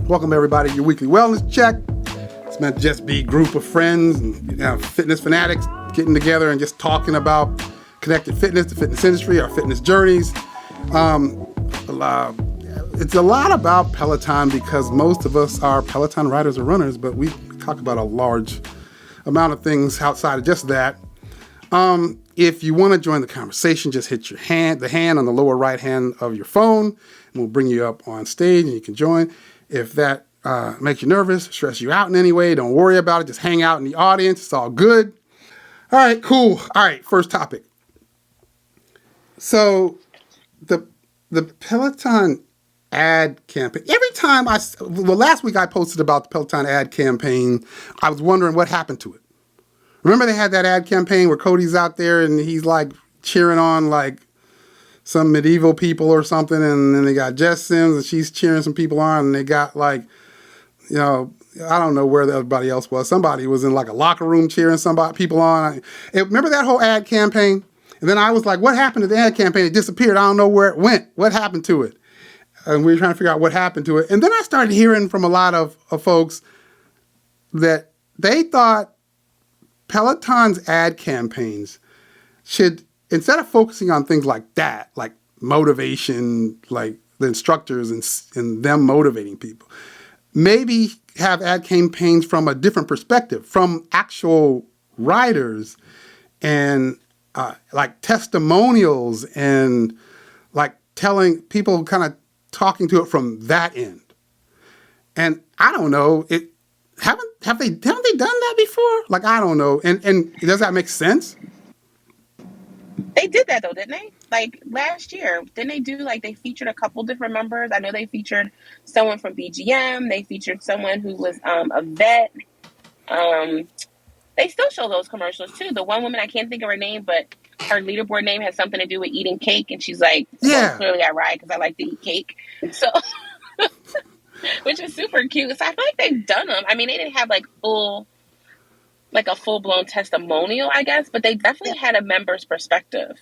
Welcome everybody to your weekly wellness check. It's meant to just be a group of friends and fitness fanatics getting together and just talking about connected fitness, the fitness industry, our fitness journeys. It's a lot about Peloton because most of us are Peloton riders or runners, but we talk about a large amount of things outside of just that. If you want to join the conversation, just hit the hand on the lower right hand of your phone, and we'll bring you up on stage and you can join. If that makes you nervous, stress you out in any way, don't worry about it. Just hang out in the audience. It's all good. All right, cool. All right, first topic. So the Peloton ad campaign. Every time last week I posted about the Peloton ad campaign, I was wondering what happened to it. Remember they had that ad campaign where Cody's out there and he's like cheering on like some medieval people or something, and then they got Jess Sims and she's cheering some people on, and they got like, I don't know where everybody else was. Somebody was in like a locker room cheering people on. Remember that whole ad campaign? And then I was like, what happened to the ad campaign? It disappeared. I don't know where it went. What happened to it? And we were trying to figure out what happened to it. And then I started hearing from a lot of folks that they thought Peloton's ad campaigns should, instead of focusing on things like that, like motivation, like the instructors and them motivating people, maybe have ad campaigns from a different perspective, from actual riders and like testimonials and like telling people, kind of talking to it from that end. And I don't know, have they done that before? Like, I don't know. And does that make sense? They did that though, didn't they? Like last year, didn't they do like they featured a couple different members? I know they featured someone from BGM. They featured someone who was a vet. They still show those commercials too. The one woman, I can't think of her name, but her leaderboard name has something to do with eating cake, and she's like, well, clearly I ride because I like to eat cake. So, which is super cute. So I feel like they've done them. I mean, they didn't have like a full-blown testimonial, I guess, but they definitely had a member's perspective.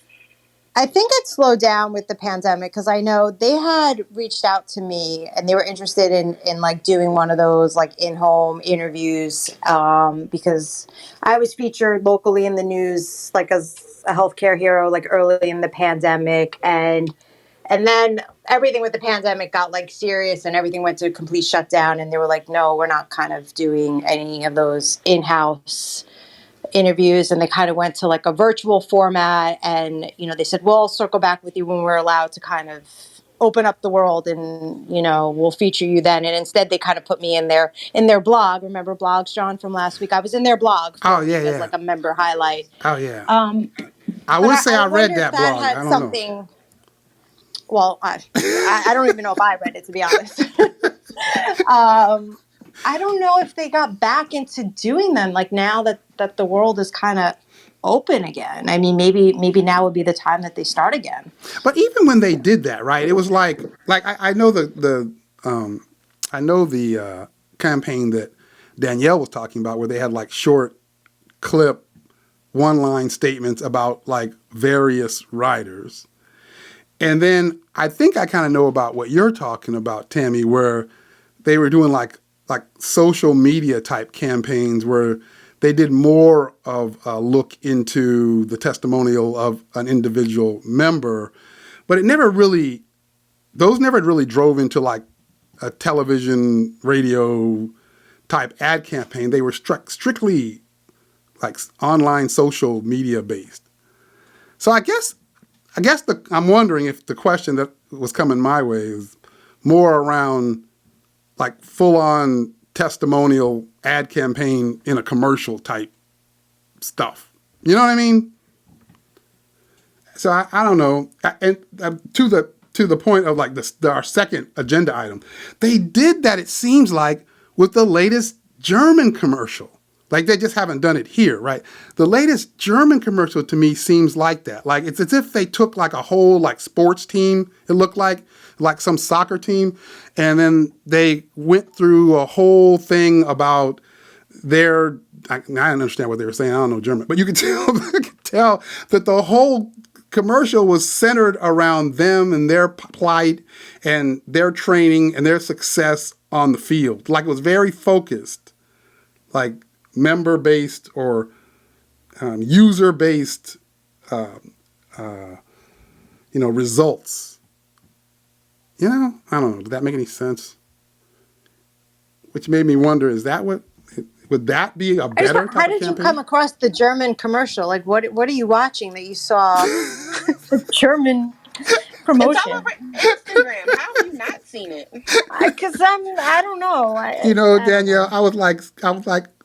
I think it slowed down with the pandemic because I know they had reached out to me and they were interested in like doing one of those like in-home interviews because I was featured locally in the news like as a healthcare hero like early in the pandemic, and then everything with the pandemic got like serious and everything went to a complete shutdown, and they were like, no, we're not kind of doing any of those in-house interviews, and they kind of went to like a virtual format, and they said, well, I'll circle back with you when we're allowed to kind of open up the world, and we'll feature you then. And instead they kind of put me in their blog. Remember blogs, John, from last week? I was in their blog as like a member highlight. I would say I read that blog. I don't know. Well, I don't even know if I read it, to be honest. I don't know if they got back into doing them like now that the world is kind of open again. I mean, maybe now would be the time that they start again. But even when they did that, right? It was like I know the campaign that Danielle was talking about, where they had like short clip one-line statements about like various riders. And then I think I kind of know about what you're talking about, Tammy, where they were doing like social media type campaigns where they did more of a look into the testimonial of an individual member, but those never really drove into like a television, radio type ad campaign. They were strictly like online social media based. So I guess I'm wondering if the question that was coming my way is more around like full-on testimonial ad campaign in a commercial type stuff. You know what I mean? So I don't know. And to the point of like our second agenda item, they did that, it seems like, with the latest German commercial. Like they just haven't done it here, right? The latest German commercial to me seems like that. Like it's as if they took like a whole like sports team, it looked like some soccer team, and then they went through a whole thing about I didn't understand what they were saying. I don't know German, but you could tell that the whole commercial was centered around them and their plight and their training and their success on the field. Like it was very focused, like member-based or user-based, results. I don't know. Did that make any sense? Which made me wonder, would that be a better type of campaign? How did you come across the German commercial? Like, what are you watching that you saw the German promotion? It's all over Instagram. How have you not seen it? Because I don't know. Danielle, I was like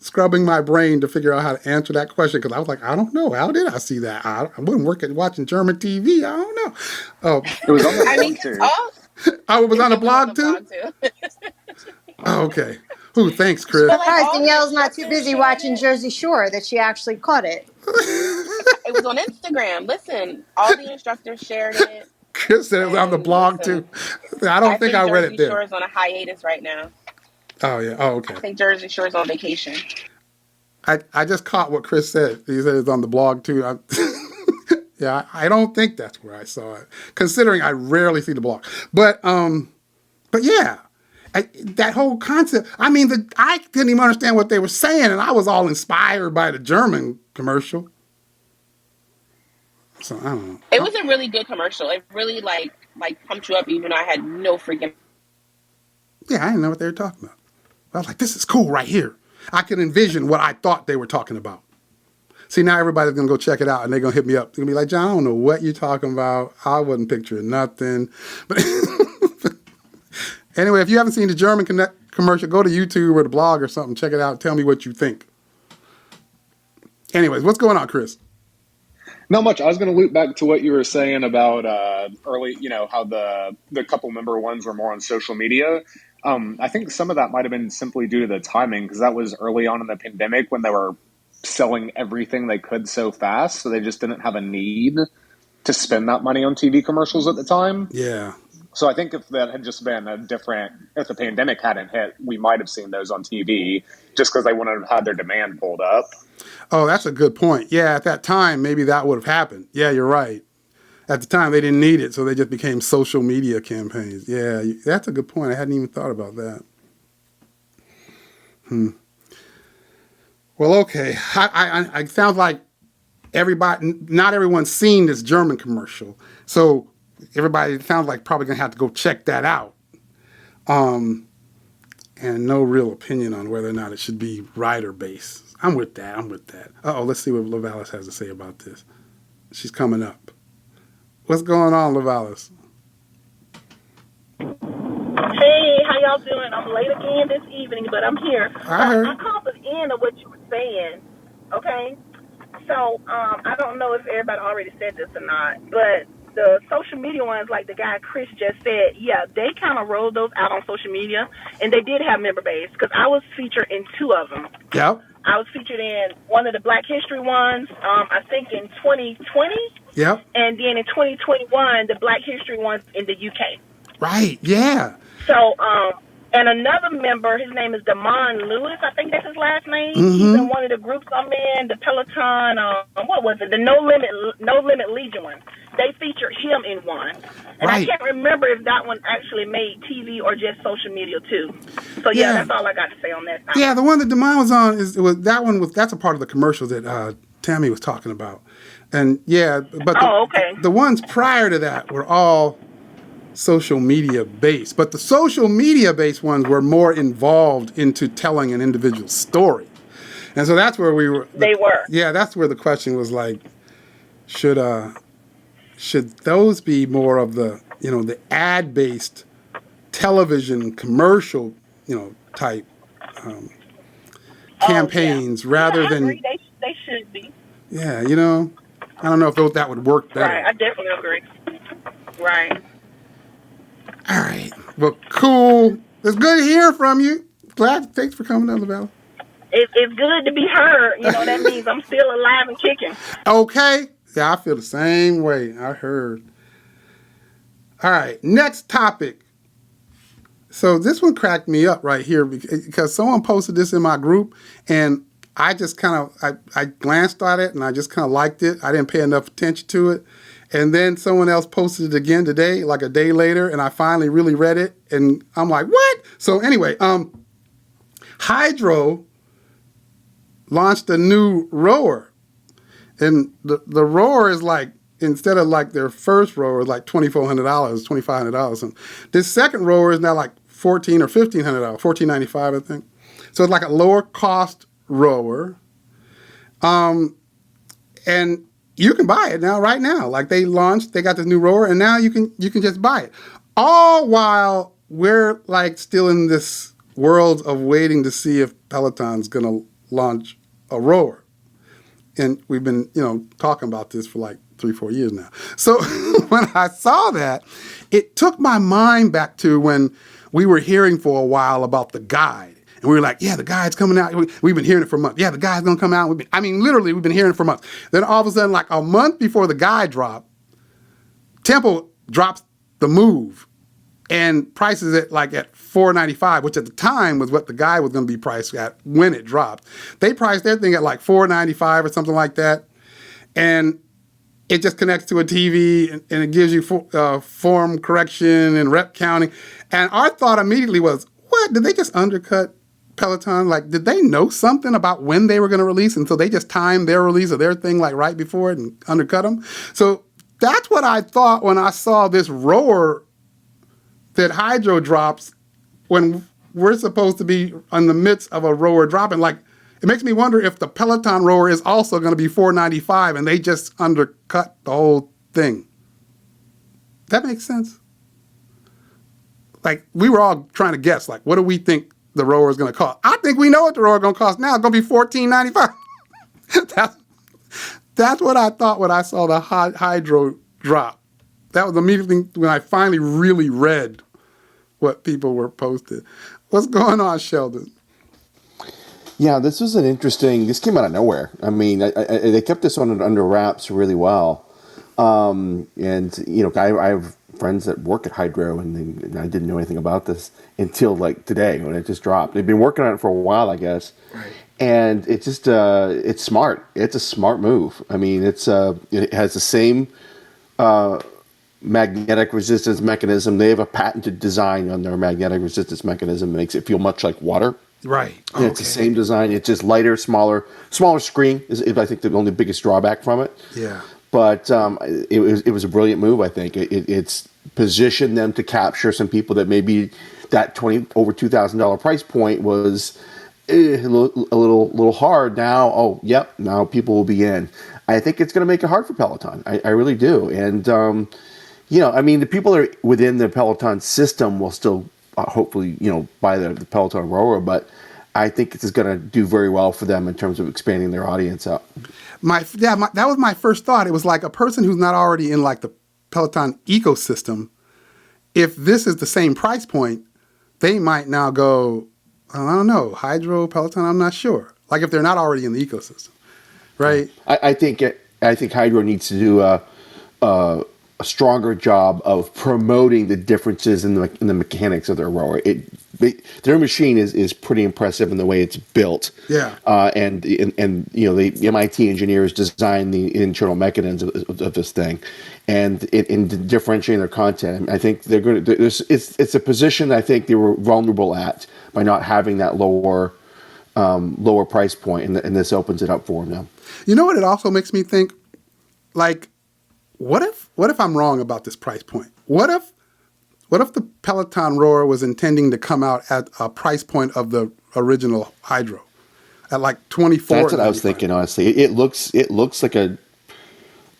scrubbing my brain to figure out how to answer that question because I was like, I don't know. How did I see that? I wasn't watching German TV. I don't know. Oh, it was on the blog too. Oh, it was on a blog too? Oh, okay. Ooh, thanks, Chris. Danielle's not too busy watching Jersey Shore that she actually caught it. It was on Instagram. Listen, all the instructors shared it. Chris said it was on the blog too. I don't think I read it there. Jersey Shore is on a hiatus right now. Oh, yeah. Oh, okay. I think Jersey Shore is on vacation. I just caught what Chris said. He said it's on the blog too. Yeah, I don't think that's where I saw it, considering I rarely see the blog. But yeah, that whole concept. I mean, I didn't even understand what they were saying, and I was all inspired by the German commercial. So I don't know. It was a really good commercial. It really like pumped you up, even though I had no freaking. Yeah, I didn't know what they were talking about. I was like, this is cool right here. I could envision what I thought they were talking about. See, now everybody's going to go check it out, and they're going to hit me up. They're going to be like, John, I don't know what you're talking about. I wasn't picturing nothing. But anyway, if you haven't seen the German commercial, go to YouTube or the blog or something. Check it out. Tell me what you think. Anyways, what's going on, Chris? Not much. I was going to loop back to what you were saying about early, how the couple member ones were more on social media. I think some of that might have been simply due to the timing, because that was early on in the pandemic when they were selling everything they could so fast. So they just didn't have a need to spend that money on TV commercials at the time. Yeah. So I think if that had just been if the pandemic hadn't hit, we might have seen those on TV just because they wouldn't have had their demand pulled up. Oh, that's a good point. Yeah, at that time, maybe that would have happened. Yeah, you're right. At the time, they didn't need it, so they just became social media campaigns. Yeah, that's a good point. I hadn't even thought about that. Well, okay. I sounds like not everyone's seen this German commercial, so everybody sounds like probably gonna have to go check that out. And no real opinion on whether or not it should be rider based. I'm with that. Let's see what Lavalis has to say about this. She's coming up. What's going on, Lavalis? Hey, how y'all doing? I'm late again this evening, but I'm here. I caught the end of what you were saying, okay? So, I don't know if everybody already said this or not, but the social media ones, like the guy Chris just said, yeah, they kind of rolled those out on social media, and they did have member base, because I was featured in two of them. Yep. I was featured in one of the Black History ones, I think in 2020. Yep. And then in 2021, the Black History ones in the UK. Right, yeah. So, and another member, his name is Damon Lewis, I think that's his last name. Mm-hmm. He's in one of the groups I'm in, the Peloton, what was it? The No Limit Legion one. They featured him in one. And right. I can't remember if that one actually made TV or just social media too. So yeah, that's all I got to say on that topic. Yeah, the one that Damon was on that's a part of the commercial that Tammy was talking about. And yeah, but the ones prior to that were all social media based, but the social media based ones were more involved into telling an individual story. And so that's where they were. Yeah, that's where the question was like, should those be more of the ad-based television commercial, type campaigns rather than... Agree. They should be. Yeah, I don't know if that would work better. Right, I definitely agree. Right. All right. Well, cool. It's good to hear from you. Thanks for coming down the valley. It's good to be heard. That means I'm still alive and kicking. Okay. Yeah, I feel the same way. I heard. All right. Next topic. So this one cracked me up right here because someone posted this in my group, and I just I glanced at it and I just kind of liked it. I didn't pay enough attention to it. And then someone else posted it again today, like a day later, and I finally really read it, and I'm like, what? So anyway, Hydrow launched a new rower, and the rower is like, instead of like their first rower is like $2,400, $2,500. And this second rower is now like $1,400 or $1,500, $1,495, I think. So it's like a lower cost rower. And you can buy it now, right now. Like they got this new rower, and now you can just buy it. All while we're like still in this world of waiting to see if Peloton's gonna launch a rower. And we've been, talking about this for like 3-4 years now. So when I saw that, it took my mind back to when we were hearing for a while about the guide. And we were like, yeah, the guide's coming out. We've been hearing it for months. Yeah, the guide's going to come out. Literally, we've been hearing it for months. Then all of a sudden, like a month before the guide dropped, Temple drops the Move and prices it like at $495, which at the time was what the guide was going to be priced at when it dropped. They priced their thing at like $495 or something like that. And it just connects to a TV and it gives you form correction and rep counting. And our thought immediately was, what? Did they just undercut Peloton? Like, did they know something about when they were going to release? And so they just timed their release of their thing like right before it and undercut them. So that's what I thought when I saw this rower that Hydrow drops when we're supposed to be in the midst of a rower dropping. Like, it makes me wonder if the Peloton rower is also going to be $495 and they just undercut the whole thing. That makes sense? Like, we were all trying to guess, like, what do we think the rower is going to cost? I think we know what the rower is going to cost now. It's going to be $14.95. That's what I thought when I saw the Hydrow drop. That was immediately when I finally really read what people were posted. What's going on, Sheldon? Yeah, this came out of nowhere. I mean, they kept this one under wraps really well. I have friends that work at Hydrow, and I didn't know anything about this until like today when it just dropped. They've been working on it for a while, I guess. Right. And it's just, it's smart. It's a smart move. I mean, it has the same magnetic resistance mechanism. They have a patented design on their magnetic resistance mechanism. It makes it feel much like water. Right. And it's the same design. It's just lighter, smaller screen is I think the only biggest drawback from it. Yeah. But it was a brilliant move. I think it's positioned them to capture some people that maybe that over $2,000 price point was a little hard. Now, now people will be in. I think it's going to make it hard for Peloton. I really do. And the people that are within the Peloton system will still hopefully buy the Peloton rower, but I think it's going to do very well for them in terms of expanding their audience out. That was my first thought. It was like a person who's not already in like the Peloton ecosystem. If this is the same price point, they might now go, I don't know, Hydrow, Peloton, I'm not sure. Like if they're not already in the ecosystem, right? I think Hydrow needs to do a stronger job of promoting the differences in the mechanics of their rower. Their machine is pretty impressive in the way it's built. Yeah. And the MIT engineers designed the internal mechanisms of this thing, and in differentiating their content, I think they're going to. It's a position I think they were vulnerable at by not having that lower price point, and this opens it up for them now. You know what? It also makes me think, like, what if I'm wrong about this price point? What if the Peloton rower was intending to come out at a price point of the original Hydrow, at like $24? That's what I was thinking. Honestly, it looks like a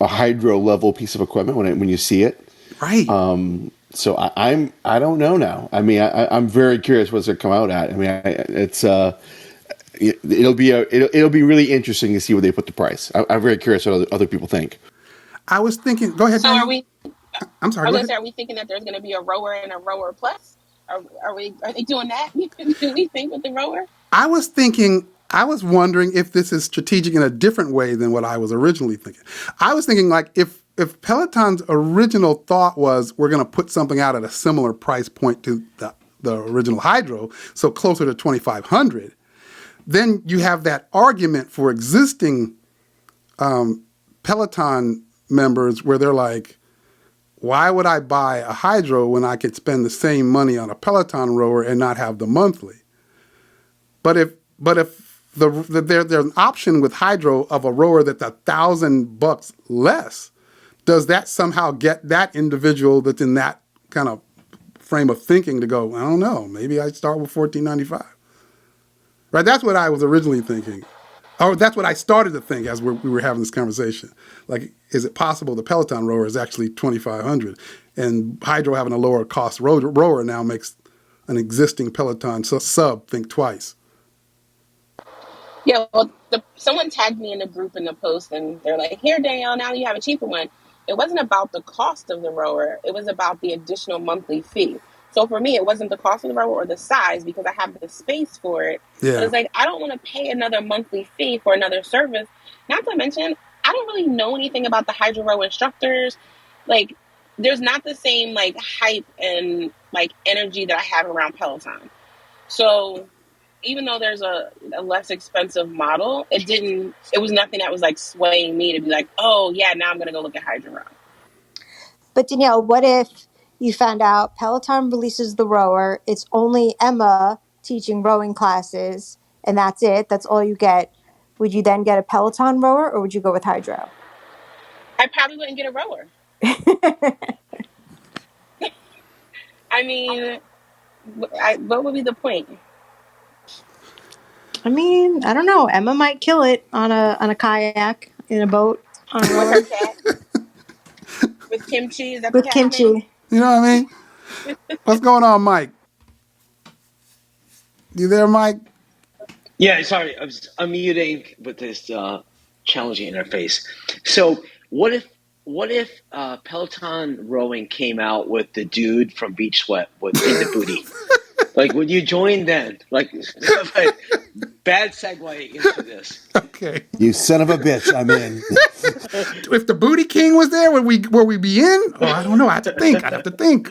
Hydrow level piece of equipment when you see it. Right. So I don't know now. I mean, I'm very curious what's it come out at. I mean, it'll be really interesting to see where they put the price. I'm very curious what other people think. I was thinking. Go ahead. So Daniel. I'm sorry. Are we thinking that there's going to be a rower and a rower plus? Are they doing that? Do we think with the rower? I was wondering if this is strategic in a different way than what I was originally thinking. I was thinking like if Peloton's original thought was we're going to put something out at a similar price point to the original Hydrow, so closer to $2,500, then you have that argument for existing Peloton members where they're like, why would I buy a Hydrow when I could spend the same money on a Peloton rower and not have the monthly? But if there's an option with Hydrow of a rower that's $1,000 less, does that somehow get that individual that's in that kind of frame of thinking to go, I don't know, maybe I start with $14.95? Right? That's what I was originally thinking. Or that's what I started to think as we were having this conversation. Like, is it possible the Peloton rower is actually $2,500 and Hydrow having a lower cost rower now makes an existing Peloton sub think twice? Yeah, well, someone tagged me in the group in the post, and they're like, "Here, Danielle, now you have a cheaper one." It wasn't about the cost of the rower; it was about the additional monthly fee. So for me, it wasn't the cost of the rower or the size because I have the space for it. Yeah. But it's like I don't want to pay another monthly fee for another service. Not to mention, I don't really know anything about the Hydrow instructors. Like, there's not the same like hype and like energy that I have around Peloton. So even though there's a less expensive model, it was nothing that was like swaying me to be like, oh yeah, now I'm going to go look at Hydrow. But Danielle, what if you found out Peloton releases the rower, it's only Emma teaching rowing classes, and that's it, that's all you get? Would you then get a Peloton rower, or would you go with Hydrow? I probably wouldn't get a rower. I mean, what would be the point? I mean, I don't know. Emma might kill it on a kayak, in a boat, on a rower. With her cat. With kimchi, is that with the cat's kimchi name? You know what I mean? What's going on, Mike? You there, Mike? Yeah, sorry, I was unmuting with this challenging interface. So what if Peloton rowing came out with the dude from Beach Sweat in the booty? Like, would you join then? Like, bad segue into this. Okay. You son of a bitch, I'm in. If the Booty King was there, would we be in? Oh, I don't know. I'd have to think.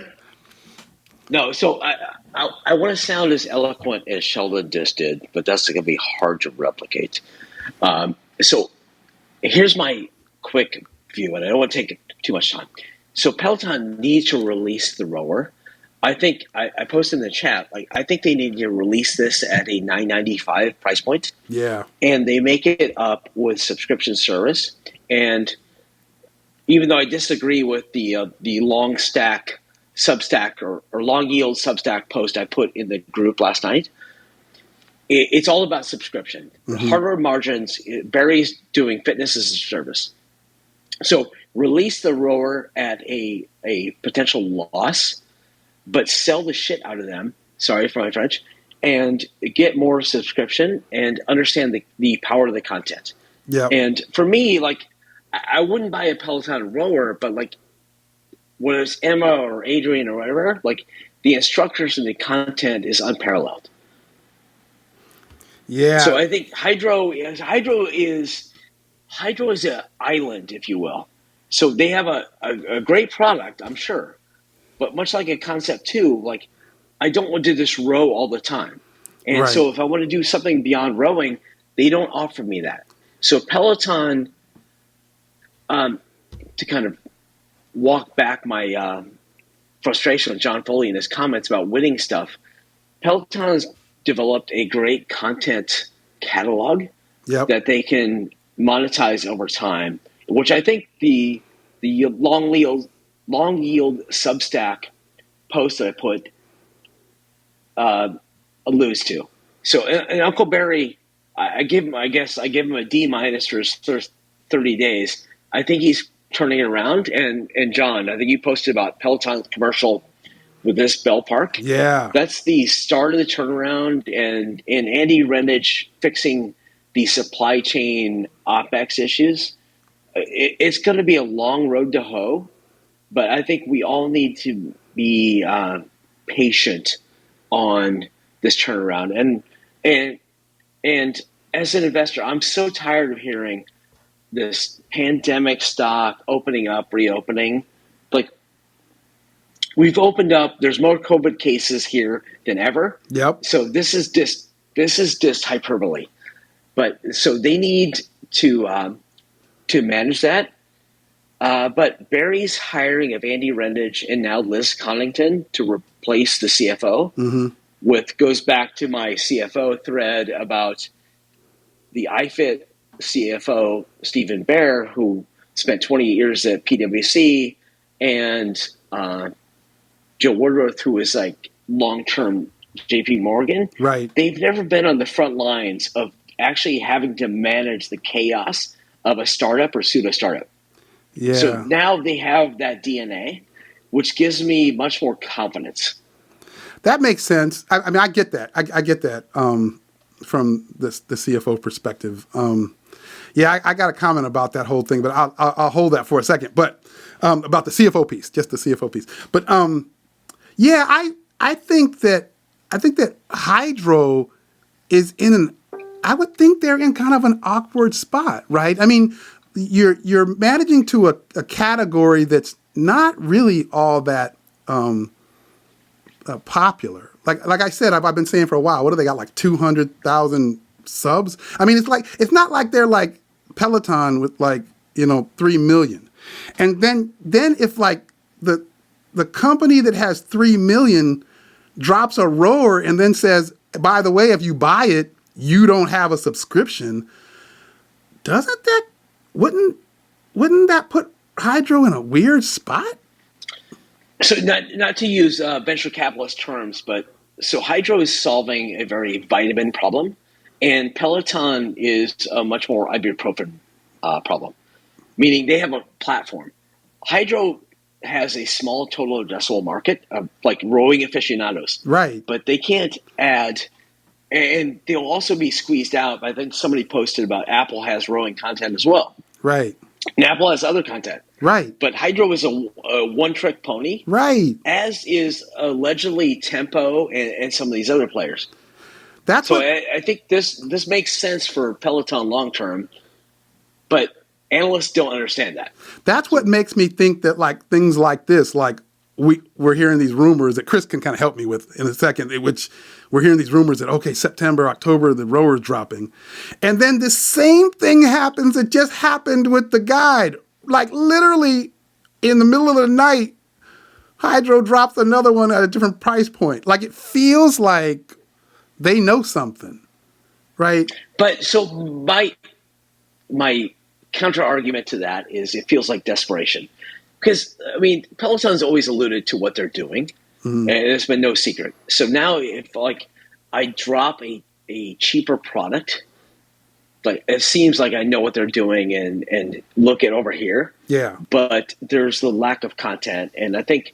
No, so I want to sound as eloquent as Sheldon just did, but that's going to be hard to replicate. So here's my quick view, and I don't want to take too much time. So Peloton needs to release the rower. I think I posted in the chat, like, I think they need to release this at a $9.95 price point. Yeah. And they make it up with subscription service. And even though I disagree with the long stack Substack or long yield Substack post I put in the group last night, it's all about subscription. Mm-hmm. Harder margins. Barry's doing fitness as a service. So release the rower at a potential loss, but sell the shit out of them. Sorry for my French. And get more subscription and understand the power of the content. Yeah. And for me, like, I wouldn't buy a Peloton rower, but like, whether it's Emma or Adrian or whatever, like, the instructors and the content is unparalleled. Yeah. So I think Hydrow is an island, if you will. So they have a great product, I'm sure. But much like a Concept 2, like, I don't want to just row all the time. And right. So if I want to do something beyond rowing, they don't offer me that. So Peloton, to kind of walk back my frustration with John Foley and his comments about winning stuff, Peloton's developed a great content catalog that they can monetize over time, which I think the long yield Substack post that I put alludes to. So, and Uncle Barry, I gave him a D- for his first 30 days. I think he's turning it around. And John, I think you posted about Peloton commercial with this Bell Park. Yeah. That's the start of the turnaround, and Andy Renich fixing the supply chain OpEx issues. It's going to be a long road to hoe, but I think we all need to be patient on this turnaround. And as an investor, I'm so tired of hearing this pandemic stock opening up, reopening. Like, we've opened up. There's more COVID cases here than ever. Yep. So this is just hyperbole. But so they need to manage that. But Barry's hiring of Andy Rendage and now Liz Connington to replace the CFO, goes back to my CFO thread about the iFit CFO, Stephen Bear, who spent 20 years at PwC, and Joe Woodworth, who was like long-term JP Morgan. Right. They've never been on the front lines of actually having to manage the chaos of a startup or pseudo-startup. Yeah. So now they have that DNA, which gives me much more confidence. That makes sense. I mean, I get that. I get that from the CFO perspective. I got a comment about that whole thing, but I'll hold that for a second. But about the CFO piece, just the CFO piece. But I think that Hydrow is I would think they're in kind of an awkward spot, right? I mean, you're managing to a category that's not really all that popular. Like I said, I've been saying for a while. What do they got? Like 200,000 subs. I mean, it's not like they're like Peloton with 3 million. And then if like the company that has 3 million drops a rower and then says, by the way, if you buy it, you don't have a subscription. Wouldn't that put Hydrow in a weird spot? So not to use venture capitalist terms, but so Hydrow is solving a very vitamin problem, and Peloton is a much more ibuprofen problem, meaning they have a platform. Hydrow has a small total addressable market of like rowing aficionados. Right. But they can't add, and they'll also be squeezed out. I think somebody posted about Apple has rowing content as well. Right. And Apple has other content. Right. But Hydrow is a one-trick pony. Right. As is allegedly Tempo and some of these other players. I think this makes sense for Peloton long-term, but analysts don't understand that. That's what makes me think that like things like this, like we're hearing these rumors that Chris can kind of help me with in a second, which we're hearing these rumors that, okay, September, October, the rower's dropping. And then the same thing happens that just happened with the guide. Like literally in the middle of the night, Hydrow drops another one at a different price point. Like it feels like they know something, right? But so my counter argument to that is it feels like desperation. Because, I mean, Peloton's always alluded to what they're doing, and it's been no secret. So now if, like, I drop a cheaper product, like it seems like I know what they're doing and look at over here. Yeah. But there's the lack of content. And I think,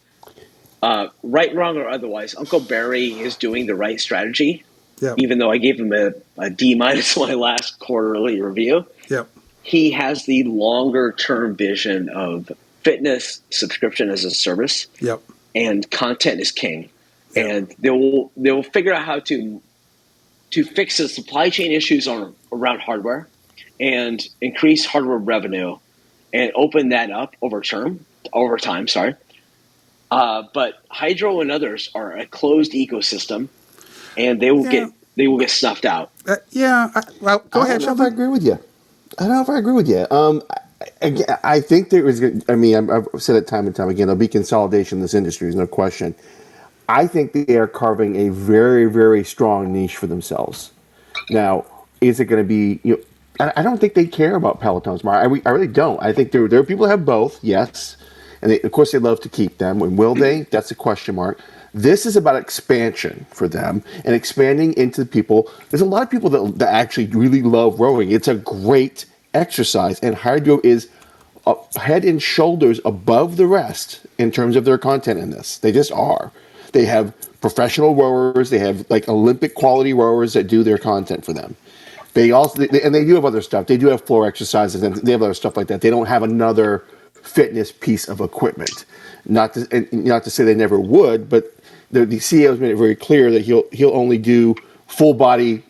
right, wrong, or otherwise, Uncle Barry is doing the right strategy, even though I gave him a D- my last quarterly review. Yep. He has the longer-term vision of fitness subscription as a service. Yep. And content is king. Yep. And they will figure out how to fix the supply chain issues around hardware and increase hardware revenue and open that up over time. But Hydrow and others are a closed ecosystem, and they will get snuffed out. Go ahead. I don't know if I agree with you. I think there is. I mean, I've said it time and time again. There'll be consolidation in this industry. There's no question. I think they are carving a very, very strong niche for themselves. Now, is it going to be? I don't think they care about Peloton's market. I really don't. I think there are people that have both. Yes, and of course they love to keep them. And will they? That's a question mark. This is about expansion for them and expanding into people. There's a lot of people that actually really love rowing. It's a great exercise, and Hydrow is head and shoulders above the rest in terms of their content in this. They just are. They have professional rowers. They have like Olympic quality rowers that do their content for them. They also and they do have other stuff. They do have floor exercises and they have other stuff like that. They don't have another fitness piece of equipment. Not to say they never would, but the CEO has made it very clear that he'll only do full body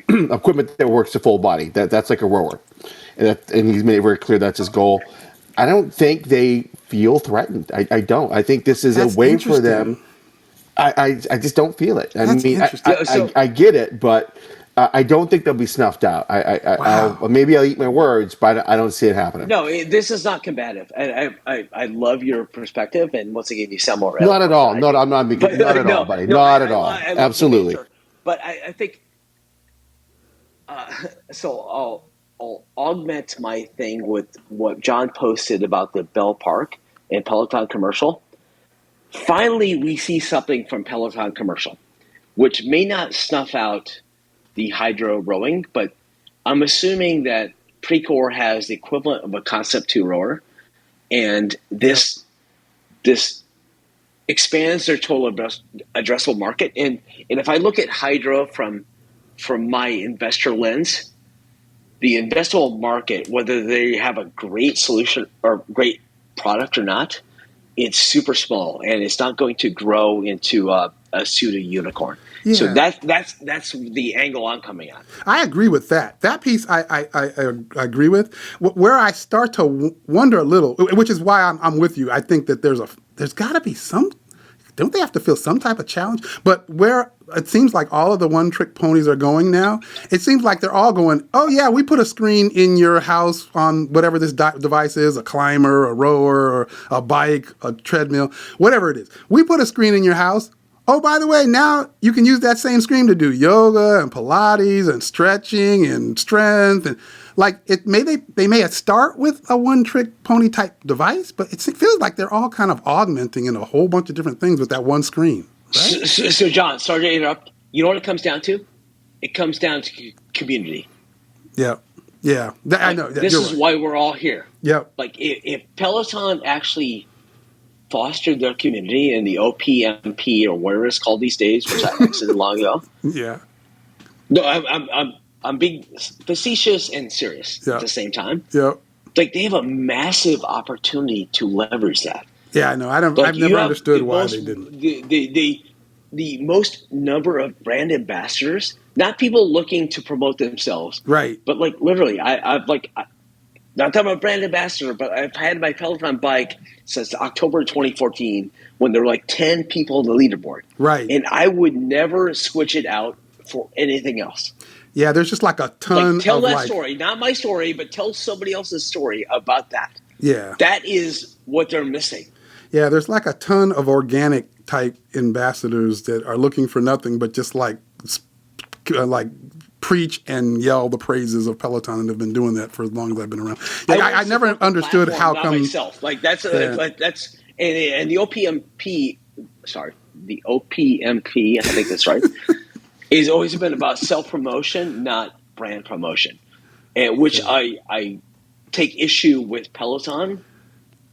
equipment that works to full body. That's like a rower, and he's made it very clear that's his goal. I don't think they feel threatened. I don't. I think this is a way for them. I just don't feel it. I mean, I get it, but I don't think they'll be snuffed out. Maybe I'll eat my words, but I don't see it happening. No, this is not combative. I love your perspective, and once again, you sound more not at all. No, I'm not making. Not at all, buddy. Not at all. Absolutely. But I think. So I'll augment my thing with what John posted about the Bell Park and Peloton commercial. Finally, we see something from Peloton commercial, which may not snuff out the Hydrow rowing, but I'm assuming that Precor has the equivalent of a Concept 2 rower, and this expands their total addressable market. And if I look at Hydrow from my investor lens, the investable market, whether they have a great solution or great product or not, it's super small, and it's not going to grow into a pseudo unicorn. Yeah. So that's the angle I'm coming at. I agree with that. That piece I agree with. Where I start to wonder a little, which is why I'm with you. I think that there's got to be some. Don't they have to feel some type of challenge? But where it seems like all of the one-trick ponies are going now, it seems like they're all going, oh, yeah, we put a screen in your house on whatever this device is, a climber, a rower, or a bike, a treadmill, whatever it is. We put a screen in your house. Oh, by the way, now you can use that same screen to do yoga and Pilates and stretching and strength. And like they may start with a one-trick pony type device, but it feels like they're all kind of augmenting in a whole bunch of different things with that one screen. Right? So John, sorry to interrupt. You know what it comes down to? It comes down to community. Yeah. I know. This is right. Why we're all here. Yeah. Like if Peloton actually fostered their community in the OPMP or whatever it's called these days, which I exited long ago. Yeah. No, I'm being facetious and serious at the same time. Yeah. Like they have a massive opportunity to leverage that. Yeah, I know. I've never understood why they didn't. The most number of brand ambassadors, not people looking to promote themselves, right? But like literally, I'm not talking about brand ambassador, but I've had my Peloton bike since October 2014 when there were like 10 people on the leaderboard, right? And I would never switch it out for anything else. Yeah, there's just like a ton. Tell that story, not my story, but tell somebody else's story about that. Yeah, that is what they're missing. Yeah, there's like a ton of organic type ambassadors that are looking for nothing but just like preach and yell the praises of Peloton, and have been doing that for as long as I've been around. I never understood how come. Myself. Like that's and the OPMP. Sorry, the OPMP. I think that's right. Has always been about self promotion, not brand promotion, and which I take issue with Peloton.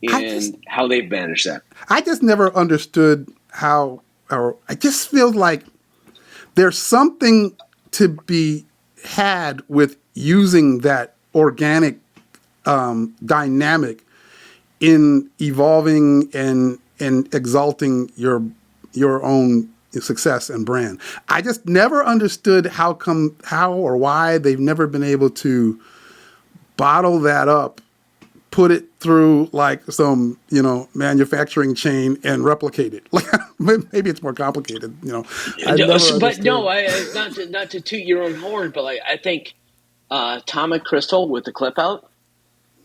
And how they've managed that. I just never understood how, or I just feel like there's something to be had with using that organic dynamic in evolving and exalting your own success and brand. I just never understood how or why they've never been able to bottle that up, put it through like some, manufacturing chain and replicate it. Like maybe it's more complicated, Not to toot your own horn, but I think Tom and Crystal with the clip out,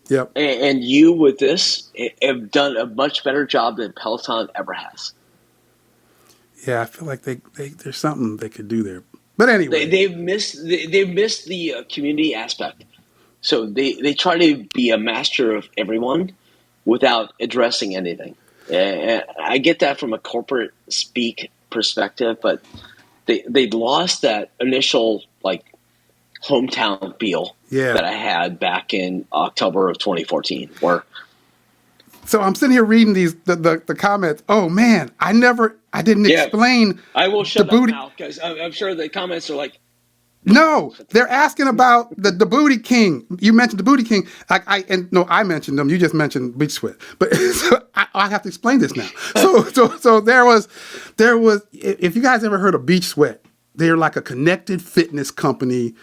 yep, and you with this have done a much better job than Peloton ever has. Yeah, I feel like there's something they could do there, but anyway, they've missed the community aspect. So they try to be a master of everyone without addressing anything. And I get that from a corporate speak perspective, but they lost that initial hometown feel that I had back in October of 2014. So I'm sitting here reading the comments. Oh man, I didn't explain. I will shut up now because I'm sure the comments are like. No, they're asking about the Booty King. You mentioned the Booty King. I mentioned them. You just mentioned Beach Sweat. But so I have to explain this now. So there was. If you guys ever heard of Beach Sweat, they're like a connected fitness company.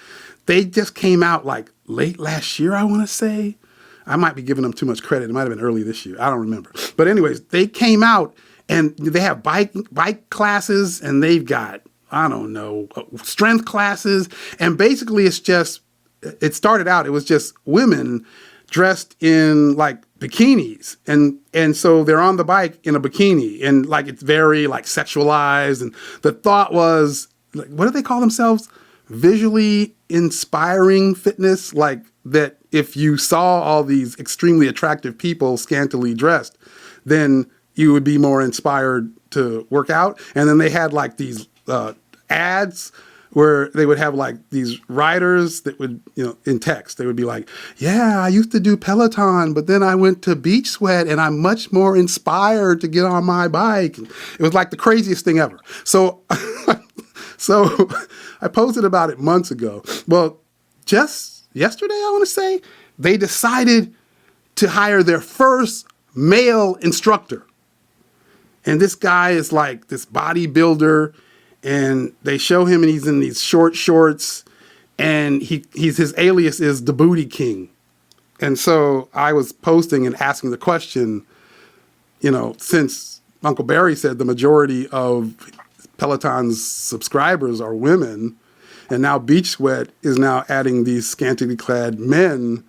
They just came out like late last year, I want to say. I might be giving them too much credit. It might have been early this year. I don't remember. But anyways, they came out and they have bike classes, and they've got I don't know, strength classes. And basically it started out, it was just women dressed in like bikinis. And so they're on the bike in a bikini and like, it's very like sexualized. And the thought was, like, what do they call themselves? Visually inspiring fitness. Like that if you saw all these extremely attractive people scantily dressed, then you would be more inspired to work out. And then they had like these ads where they would have like these riders that would, in text, they would be like, yeah, I used to do Peloton, but then I went to Beach Sweat and I'm much more inspired to get on my bike. It was like the craziest thing ever. So, so I posted about it months ago. Well, just yesterday, I want to say, they decided to hire their first male instructor. And this guy is like this bodybuilder, and they show him and he's in these short shorts, and his alias is the Booty King. And so I was posting and asking the question, since Uncle Barry said the majority of Peloton's subscribers are women, and now Beach Sweat is now adding these scantily clad men,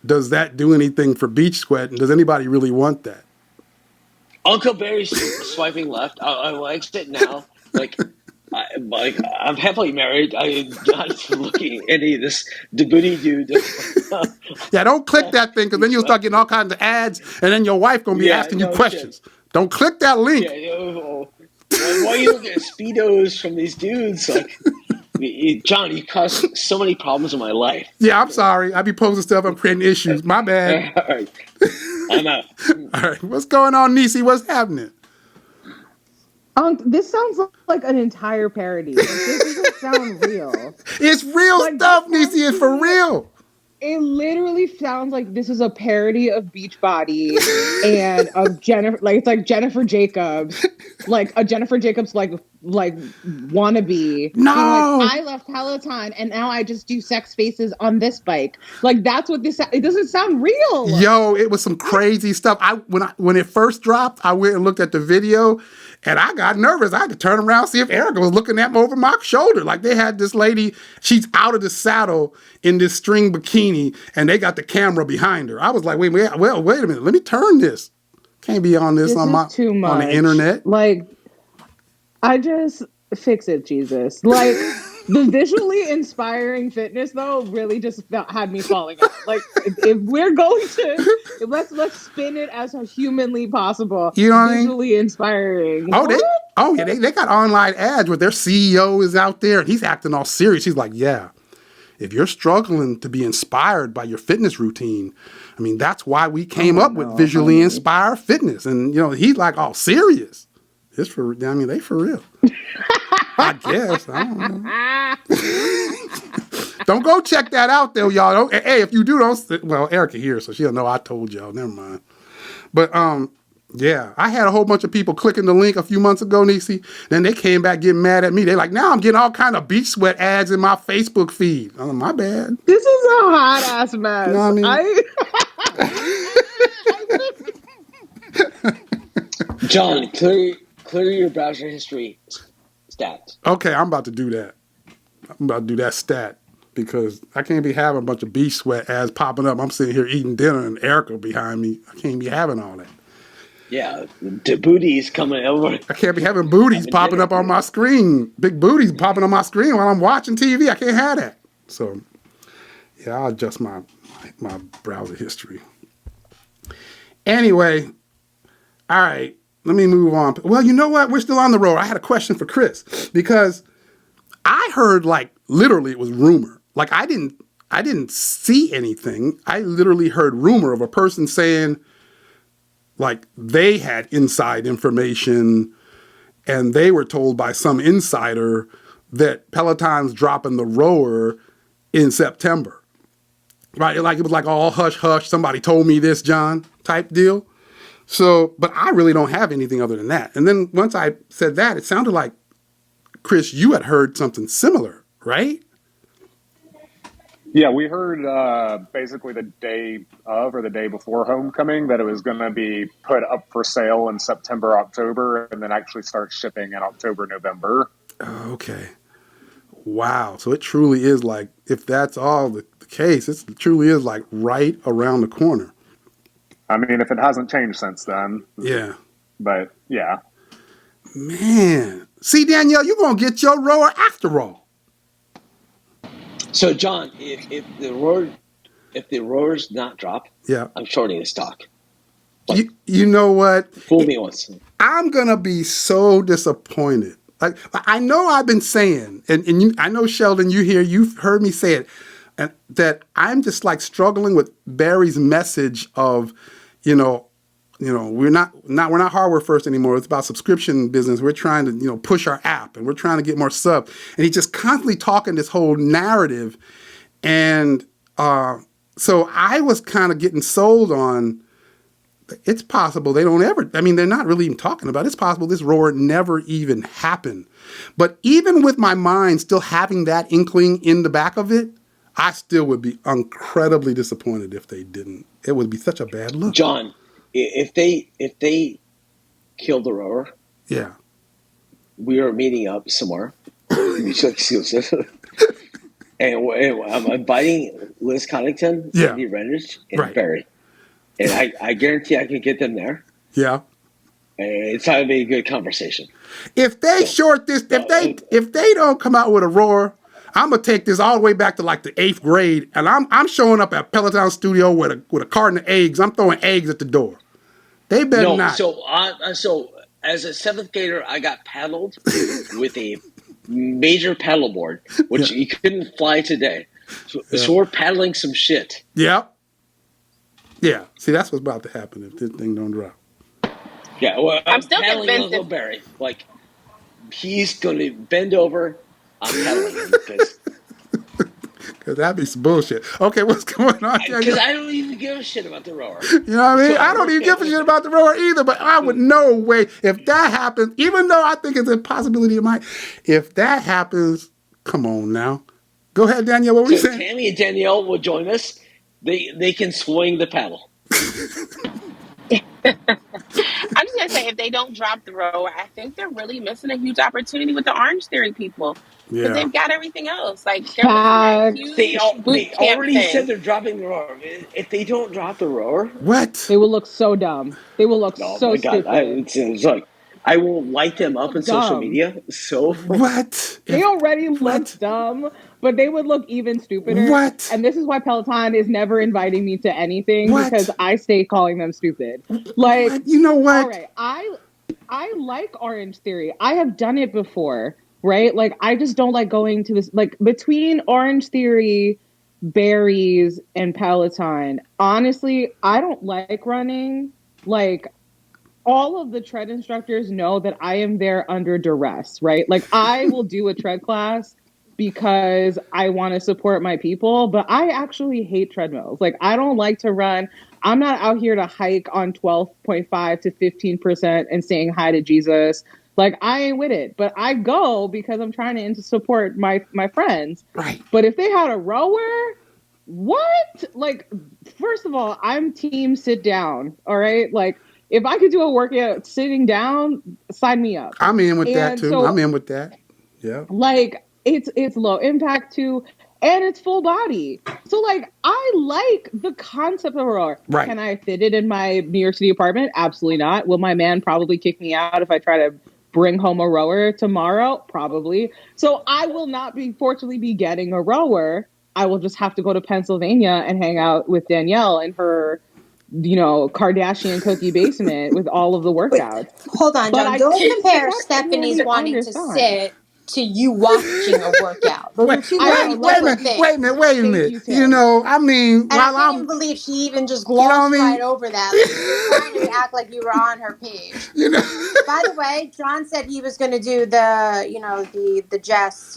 does that do anything for Beach Sweat? And does anybody really want that? Uncle Barry's swiping left. I will exit now. I'm happily married. I'm not looking at any of this booty dude. Yeah, don't click that thing, because then you'll start getting all kinds of ads, and then your wife gonna be asking you questions. Shit. Don't click that link. Yeah, why are you looking at Speedos from these dudes? Like, John, you caused so many problems in my life. Yeah, I'm sorry. I be posting stuff. I'm creating issues. My bad. All right. I'm out. All right. What's going on, Nisi? What's happening? This sounds like an entire parody. Like, this doesn't sound real. It's real stuff, Nisi. It's for real. It literally sounds like this is a parody of Beachbody and of Jennifer. Like, it's like Jennifer Jacobs, like a Jennifer Jacobs like wannabe. No, like, I left Peloton and now I just do sex faces on this bike. Like, that's what this. It doesn't sound real. Yo, it was some crazy stuff. When it first dropped, I went and looked at the video. And I got nervous. I had to turn around, see if Erica was looking at me over my shoulder. Like, they had this lady, she's out of the saddle in this string bikini, and they got the camera behind her. I was like, wait a minute. Let me turn this. Can't be on this on the internet. Like, I just fix it, Jesus. Like, the visually inspiring fitness, though, really just had me falling out. Like, if we're going to, let's spin it as humanly possible. You know, visually inspiring. They got online ads where their CEO is out there and he's acting all serious. He's like, yeah, if you're struggling to be inspired by your fitness routine, I mean, that's why we came up with visually inspired fitness. And he's like, all serious. It's for, they for real. I guess. I don't know. Don't go check that out, though, y'all. Hey, if you do, well, Erica here, so she'll know I told y'all. Never mind. But, yeah, I had a whole bunch of people clicking the link a few months ago, Nisi. Then they came back getting mad at me. They're like, now I'm getting all kind of Beach Sweat ads in my Facebook feed. Oh, my bad. This is a hot-ass mess. You know what I mean? John, clear your browser history stats. Okay, I'm about to do that. I'm about to do that stat because I can't be having a bunch of Beach Sweat ads popping up. I'm sitting here eating dinner and Erica behind me. I can't be having all that. Yeah, the booties coming over. I can't be having booties popping up on my screen. Big booties popping on my screen while I'm watching TV. I can't have that. So, yeah, I'll adjust my browser history. Anyway, all right. Let me move on. Well, you know what? We're still on the road. I had a question for Chris because I heard literally it was rumor. Like I didn't see anything. I literally heard rumor of a person saying they had inside information and they were told by some insider that Peloton's dropping the rower in September. Right? It was all hush hush. Somebody told me this, John, type deal. So, but I really don't have anything other than that. And then once I said that, it sounded like, Chris, you had heard something similar, right? Yeah, we heard basically the day of or the day before homecoming that it was going to be put up for sale in September, October, and then actually start shipping in October, November. Okay. Wow. So it truly is like, if that's all the case, it truly is like right around the corner. I mean, if it hasn't changed since then. Yeah. But yeah. Man. See, Danielle, you're going to get your rower after all. So, John, if the roar's not drop, yeah, I'm shorting the stock. Like, you know what? Fool me once. I'm going to be so disappointed. Like, I know I've been saying, and you, I know, Sheldon, you've heard me say it, and that I'm just like struggling with Barry's message of, we're not hardware first anymore. It's about subscription business. We're trying to, push our app, and we're trying to get more sub. And he's just constantly talking this whole narrative. And so I was kind of getting sold on, it's possible they don't ever, they're not really even talking about it. It's possible this roar never even happened. But even with my mind still having that inkling in the back of it, I still would be incredibly disappointed if they didn't. It would be such a bad look. John, if they kill the rower, yeah, we are meeting up somewhere, mutually exclusive, and I'm inviting Liz Connington, Andy Renders, and Barry, and I guarantee I can get them there. Yeah, and it's going to be a good conversation. If they short this, if they don't come out with a roar, I'm gonna take this all the way back to like the 8th grade, and I'm showing up at Peloton studio with a carton of eggs. I'm throwing eggs at the door. They better not. So as a 7th grader, I got paddled with a major paddleboard, which you couldn't fly today. So we're paddling some shit. Yeah. Yeah. See, that's what's about to happen if this thing don't drop. Yeah, well, I'm still paddling convinced Little Barry. Like, he's going to bend over. I'm paddling him because that'd be some bullshit. Okay, what's going on? Because I don't even give a shit about the rower. You know what I mean? I don't even give a shit about the rower either, but I would no way. If that happens, even though I think it's a possibility of mine, if that happens, come on now. Go ahead, Danielle. What were you saying? Tammy and Danielle will join us. They can swing the paddle. I'm just gonna say, if they don't drop the rower, I think they're really missing a huge opportunity with the Orange Theory people. Because they've got everything else. Like, they already said they're dropping the rower. If they don't drop the rower, what? They will look so dumb. They will look so stupid. It's like, I will light them up in social media. So what? They already look dumb, but they would look even stupider. What? And this is why Peloton is never inviting me to anything because I stay calling them stupid. Like, what? You know what? All right, I like Orange Theory. I have done it before, right? Like, I just don't like going to this. Like, between Orange Theory, Berries, and Peloton, honestly, I don't like running. Like, all of the tread instructors know that I am there under duress, right? Like, I will do a tread class because I want to support my people, but I actually hate treadmills. Like, I don't like to run. I'm not out here to hike on 12.5 to 15% and saying hi to Jesus. Like, I ain't with it, but I go because I'm trying to support my friends. Right. But if they had a rower, what? Like, first of all, I'm team sit down. All right. Like, if I could do a workout sitting down, sign me up. I'm in with that too. So, I'm in with that. Yeah. Like, it's low impact too, and it's full body. So, like, I like the concept of a rower. Right. Can I fit it in my New York City apartment? Absolutely not. Will my man probably kick me out if I try to bring home a rower tomorrow? Probably. So I will not fortunately be getting a rower. I will just have to go to Pennsylvania and hang out with Danielle in her, Kardashian cookie basement with all of the workouts. Wait, hold on, John. Don't compare Stephanie's wanting to sit to you watching a workout. Those are two very different things. Wait a minute. And I can't believe she even just glossed right over that. Like, you were trying to act like you were on her page. By the way, John said he was going to do the Jess,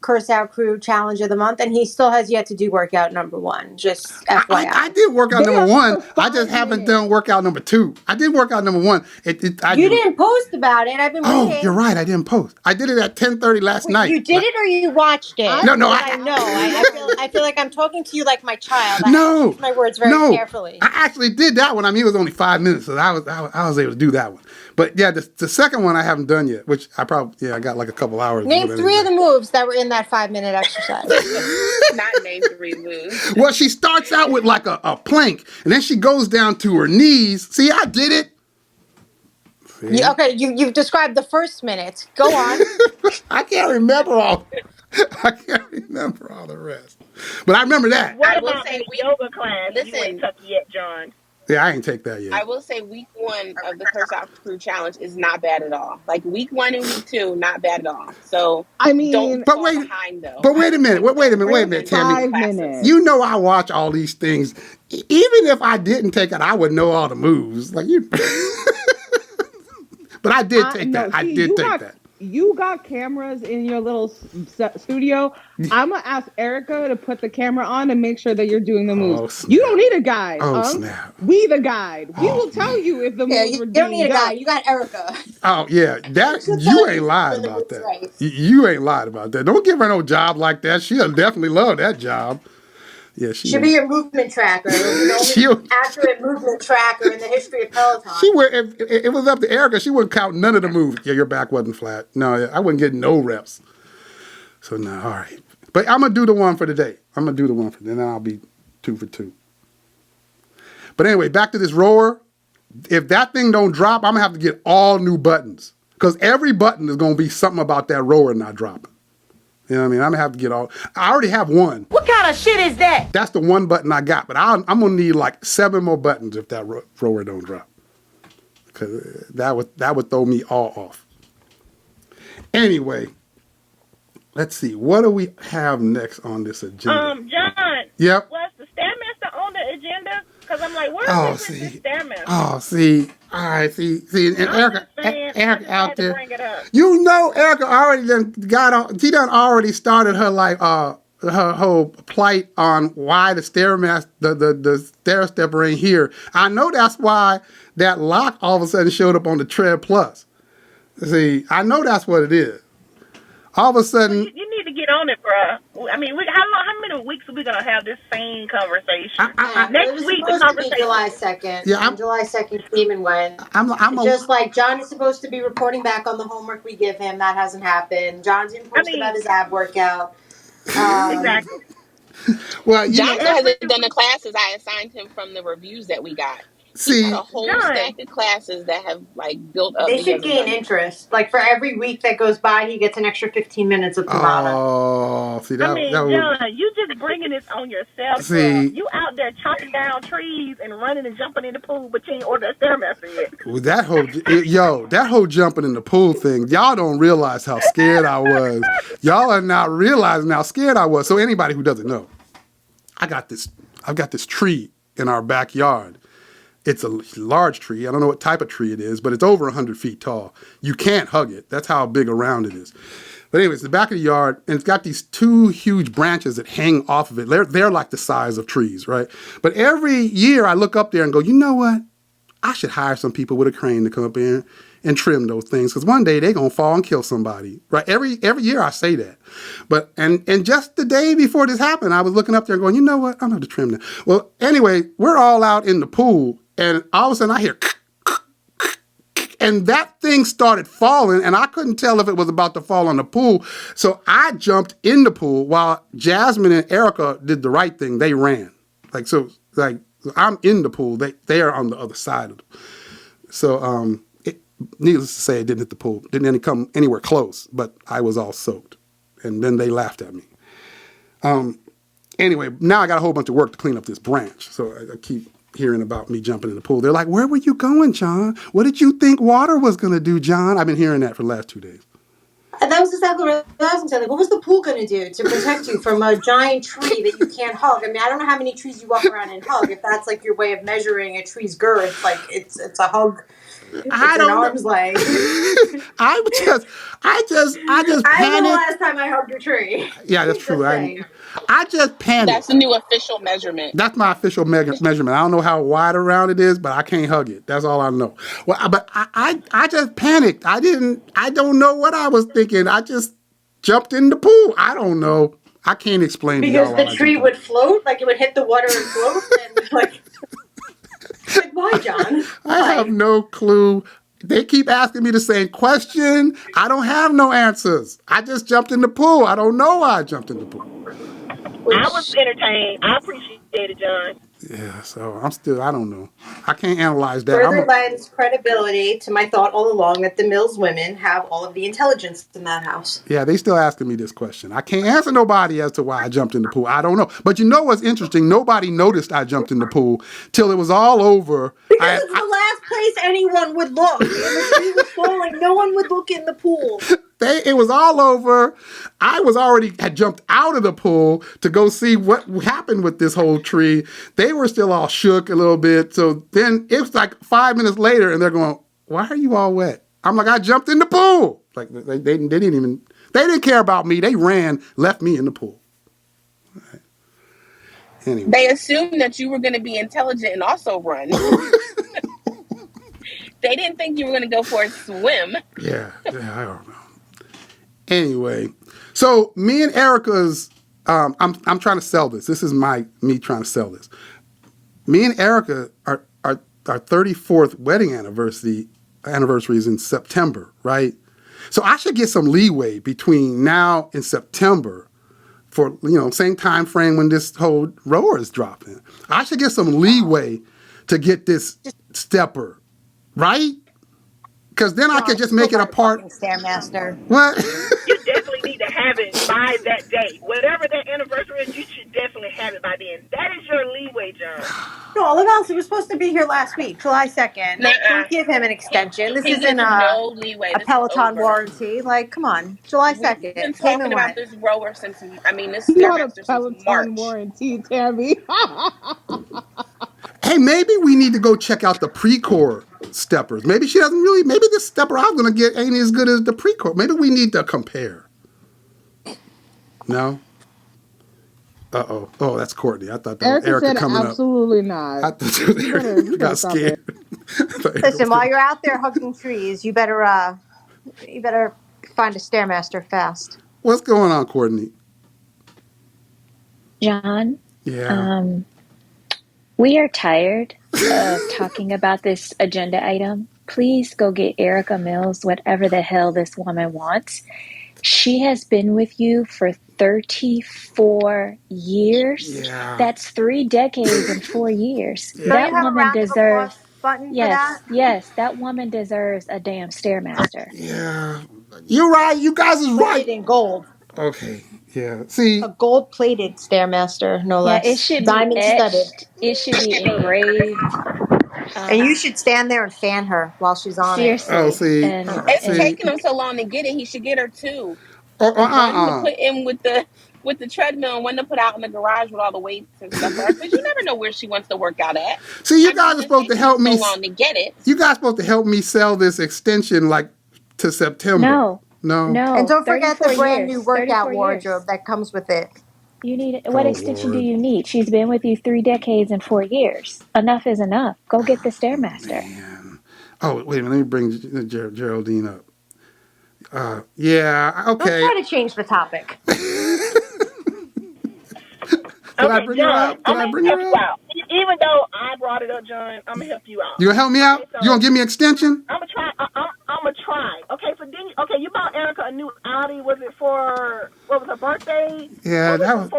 Curse Out Crew Challenge of the Month, and he still has yet to do workout number 1. Just FYI. I did workout number 1. I just haven't done workout number 2. I did workout number 1. You didn't post about it. I've been waiting. Oh, you're right. I didn't post. I did it it at 10:30 last night. You did it or you watched it? No, I know. I feel like I'm talking to you like my child. No, I choose my words very carefully. I actually did that one. I mean, it was only 5 minutes, so I was able to do that one. But yeah, the second one I haven't done yet, which I got like a couple hours. Name 3 of the moves that were in that 5-minute exercise. Not name 3 moves. Well, she starts out with like a plank, and then she goes down to her knees. See, I did it. Okay, you've described the first minute. Go on. I can't remember all the rest. But I remember that. What about the yoga class? Listen, you ain't took yet, John. Yeah, I ain't take that yet. I will say week 1 of the Curse Out Crew Challenge is not bad at all. Like week 1 and week 2, not bad at all. So I mean, don't fall behind though. But wait a minute, Tammy. 5 minutes. You know I watch all these things. Even if I didn't take it, I would know all the moves. Like you. But I did take that. I did take that. You got cameras in your little studio. I'm going to ask Erica to put the camera on and make sure that you're doing the moves. You don't need a guide. Snap. We the guide. We will tell you if the moves were being done. You don't need a guide. You got Erica. Oh, yeah. You ain't lied about that. Right. You ain't lied about that. Don't give her no job like that. She'll definitely love that job. Yeah, she'll be your movement tracker. The only accurate movement tracker in the history of Peloton. If it was up to Erica, she wouldn't count none of the moves. Yeah, your back wasn't flat. No, I wouldn't get no reps. So, no, all right. But I'm going to do the one for today. Then I'll be 2 for 2. But anyway, back to this rower. If that thing don't drop, I'm going to have to get all new buttons. Because every button is going to be something about that rower not dropping. You know what I mean? I'm going to have to get all... I already have one. What kind of shit is that? That's the one button I got. But I'm going to need like 7 more buttons if that rower don't drop. Because that would throw me all off. Anyway, let's see. What do we have next on this agenda? John. Yep. Was the Stairmaster on the agenda? Because I'm like, where is this Stairmaster? Oh, see. All right, see. And Erica out there. You know Erica already she done already started her like her whole plight on why the Stairmaster, the stair stepper ain't here. I know that's why that lock all of a sudden showed up on the Tread Plus. See, I know that's what it is. All of a sudden... You need to get on it, bro. I mean, how many weeks are we going to have this same conversation? Next week, the conversation... July 2nd. Yeah, July 2nd came and went. Just like John is supposed to be reporting back on the homework we give him. That hasn't happened. John's didn't post about his ab workout. Exactly. Well, John hasn't done the classes I assigned him from the reviews that we got. See, a whole stack of classes that have like built up. They should gain interest. Like for every week that goes by, he gets an extra 15 minutes of Tabata. Oh, see that? John, you just bringing this on yourself. See, you out there chopping down trees and running and jumping in the pool, but you ain't ordered a Stairmaster yet. Well, that whole jumping in the pool thing, y'all don't realize how scared I was. Y'all are not realizing how scared I was. So anybody who doesn't know, I've got this tree in our backyard. It's a large tree. I don't know what type of tree it is, but it's over 100 feet tall. You can't hug it. That's how big around it is. But anyway, it's the back of the yard, and it's got these 2 huge branches that hang off of it. They're like the size of trees, right? But every year I look up there and go, you know what? I should hire some people with a crane to come up here and trim those things, because one day they're going to fall and kill somebody, right? Every year I say that. But and just the day before this happened, I was looking up there going, you know what? I'm going to have to trim that. Well, anyway, we're all out in the pool, and all of a sudden I hear, and that thing started falling, and I couldn't tell if it was about to fall on the pool. So I jumped in the pool while Jasmine and Erica did the right thing. They ran. I'm in the pool. They are on the other side of it. So needless to say, it didn't hit the pool. Didn't come anywhere close, but I was all soaked. And then they laughed at me. Anyway, now I got a whole bunch of work to clean up this branch. So I keep hearing about me jumping in the pool. They're like, where were you going, John? What did you think water was going to do, John? I've been hearing that for the last 2 days. And that was exactly what I was going to say. Like, what was the pool going to do to protect you from a giant tree that you can't hug? I mean, I don't know how many trees you walk around and hug. If that's like your way of measuring a tree's girth, like it's a hug. I It's an don't know. arm's length. I just I don't know the panicked. last time I hugged a tree. Yeah, that's true. I just That's the panicked. new official measurement. That's my official measurement. I don't know how wide around it is, but I can't hug it. That's all I know. Well, but I just panicked. I don't know what I was thinking. I just jumped in the pool. I don't know. I can't explain Because to the y'all. tree would float, like it would hit the water and float, and like why, John? Why? I have no clue. They keep asking me the same question. I don't have no answers. I just jumped in the pool. I don't know why I jumped in the pool. I was entertained. I appreciate it, John. Yeah, so I don't know. I can't analyze that. Further lends credibility to my thought all along that the Mills women have all of the intelligence in that house. Yeah, they still asking me this question. I can't answer nobody as to why I jumped in the pool. I don't know. But you know what's interesting? Nobody noticed I jumped in the pool till it was all over. Because it's the last place anyone would look. When the tree was falling, no one would look in the pool. It was all over. I had jumped out of the pool to go see what happened with this whole tree. They were still all shook a little bit. So then it was like 5 minutes later, and they're going, "Why are you all wet?" I'm like, "I jumped in the pool." Like they didn't care about me. They ran, left me in the pool. Right. Anyway, they assumed that you were going to be intelligent and also run. They didn't think you were going to go for a swim. Yeah, I don't know. Anyway, so me and Erica's, I'm trying to sell this. This is me trying to sell this. Me and Erica are 34th wedding anniversary is in September, right? So I should get some leeway between now and September for, same time frame when this whole rower is dropping. I should get some leeway to get this stepper, right? Because then I could just make it a part. Stairmaster. What? You definitely need to have it by that day. Whatever that anniversary is, you should definitely have it by then. That is your leeway, John. No, all of us. He was supposed to be here last week, July 2nd. Don't give him an extension. This isn't no leeway. A Peloton warranty. Like, come on, July 2nd. We've been talking about this rower since. This not a Peloton March. Warranty, Tammy. Hey, maybe we need to go check out the Precor steppers. Maybe this stepper I'm going to get ain't as good as the Precor. Maybe we need to compare. No? Uh-oh. Oh, that's Courtney. I thought that was Erica said coming absolutely not. I thought Erica got scared. Listen, while you're out there hugging trees, you better find a Stairmaster fast. What's going on, Courtney? John? Yeah. We are tired of talking about this agenda item. Please go get Erica Mills whatever the hell this woman wants. She has been with you for 34 years. Yeah. That's 3 decades and 4 years. Yeah. That woman deserves. Button yes, that woman deserves a damn Stairmaster. Yeah. You're right. You guys is right. Plated in gold. Okay. Yeah. See, a gold-plated Stairmaster, no less. It should diamond be etched. studded. It should be engraved. And you should stand there and fan her while she's on seriously. Oh, see. It's taking him so long to get it. He should get her two. One to put in with the treadmill and one to put out in the garage with all the weights and stuff. Because you never know where she wants to work out at. See, you guys are supposed to help me. So long to get it. You guys are supposed to help me sell this extension to September. No. And don't forget the brand new workout wardrobe that comes with it. You need what extension do you need? She's been with you 3 decades and 4 years. Enough is enough. Go get the Stairmaster. Man. Oh, wait a minute. Let me bring Geraldine up. Yeah. Okay. Don't try to change the topic. Did I bring her up? I'm going to help you out. Even though I brought it up, John, I'm going to help you out. You going to help me out? So you going to give me an extension? I'm going to try. I'm going to try. Okay, so you bought Erica a new Audi. Was it for, what was her birthday? Yeah, that was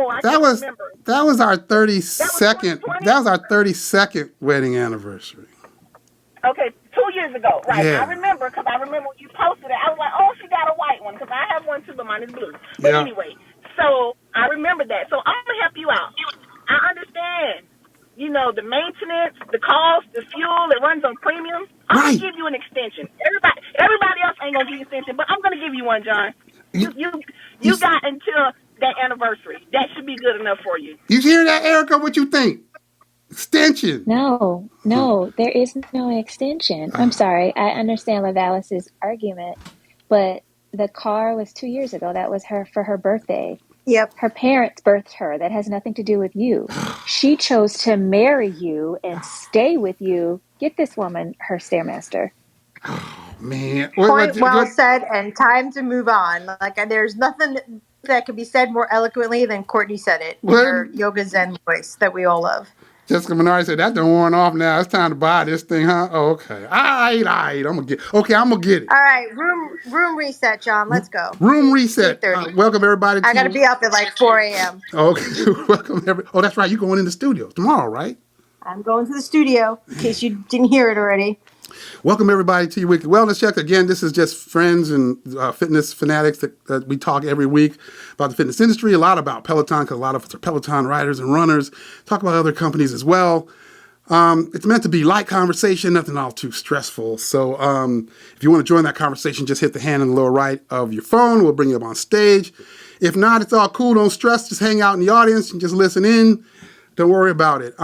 our 32nd. That was our 32nd wedding anniversary. Okay, 2 years ago. Right. Yeah. I remember because when you posted it, I was like, oh, she got a white one because I have one too, but mine is blue. But anyway, so I remember that. So I'm going to help you out. I understand, the maintenance, the cost, the fuel, it runs on premium. I'm going to give you an extension. Everybody else ain't going to give you an extension, but I'm going to give you one, John. You got until that anniversary. That should be good enough for you. You hear that, Erica? What you think? Extension. No, there is no extension. I'm sorry. I understand Lavalis's argument, but the car was 2 years ago. That was her for her birthday. Yep. Her parents birthed her. That has nothing to do with you. She chose to marry you and stay with you. Get this woman her Stairmaster. Man. Point well said, and time to move on. Like, there's nothing that can be said more eloquently than Courtney said it in her yoga zen voice that we all love. Jessica Menard said, that don't worn off now. It's time to buy this thing, huh? Oh, okay. All right. I'm going to get it. All right. Room reset, John. Let's go. Room reset. Welcome, everybody. I got to be up at like 4 a.m. Okay. Welcome, everybody. Oh, that's right. You're going in the studio tomorrow, right? I'm going to the studio, in case you didn't hear it already. Welcome, everybody, to your weekly wellness check. Again, this is just friends and fitness fanatics that we talk every week about the fitness industry, a lot about Peloton, because a lot of us are Peloton riders and runners, talk about other companies as well. It's meant to be light conversation, nothing all too stressful. So if you want to join that conversation, just hit the hand in the lower right of your phone. We'll bring you up on stage. If not, it's all cool. Don't stress. Just hang out in the audience and just listen in. Don't worry about it.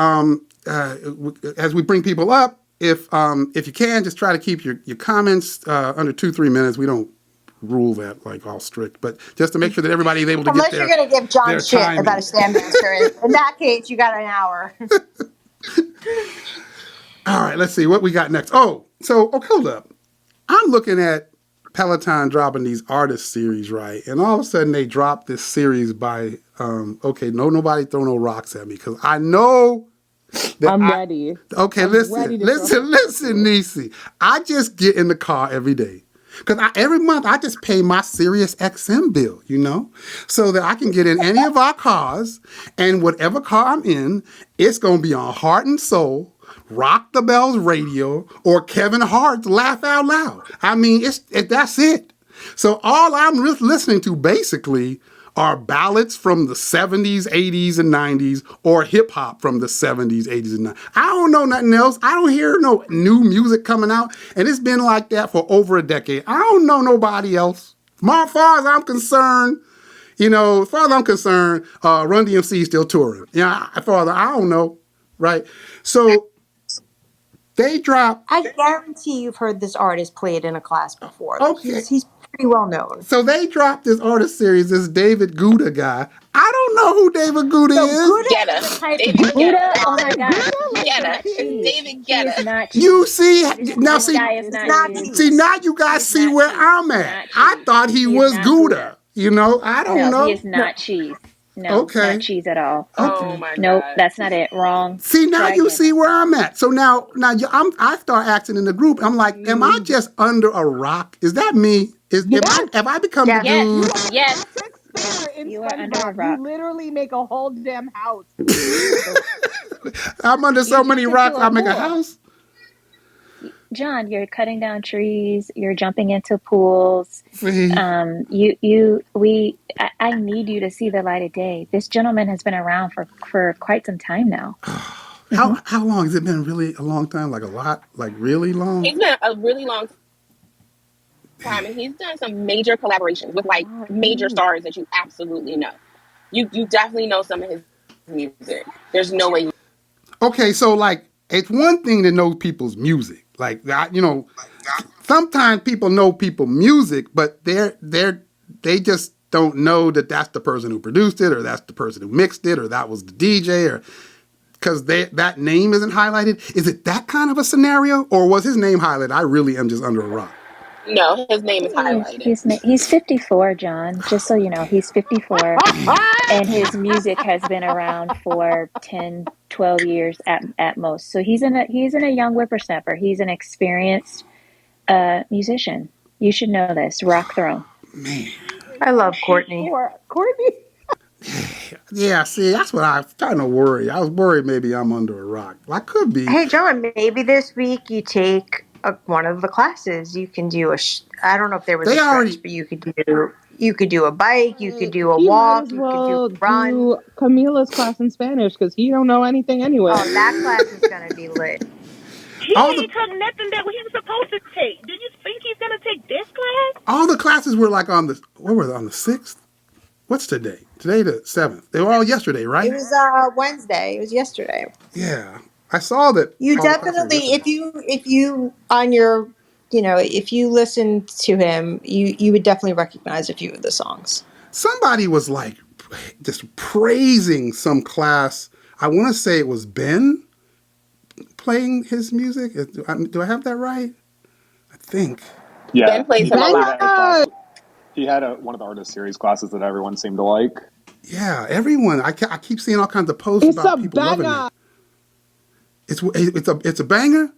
As we bring people up, if you can, just try to keep your comments under 2-3 minutes. We don't rule that like all strict, but just to make sure that everybody's able to Unless get there. Unless you're going to give John shit about a Stairmaster. In that case, you got an hour. All right, let's see what we got next. Hold up. I'm looking at Peloton dropping these artist series, right? And all of a sudden they drop this series by, nobody throw no rocks at me, because I know that I'm ready. Okay, listen, Nisi. I just get in the car every day. Because every month I just pay my Sirius XM bill, so that I can get in any of our cars, and whatever car I'm in, it's going to be on Heart and Soul, Rock the Bells Radio, or Kevin Hart's Laugh Out Loud. I mean, that's it. So all I'm listening to basically are ballads from the 70s, 80s, and 90s, or hip-hop from the 70s, 80s, and 90s. I don't know nothing else. I don't hear no new music coming out, and it's been like that for over a decade. I don't know nobody else. As far as I'm concerned, Run DMC is still touring. As far as I don't know, right? So they drop... I guarantee you've heard this artist play it in a class before. Okay. He's pretty well known. So they dropped this artist series, this David Guetta guy. I don't know who David Guetta is. Guetta. David Guetta. Oh my God. Guetta. David Guetta. He is not you see, now this guy is not cheese. See, now you guys see where I'm at. I thought he was Guetta. I don't know. He is not cheese. No, okay. Not cheese at all. Oh my God. Nope, that's not it. Wrong. See, now you see where I'm at. So now I start acting in the group. I'm like, am I just under a rock? Is that me? Have I become the dude? Yes. You are under a rock. You literally make a whole damn house. I'm under so many rocks, I make a house. John, you're cutting down trees. You're jumping into pools. See? I need you to see the light of day. This gentleman has been around for quite some time now. How long has it been? Really a long time? Like a lot? Like really long? It's been a really long time, and he's done some major collaborations with like major stars that you absolutely know. You definitely know some of his music. There's no way. Okay, so like it's one thing to know people's music. Like sometimes people know people's music, but they just don't know that that's the person who produced it, or that's the person who mixed it, or that was the DJ, or because that name isn't highlighted. Is it that kind of a scenario, or was his name highlighted? I really am just under a rock. No, his name is highlighted. He's 54, John. Just so you know, he's 54, and his music has been around for 10, 12 years at most. So he's in a young whippersnapper. He's an experienced musician. You should know this. Rock Throne. Man, I love Courtney. Yeah, see, that's what I was kind of worried. I was worried maybe I'm under a rock. I could be. Hey, John, maybe this week you take one of the classes. You can do I don't know if there was stretch, but you could do a bike, you could do a walk, you could do a run. Do Camila's class in Spanish, because he don't know anything anyway. Oh, that class is going to be lit. He took nothing that he was supposed to take. Do you think he's going to take this class? All the classes were like on the 6th? What's today? Today the 7th. They were all yesterday, right? It was Wednesday. It was yesterday. Yeah, I saw that. You definitely, if you on your, if you listen to him, you would definitely recognize a few of the songs. Somebody was like just praising some class. I want to say it was Ben playing his music. Do I have that right? I think. Yeah, Ben plays him a lot. He had one of the artist series classes that everyone seemed to like. Yeah, everyone. I keep seeing all kinds of posts about people loving it. It's a banger.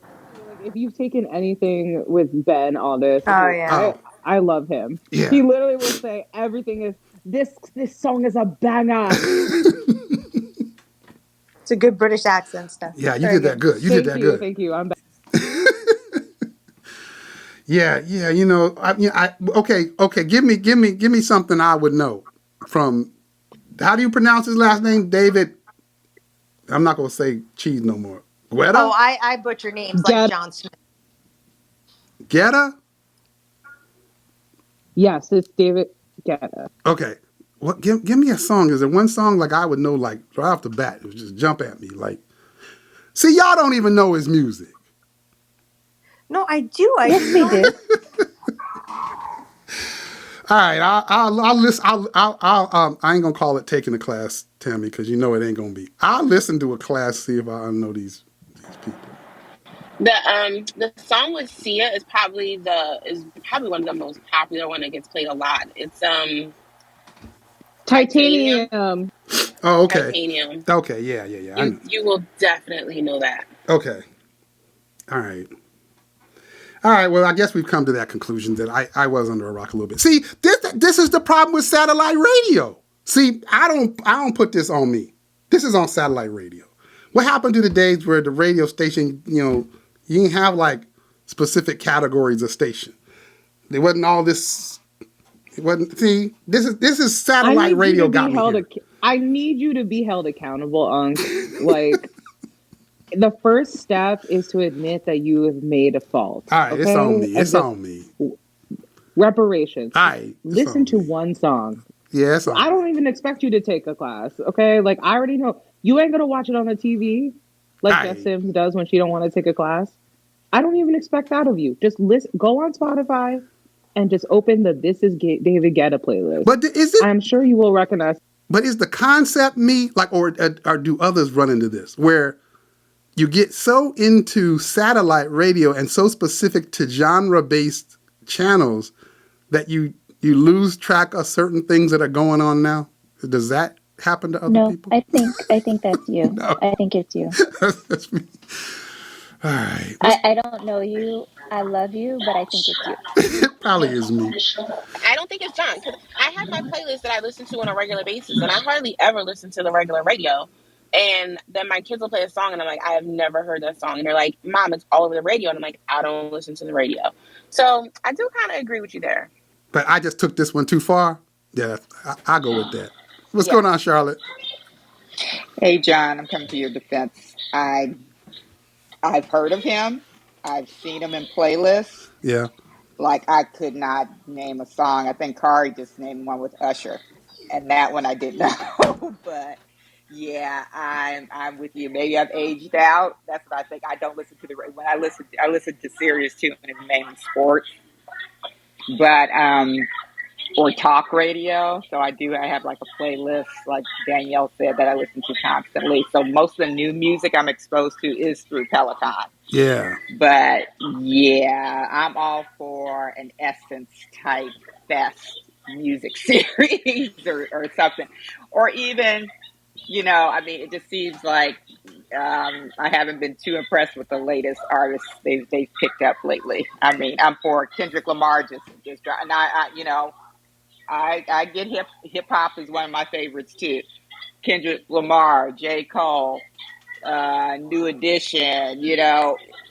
Like, if you've taken anything with Ben on this, I love him. Yeah. He literally will say everything is this song is a banger. It's a good British accent stuff. Yeah, you did that good. You did that good. Thank you. I'm back. Yeah. Okay. Give me something I would know from. How do you pronounce his last name? David. I'm not gonna say cheese no more. Guetta? Oh, I butcher names like John Smith. Guetta? Yes, it's David Guetta. Okay. What? Give me a song. Is there one song like I would know like right off the bat? It would just jump at me like. See, y'all don't even know his music. No, I do. Yes, we do. All right, I'll listen. I ain't gonna call it taking a class, Tammy, because you know it ain't gonna be. I'll listen to a class, see if I know these people. The song with Sia is probably one of the most popular one that gets played a lot. It's Titanium. Oh, okay. Titanium. Okay, yeah. You will definitely know that. Okay. All right. Well, I guess we've come to that conclusion that I was under a rock a little bit. See, this is the problem with satellite radio. See, I don't put this on me. This is on satellite radio. What happened to the days where the radio station, you didn't have like specific categories of station. There wasn't all this. It wasn't. See, this is satellite radio got me here. I need you to be held accountable, Unc. Like. The first step is to admit that you have made a fault. All right, okay? It's on me. It's on me. Reparations. All right. Listen to one song. Yeah, it's on I don't even expect you to take a class, okay? Like, I already know. You ain't going to watch it on the TV like Jess Sims does when she don't want to take a class. I don't even expect that of you. Just go on Spotify and just open the This Is David Guetta playlist. But is it? I'm sure you will recognize. But is the concept me, like, or do others run into this, where you get so into satellite radio and so specific to genre-based channels that you lose track of certain things that are going on now? Does that happen to other people? No, I think that's you. No. I think it's you. That's me. All right. I don't know you. I love you, but I think it's you. It probably is me. I don't think it's John, because I have my playlist that I listen to on a regular basis, and I hardly ever listen to the regular radio. And then my kids will play a song, and I'm like, I have never heard that song. And they're like, Mom, it's all over the radio. And I'm like, I don't listen to the radio. So I do kind of agree with you there. But I just took this one too far. Yeah, I'll go with that. What's going on, Charlotte? Hey, John, I'm coming to your defense. I've heard of him. I've seen him in playlists. Yeah. Like, I could not name a song. I think Kari just named one with Usher. And that one I didn't know. But... yeah, I'm with you. Maybe I've aged out. That's what I think. I don't listen to when I listen to Sirius too, and it's mainly sports, but or talk radio. So I have like a playlist, like Danielle said, that I listen to constantly. So most of the new music I'm exposed to is through Peloton. Yeah. But yeah, I'm all for an Essence type fest music series or something, or even. I mean, it just seems like I haven't been too impressed with the latest artists they've picked up lately. I mean, I'm for Kendrick Lamar just and I get hip hop is one of my favorites too. Kendrick Lamar, J. Cole, New Edition,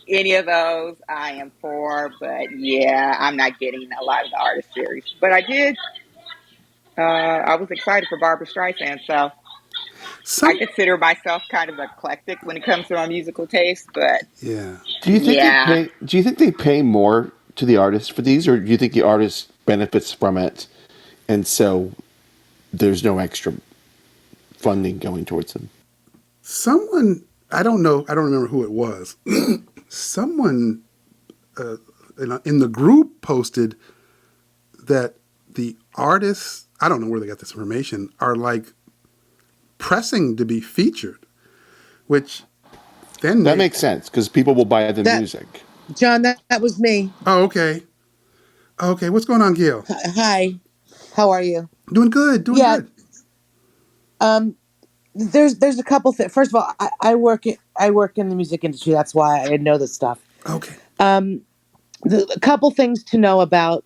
any of those I am for. But yeah, I'm not getting a lot of the artist series. But I did. I was excited for Barbra Streisand, so. I consider myself kind of eclectic when it comes to my musical taste, but yeah. Do you think they pay more to the artist for these, or do you think the artist benefits from it and so there's no extra funding going towards them. Someone, I don't know, I don't remember who it was. Someone in the group posted that the artists, I don't know where they got this information, are like pressing to be featured, which then that makes sense because people will buy the music. John, that was me. Oh, okay. Okay, what's going on, Gil? Hi, how are you? Doing good, doing good. There's a couple things. First of all, I work in the music industry. That's why I know this stuff. Okay. A couple things to know about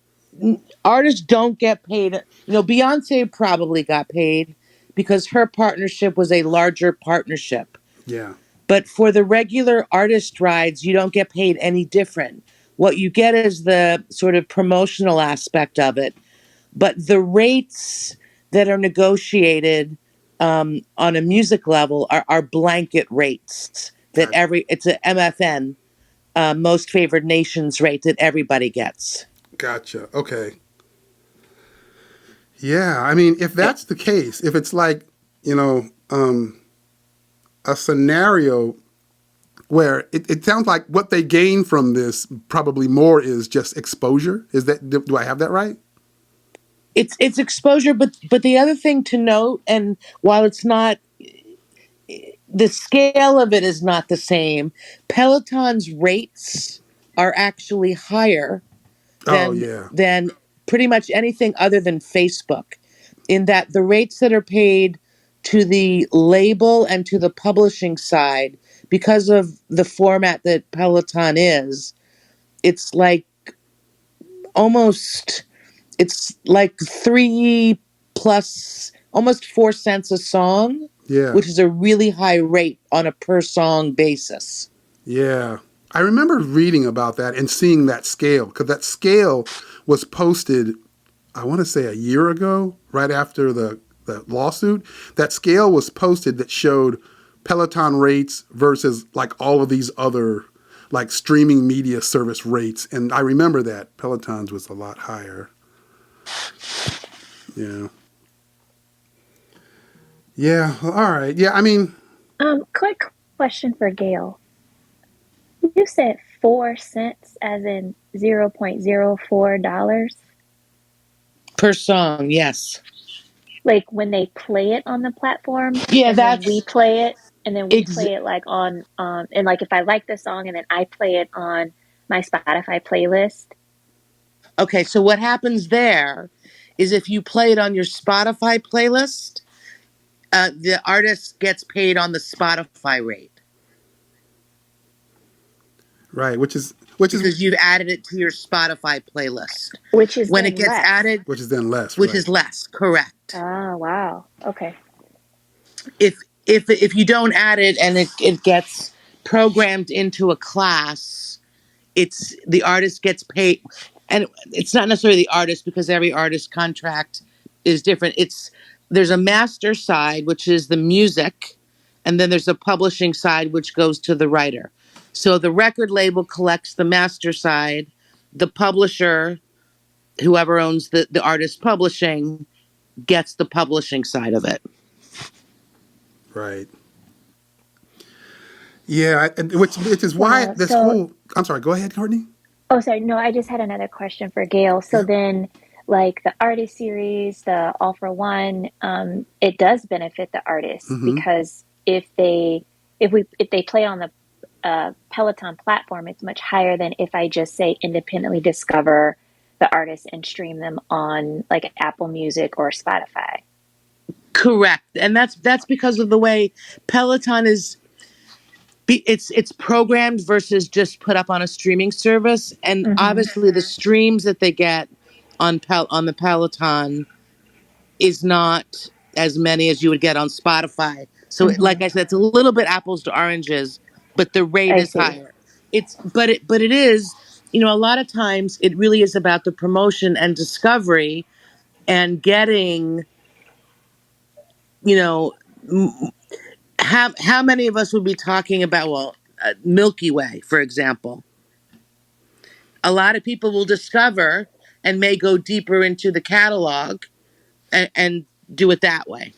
artists don't get paid. You know, Beyonce probably got paid because her partnership was a larger partnership. Yeah. But for the regular artist rides, you don't get paid any different. What you get is the sort of promotional aspect of it. But the rates that are negotiated on a music level are blanket rates that it's a MFN, most favored nations rate that everybody gets. Gotcha. Okay. Yeah, I mean, if that's the case, if it's like, you know, a scenario where it sounds like what they gain from this probably more is just exposure. Is that, do I have that right? It's exposure, but the other thing to note, and while it's not, the scale of it is not the same, Peloton's rates are actually higher than pretty much anything other than Facebook, in that the rates that are paid to the label and to the publishing side, because of the format that Peloton is, it's like it's like 3 plus almost 4 cents a song, which is a really high rate on a per song basis. Yeah. I remember reading about that and seeing that scale, because that scale was posted, I want to say a year ago, right after the lawsuit. That scale was posted that showed Peloton rates versus like all of these other like streaming media service rates. And I remember that Peloton's was a lot higher. Yeah. Yeah. Well, all right. Yeah. I mean, quick question for Gail. You said 4 cents as in $0.04 per song. Yes. Like when they play it on the platform. Yeah, that's we play it, and then we play it like on and like if I like the song and then I play it on my Spotify playlist. Okay, so what happens there is if you play it on your Spotify playlist, the artist gets paid on the Spotify rate. Right, which is because you've added it to your Spotify playlist, which is when it gets less. added, which is then less, which is less. Correct. Oh wow. Okay. If you don't add it and it gets programmed into a class, it's the artist gets paid, and it's not necessarily the artist because every artist contract is different. There's a master side, which is the music, and then there's a publishing side, which goes to the writer. So the record label collects the master side, the publisher, whoever owns the artist publishing, gets the publishing side of it. Right. Yeah, which is why this whole... I'm sorry, go ahead, Courtney. Oh, sorry. No, I just had another question for Gail. So then, like the artist series, the All for One, it does benefit the artists because if they play on the Peloton platform, it's much higher than if I just say independently discover the artists and stream them on like Apple Music or Spotify. Correct, and that's because of the way Peloton is. It's programmed versus just put up on a streaming service, and obviously the streams that they get on the Peloton is not as many as you would get on Spotify. So, like I said, it's a little bit apples to oranges, but the rate is higher. But it is, a lot of times it really is about the promotion and discovery and getting, how many of us would be talking about, Milky Way, for example? A lot of people will discover and may go deeper into the catalog, and do it that way.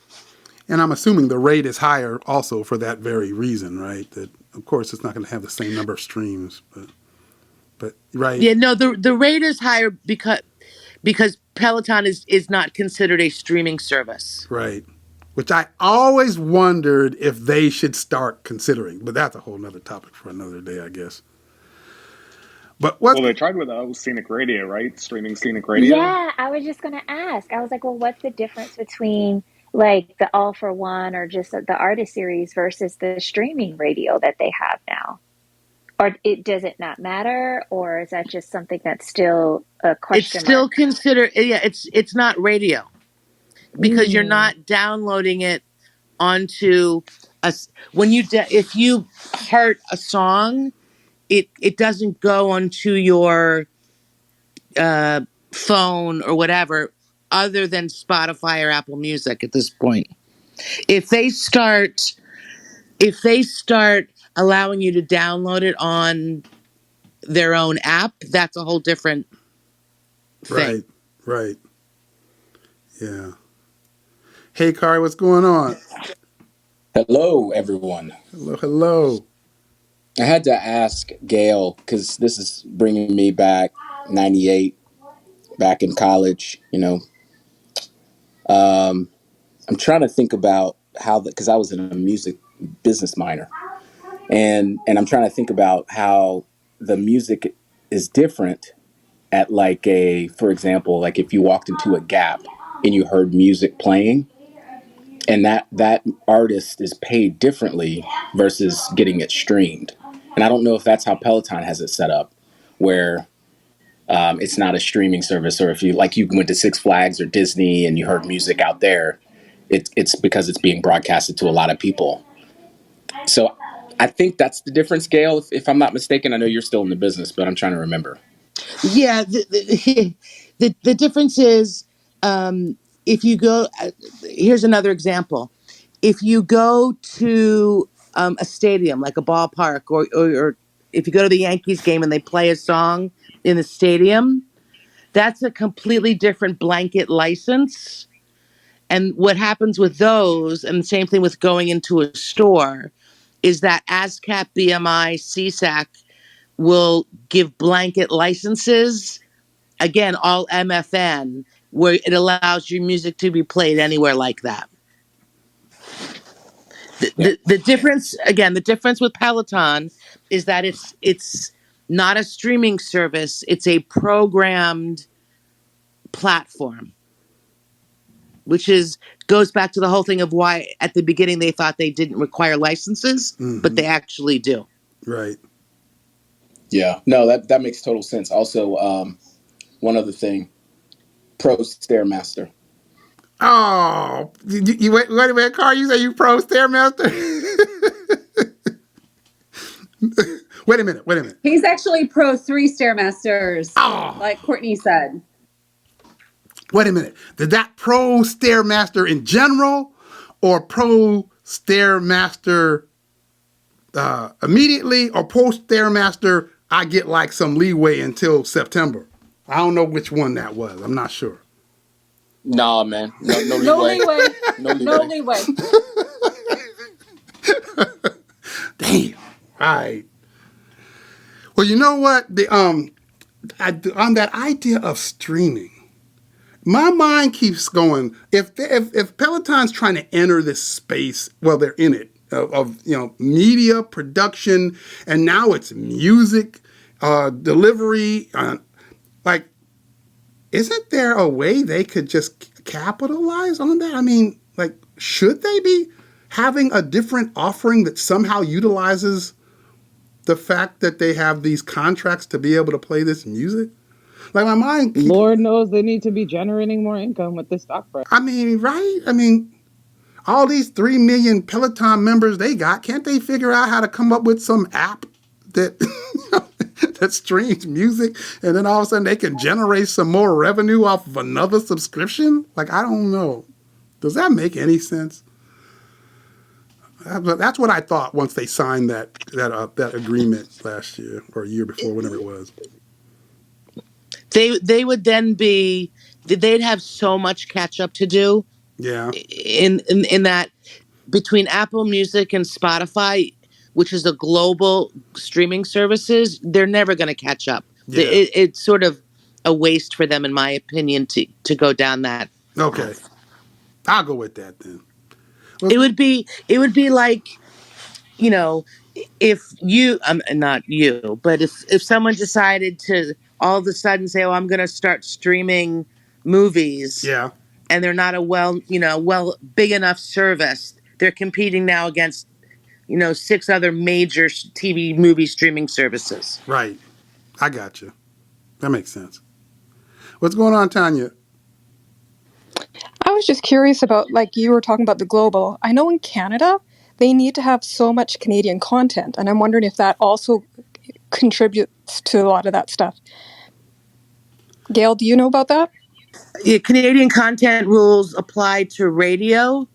And I'm assuming the rate is higher also for that very reason, right? That of course it's not going to have the same number of streams, but right? Yeah, no, the rate is higher because Peloton is not considered a streaming service. Right. Which I always wondered if they should start considering, but that's a whole nother topic for another day, I guess. But well, they tried with scenic radio, right? Streaming scenic radio. Yeah, I was just gonna ask. I was like, well, what's the difference between like the All for One or just the artist series versus the streaming radio that they have now? Or does it not matter, or is that just something that's still a question It's still mark? considered, yeah, it's not radio because you're not downloading it onto when if you heart a song, it doesn't go onto your phone or whatever other than Spotify or Apple Music at this point. If they start allowing you to download it on their own app, that's a whole different thing. Right. Yeah. Hey, Kari, what's going on? Hello, everyone. Hello. I had to ask Gail, because this is bringing me back, 98, back in college, I'm trying to think about how, because I was a music business minor, and I'm trying to think about how the music is different at for example, like if you walked into a Gap and you heard music playing, and that artist is paid differently versus getting it streamed. And I don't know if that's how Peloton has it set up, where it's not a streaming service, or if you went to Six Flags or Disney and you heard music out there, it's because it's being broadcasted to a lot of people. So I think that's the difference, Gail, if I'm not mistaken. I know you're still in the business, but I'm trying to remember. Yeah, the difference is if you go. Here's another example. If you go to a stadium, like a ballpark, or if you go to the Yankees game and they play a song in the stadium, that's a completely different blanket license. And what happens with those, and the same thing with going into a store, is that ASCAP, BMI, CSAC will give blanket licenses, again, all MFN, where it allows your music to be played anywhere like that. The difference, again, the difference with Peloton is that it's not a streaming service, it's a programmed platform, which goes back to the whole thing of why at the beginning they thought they didn't require licenses, but they actually do. Right. Yeah, no, that makes total sense. Also, one other thing, Pro Stairmaster. Oh, you wait a minute, Carl. You say you pro Stairmaster? Wait a minute. He's actually pro 3 Stairmasters, like Courtney said. Wait a minute. Did that pro Stairmaster in general, or pro Stairmaster immediately, or pro Stairmaster I get like some leeway until September? I don't know which one that was. I'm not sure. Nah, man. No leeway. No leeway. Damn. All right. Well, you know what? On that idea of streaming, my mind keeps going. If Peloton's trying to enter this space, well, they're in it of media production, and now it's music delivery. Isn't there a way they could just capitalize on that? I mean, should they be having a different offering that somehow utilizes the fact that they have these contracts to be able to play this music? My mind keeps, Lord knows they need to be generating more income with this stock price. I mean, right? I mean, all these 3 million Peloton members they got, can't they figure out how to come up with some app that that streams music, and then all of a sudden they can generate some more revenue off of another subscription? I don't know. Does that make any sense? That's what I thought once they signed that agreement last year or a year before, whenever it was. They would then be they'd have so much catch up to do. Yeah. In that, between Apple Music and Spotify, which is a global streaming services, they're never going to catch up. Yeah. It's sort of a waste for them, in my opinion, to go down that Okay. path. I'll go with that then. It would be like, if you, not you, but if someone decided to all of a sudden say, "Oh, I'm going to start streaming movies," Yeah. and they're not a big enough service, they're competing now against 6 other major TV movie streaming services. Right. I got you. That makes sense. What's going on, Tanya? I was just curious about, like, you were talking about the global. I know in Canada, they need to have so much Canadian content, and I'm wondering if that also contributes to a lot of that stuff. Gail, do you know about that? Yeah, Canadian content rules apply to radio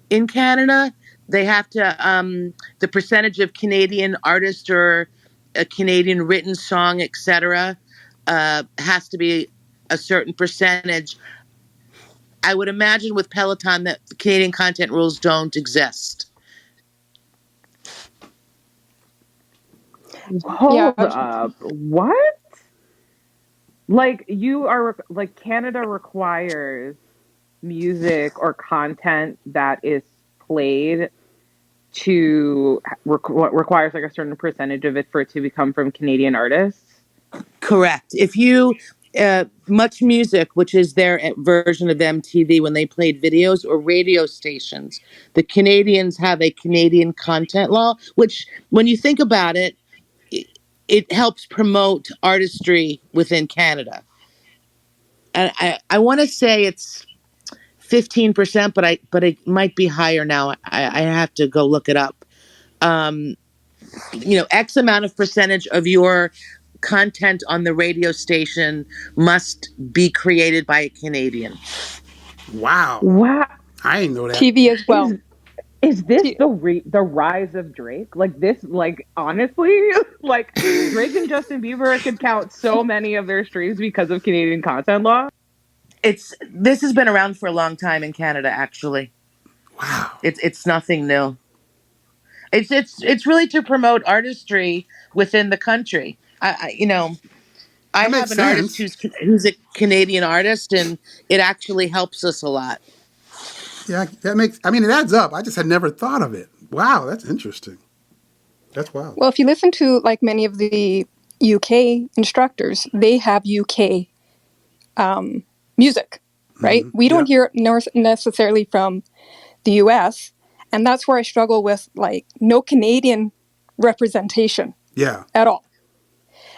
in Canada. They have to, the percentage of Canadian artists or a Canadian written song, etc., has to be a certain percentage. I would imagine with Peloton that the Canadian content rules don't exist. Hold up. What? Like, Canada requires music or content that is played to requires like a certain percentage of it for it to become from Canadian artists? Correct. If you Much Music, which is their version of MTV when they played videos, or radio stations, the Canadians have a Canadian content law, which, when you think about it, it helps promote artistry within Canada. And I want to say it's 15%, but it might be higher now. I have to go look it up. X amount of percentage of your content on the radio station must be created by a Canadian. Wow. I didn't know that. TV as well. Is this the rise of Drake? Honestly, Drake and Justin Bieber could count so many of their streams because of Canadian content law? This has been around for a long time in Canada, actually. Wow. It's nothing new. It's really to promote artistry within the country. I have an artist who's a Canadian artist, and it actually helps us a lot. Yeah, it adds up. I just had never thought of it. Wow, that's interesting. That's wild. Well, if you listen to, like, many of the UK instructors, they have UK music, right? Mm-hmm. We don't hear it necessarily from the US, and that's where I struggle with, like, no Canadian representation at all.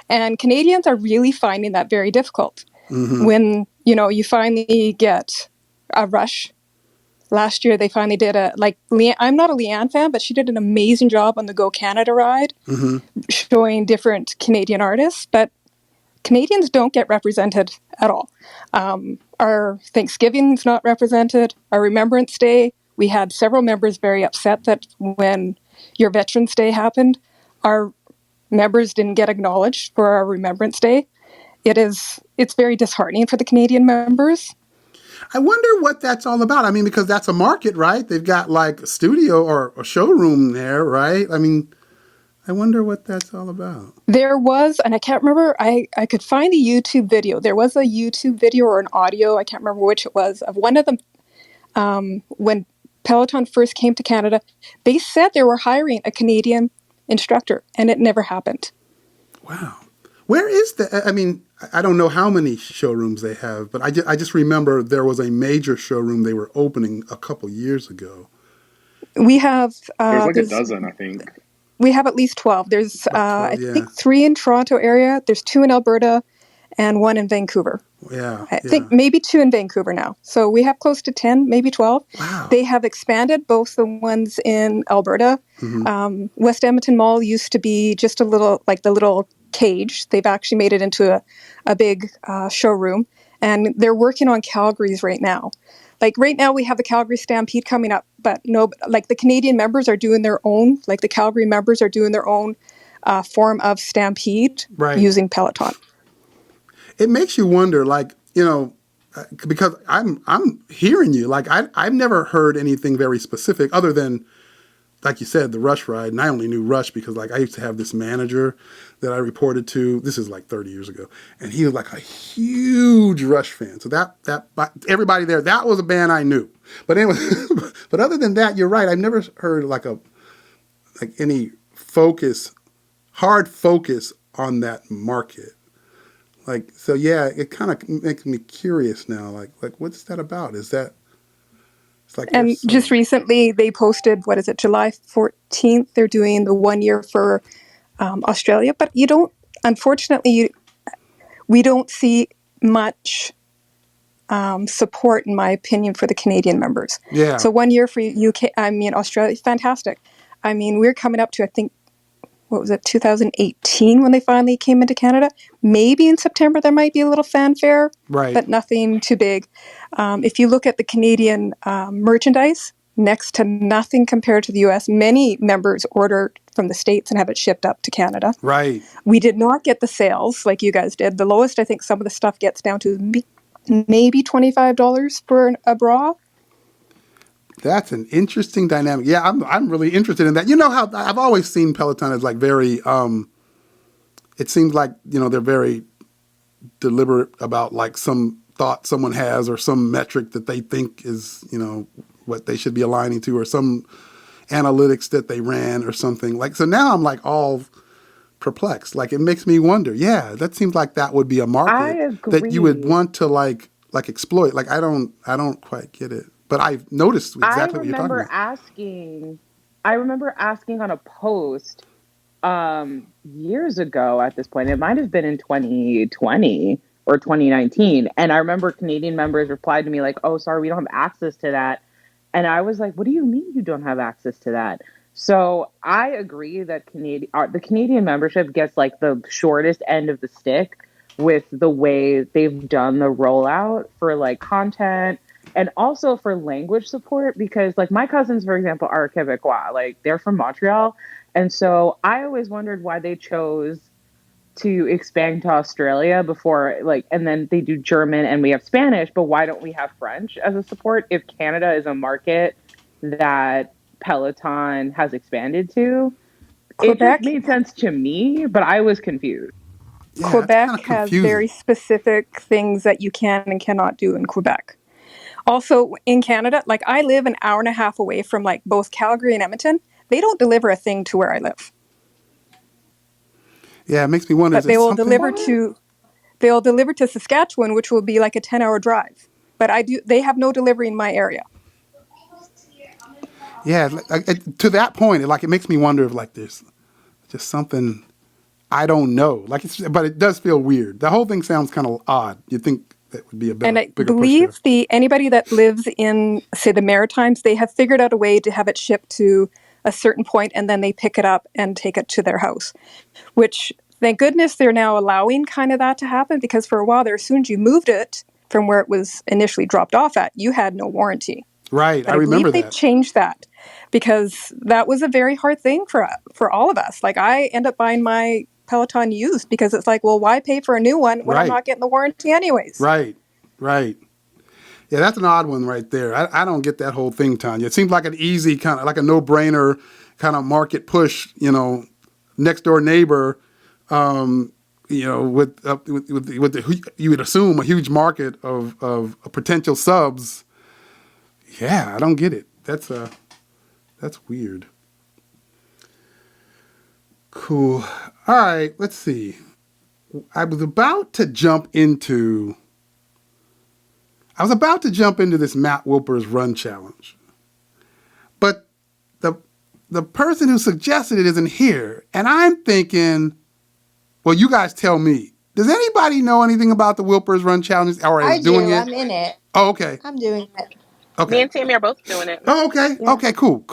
And Canadians are really finding that very difficult. Mm-hmm. When, you finally get a Rush. Last year, they finally did I'm not a Leanne fan, but she did an amazing job on the Go Canada ride, showing different Canadian artists. But Canadians don't get represented at all. Our Thanksgiving's not represented. Our Remembrance Day, we had several members very upset that when your Veterans Day happened, our members didn't get acknowledged for our Remembrance Day. It's very disheartening for the Canadian members. I wonder what that's all about. I mean, because that's a market, right? They've got like a studio or a showroom there, right? I mean, I wonder what that's all about. There was, and I can't remember, I could find a YouTube video. There was a YouTube video or an audio, I can't remember which it was, of one of them. When Peloton first came to Canada, they said they were hiring a Canadian instructor, and it never happened. Wow. Where is that? I mean, I don't know how many showrooms they have, but I just remember there was a major showroom they were opening a couple years ago. We have... there's like a dozen, I think. We have at least 12. There's, 12, I think, 3 in Toronto area. There's 2 in Alberta and 1 in Vancouver. Yeah. I think maybe 2 in Vancouver now. So we have close to 10, maybe 12. Wow. They have expanded both the ones in Alberta. Mm-hmm. West Edmonton Mall used to be just a little, like the little cage. They've actually made it into a big showroom. And they're working on Calgary's right now. Like right now we have the Calgary Stampede coming up, but the Canadian members are doing their own, like the Calgary members are doing their own form of Stampede using Peloton. It makes you wonder, like, because I'm hearing you. Like I've never heard anything very specific other than, like you said, the Rush ride. And I only knew Rush because like I used to have this manager that I reported to. This is like 30 years ago, and he was like a huge Rush fan. So that everybody there, that was a band I knew. But anyway, but other than that, you're right. I've never heard like any hard focus on that market. Like, so yeah, it kind of makes me curious now. Like what's that about? Is that, it's like, and just recently they posted, what is it, July 14th? They're doing the 1 year for Australia, but unfortunately, we don't see much support, in my opinion, for the Canadian members. Yeah. So 1 year for Australia, fantastic. I mean, we're coming up to, I think, 2018 when they finally came into Canada. Maybe in September there might be a little fanfare, right? But nothing too big. If you look at the Canadian merchandise, next to nothing compared to the U.S. Many members order from the States and have it shipped up to Canada. Right. We did not get the sales like you guys did. The lowest I think some of the stuff gets down to maybe $25 for a bra. That's an interesting dynamic. Yeah, I'm really interested in that. You know how I've always seen Peloton as like very, it seems like, they're very deliberate about like some thought someone has or some metric that they think is, what they should be aligning to, or some analytics that they ran or something. Like, so now I'm like all perplexed. Like, it makes me wonder, yeah, that seems like that would be a market that you would want to like exploit. Like, I don't quite get it. But I've noticed exactly what you're talking about. I remember asking on a post years ago at this point. It might have been in 2020 or 2019. And I remember Canadian members replied to me like, oh, sorry, we don't have access to that. And I was like, what do you mean you don't have access to that? So I agree that the Canadian membership gets like the shortest end of the stick with the way they've done the rollout for like content and also for language support, because like my cousins, for example, are Quebecois, like they're from Montreal. And so I always wondered why they chose to expand to Australia before, like, and then they do German and we have Spanish, but why don't we have French as a support if Canada is a market that Peloton has expanded to? Quebec, it just made sense to me, but I was confused. Yeah, Quebec has very specific things that you can and cannot do in Quebec. Also, in Canada, like I live an hour and a half away from like both Calgary and Edmonton. They don't deliver a thing to where I live. Yeah, it makes me wonder. But they will deliver to Saskatchewan, which will be like a 10-hour drive. But they have no delivery in my area. Yeah, to that point, it makes me wonder if like there's just something I don't know. Like, but it does feel weird. The whole thing sounds kind of odd. You'd think that would be a better, and I bigger believe push anybody that lives in, say, the Maritimes, they have figured out a way to have it shipped to a certain point, and then they pick it up and take it to their house. Which, thank goodness, they're now allowing kind of that to happen, because for a while there, as soon as you moved it from where it was initially dropped off at, you had no warranty. Right, but I remember that. They've changed that, because that was a very hard thing for all of us. Like, I end up buying my Peloton used because it's like, well, why pay for a new one when I'm not getting the warranty anyways? Right. Yeah, that's an odd one right there. I don't get that whole thing, Tanya. It seems like an easy kind of, like a no-brainer kind of market push, next door neighbor, with you would assume a huge market of potential subs. Yeah, I don't get it. That's weird. Cool. All right, let's see. I was about to jump into this Matt Wilper's run challenge, but the person who suggested it isn't here, and I'm thinking, well, you guys tell me. Does anybody know anything about the Wilper's run challenge, or is doing it? I'm in it. Oh, okay. I'm doing it. Okay. Me and Tammy are both doing it. Oh, okay. Yeah. Okay, cool.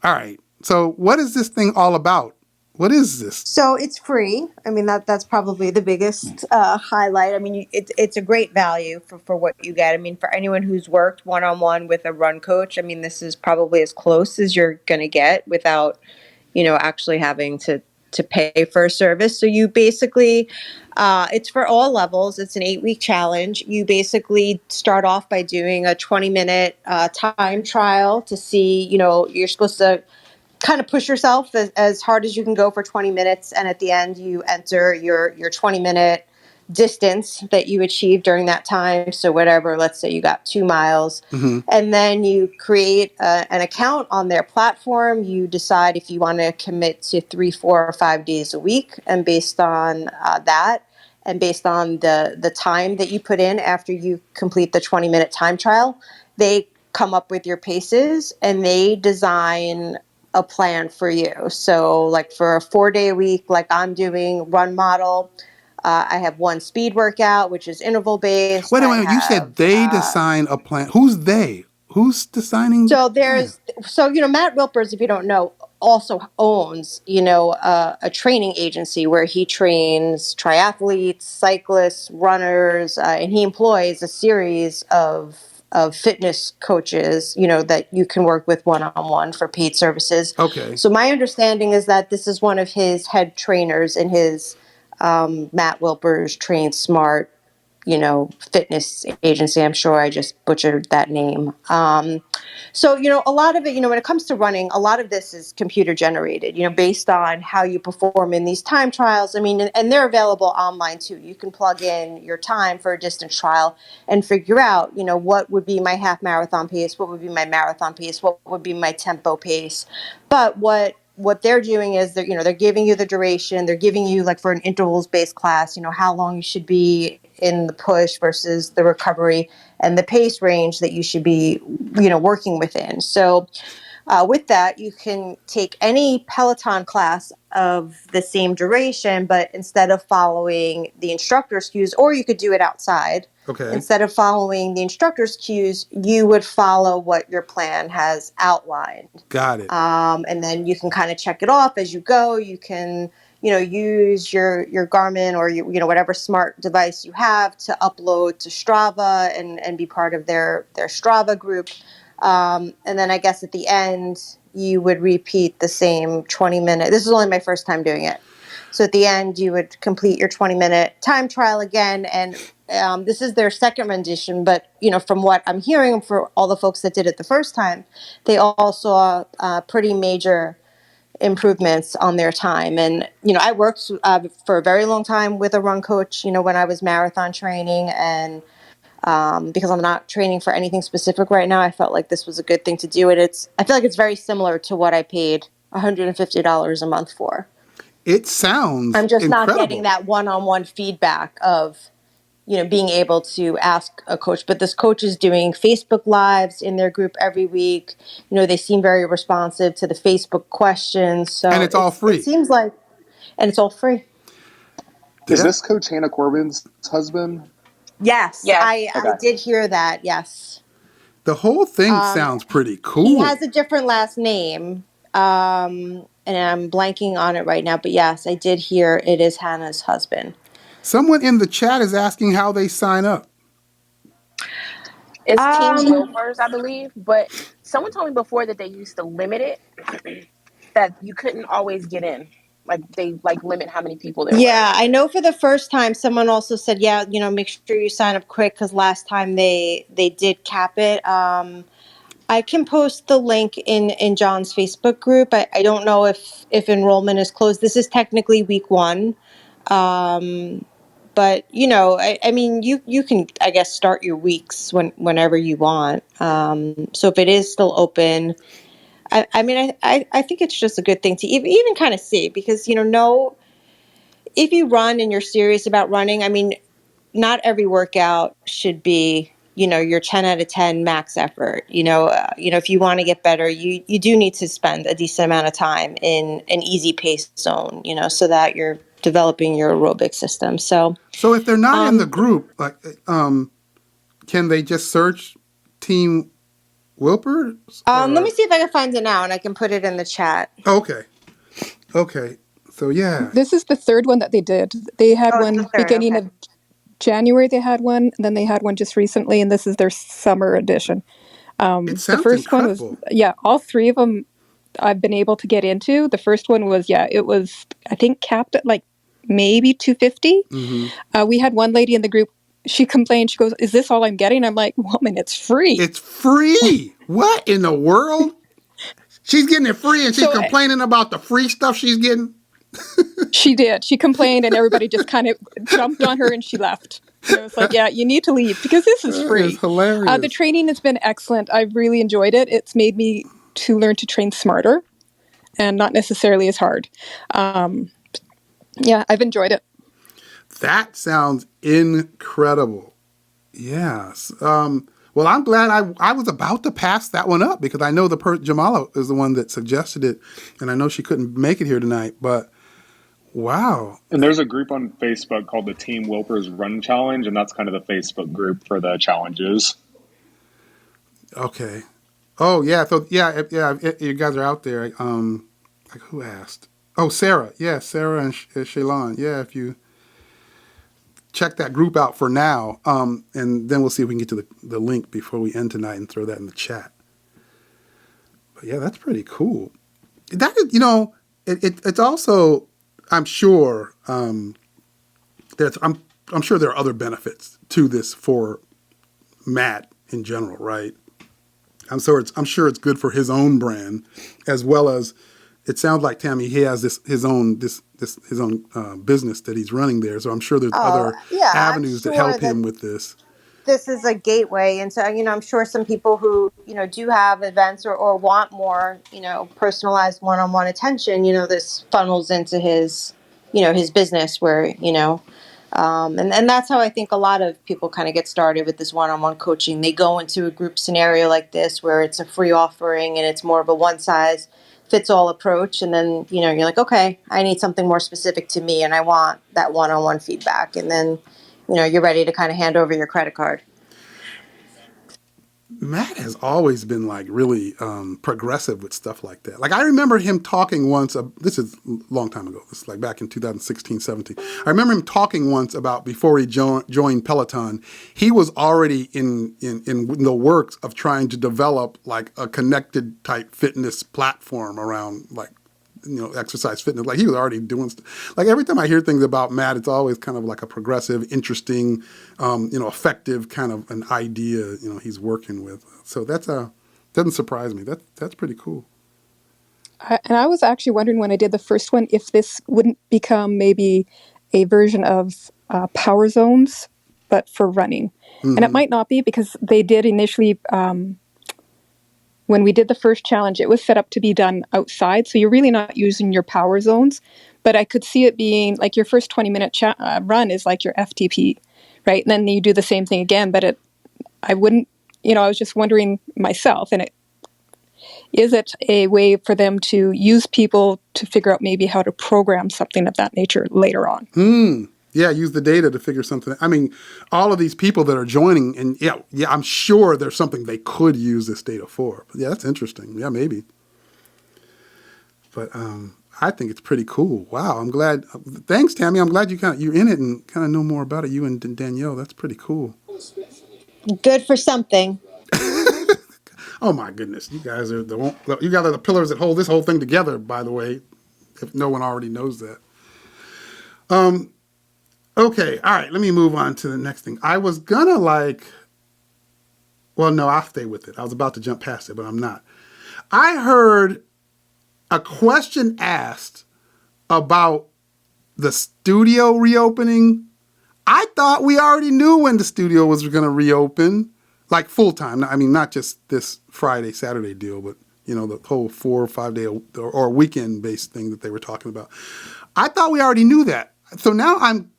All right. So what is this thing all about? What is this? So it's free. I mean, that's probably the biggest highlight. I mean, it's a great value for what you get. I mean, for anyone who's worked one-on-one with a run coach, I mean, this is probably as close as you're going to get without, actually having to to pay for a service. So you basically, it's for all levels. It's an 8-week challenge. You basically start off by doing a 20-minute time trial to see, you're supposed to kind of push yourself as hard as you can go for 20 minutes. And at the end, you enter your 20-minute distance that you achieved during that time. So whatever, let's say you got 2 miles. Mm-hmm. And then you create an account on their platform. You decide if you want to commit to 3, 4, or 5 days a week. And based on that, and based on the time that you put in after you complete the 20-minute time trial, they come up with your paces and they design a plan for you. So like for a 4-day week, like I'm doing run model, I have one speed workout, which is interval based. Wait a minute, you said they design a plan. Who's they? Who's designing? So Matt Wilpers, if you don't know, also owns, a training agency where he trains triathletes, cyclists, runners, and he employs a series of fitness coaches, that you can work with one-on-one for paid services. Okay. So my understanding is that this is one of his head trainers in his Matt Wilpers Train Smart, fitness agency. I'm sure I just butchered that name. So, a lot of it, when it comes to running, a lot of this is computer generated, based on how you perform in these time trials. I mean, and they're available online too. You can plug in your time for a distance trial and figure out, what would be my half marathon pace, what would be my marathon pace, what would be my tempo pace. But what they're doing is they're giving you the duration. They're giving you, like for an intervals based class, how long you should be in the push versus the recovery, and the pace range that you should be, working within. So with that, you can take any Peloton class of the same duration, but instead of following the instructor's cues, or you could do it outside. Okay. Instead of following the instructor's cues, you would follow what your plan has outlined. Got it. And then you can kind of check it off as you go. You can, use your Garmin or whatever smart device you have to upload to Strava and be part of their Strava group. And then I guess at the end, you would repeat the same 20-minute. This is only my first time doing it. So at the end, you would complete your 20-minute time trial again. And this is their second rendition. But, from what I'm hearing for all the folks that did it the first time, they all saw pretty major improvements on their time. And, I worked for a very long time with a run coach, when I was marathon training. And because I'm not training for anything specific right now, I felt like this was a good thing to do. And I feel like it's very similar to what I paid $150 a month for. It sounds I'm just incredible. Not getting that one-on-one feedback of, being able to ask a coach. But this coach is doing Facebook Lives in their group every week. They seem very responsive to the Facebook questions. So and it's all free. It seems like, and it's all free. Is this Coach Hannah Corbin's husband? Yes. I did hear that. Yes. The whole thing sounds pretty cool. He has a different last name. And I'm blanking on it right now, but yes, I did hear it is Hannah's husband. Someone in the chat is asking how they sign up. It's Team Wilpers, I believe, but someone told me before that they used to limit it, that you couldn't always get in. Like they limit how many people there were. Yeah, I know for the first time, someone also said, make sure you sign up quick because last time they did cap it. I can post the link in John's Facebook group. I don't know if enrollment is closed. This is technically week 1. But, I mean, you can, I guess, start your weeks whenever you want. So if it is still open, I mean, I think it's just a good thing to even kind of see because, if you run and you're serious about running, I mean, not every workout should be, your 10 out of 10 max effort. If you want to get better, you do need to spend a decent amount of time in an easy pace zone, so that you're developing your aerobic system. So if they're not in the group, like, can they just search Team Wilpers? Let me see if I can find it now and I can put it in the chat. Okay. So yeah. This is the third one that they did. They had one beginning of January. They had one, and then they had one just recently, and this is their summer edition. It sounds the first incredible. one was all 3 of them I've been able to get into. The first one was, it was, I think, capped at like maybe 250. Mm-hmm. We had one lady in the group. She complained. She goes, "Is this all I'm getting?" I'm like, "Woman, it's free." It's free. What in the world? She's getting it free, and she's complaining about the free stuff she's getting. She did. She complained, and everybody just kind of jumped on her, and she left. And it was like, yeah, you need to leave because this is free. It's hilarious. The training has been excellent. I've really enjoyed it. It's made me to learn to train smarter and not necessarily as hard. Yeah, I've enjoyed it. That sounds incredible. Yes. Well, I'm glad I was about to pass that one up because I know Jamala is the one that suggested it, and I know she couldn't make it here tonight, but wow. And there's a group on Facebook called the Team Wilpers Run Challenge, and that's kind of the Facebook group for the challenges. Okay. Oh, yeah. So, yeah, you guys are out there. Like who asked? Oh, Sarah. Yeah, Sarah and Shaylon. Yeah, if you check that group out for now, and then we'll see if we can get to the link before we end tonight and throw that in the chat. But yeah, that's pretty cool. That is, it's also, I'm sure, I'm sure there are other benefits to this for Matt in general, right? I'm sure it's good for his own brand, as well as it sounds like Tammy, he has his own business that he's running there. So I'm sure there's other avenues that help him with this. This is a gateway. And so, I'm sure some people who, do have events or want more, personalized one-on-one attention, this funnels into his, his business where, and that's how I think a lot of people kind of get started with this one-on-one coaching. They go into a group scenario like this where it's a free offering and it's more of a one-size-fits-all approach. And then, you're like, okay, I need something more specific to me and I want that one-on-one feedback. And then, you're ready to kind of hand over your credit card. Matt has always been like really progressive with stuff like that. Like I remember him talking once, this is a long time ago, this is like back in 2016, 17. I remember him talking once about before he joined Peloton, he was already in the works of trying to develop like a connected type fitness platform around like, exercise fitness. Like he was already doing stuff. Like every time I hear things about Matt, it's always kind of like a progressive, interesting, effective kind of an idea, he's working with. So doesn't surprise me. That's pretty cool. And I was actually wondering when I did the first one, if this wouldn't become maybe a version of Power Zones, but for running. Mm-hmm. And it might not be because they did initially, when we did the first challenge, it was set up to be done outside. So you're really not using your power zones. But I could see it being like your first 20-minute run is like your FTP, right? And then you do the same thing again. But I wouldn't, I was just wondering myself, and is it a way for them to use people to figure out maybe how to program something of that nature later on? Yeah, use the data to figure something. I mean, all of these people that are joining, and yeah, I'm sure there's something they could use this data for. But yeah, that's interesting. Yeah, maybe. But I think it's pretty cool. Wow, I'm glad. Thanks, Tammy. I'm glad you're in it and kind of know more about it. You and Danielle, that's pretty cool. Good for something. Oh my goodness, you guys are you guys are the pillars that hold this whole thing together. By the way, if no one already knows that. Okay, all right, let me move on to the next thing. I was gonna no, I'll stay with it. I was about to jump past it, but I'm not. I heard a question asked about the studio reopening. I thought we already knew when the studio was gonna reopen, like full time. I mean, not just this Friday, Saturday deal, but the whole 4 or 5 day or weekend based thing that they were talking about. I thought we already knew that. So now I'm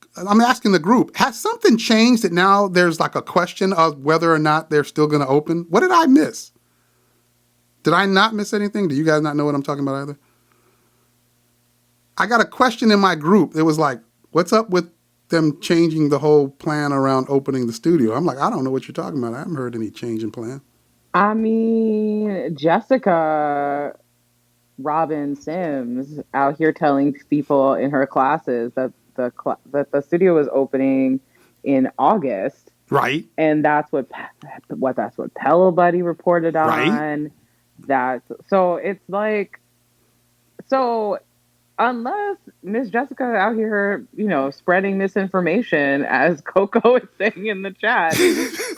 asking the group, has something changed that now there's like a question of whether or not they're still going to open? What did I miss? Did I not miss anything? Do you guys not know what I'm talking about either? I got a question in my group. It was like, what's up with them changing the whole plan around opening the studio? I'm like, I don't know what you're talking about. I haven't heard any change in plan. I mean, Jessica Robin Sims out here telling people in her classes that the studio was opening in August, right? And that's what Pello Buddy reported on. Right. So it's like So unless Miss Jessica out here, spreading misinformation, as Coco is saying in the chat,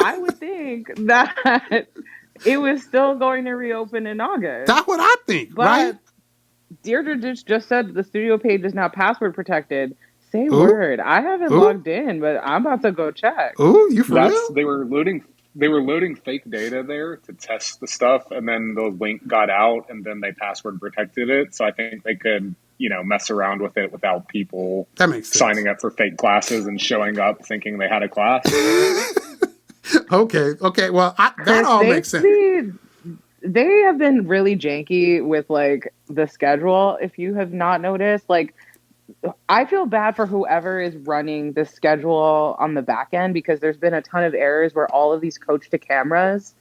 I would think that it was still going to reopen in August. That's what I think, right? But Deirdre just said the studio page is now password protected. Say word. I haven't logged in, but I'm about to go check. Ooh, you for real? They were loading fake data there to test the stuff, and then the link got out, and then they password protected it. So I think they could, mess around with it without people signing up for fake classes and showing up thinking they had a class. Okay. Well, that all makes sense. They have been really janky with like the schedule. If you have not noticed, like, I feel bad for whoever is running the schedule on the back end, because there's been a ton of errors where all of these coach to cameras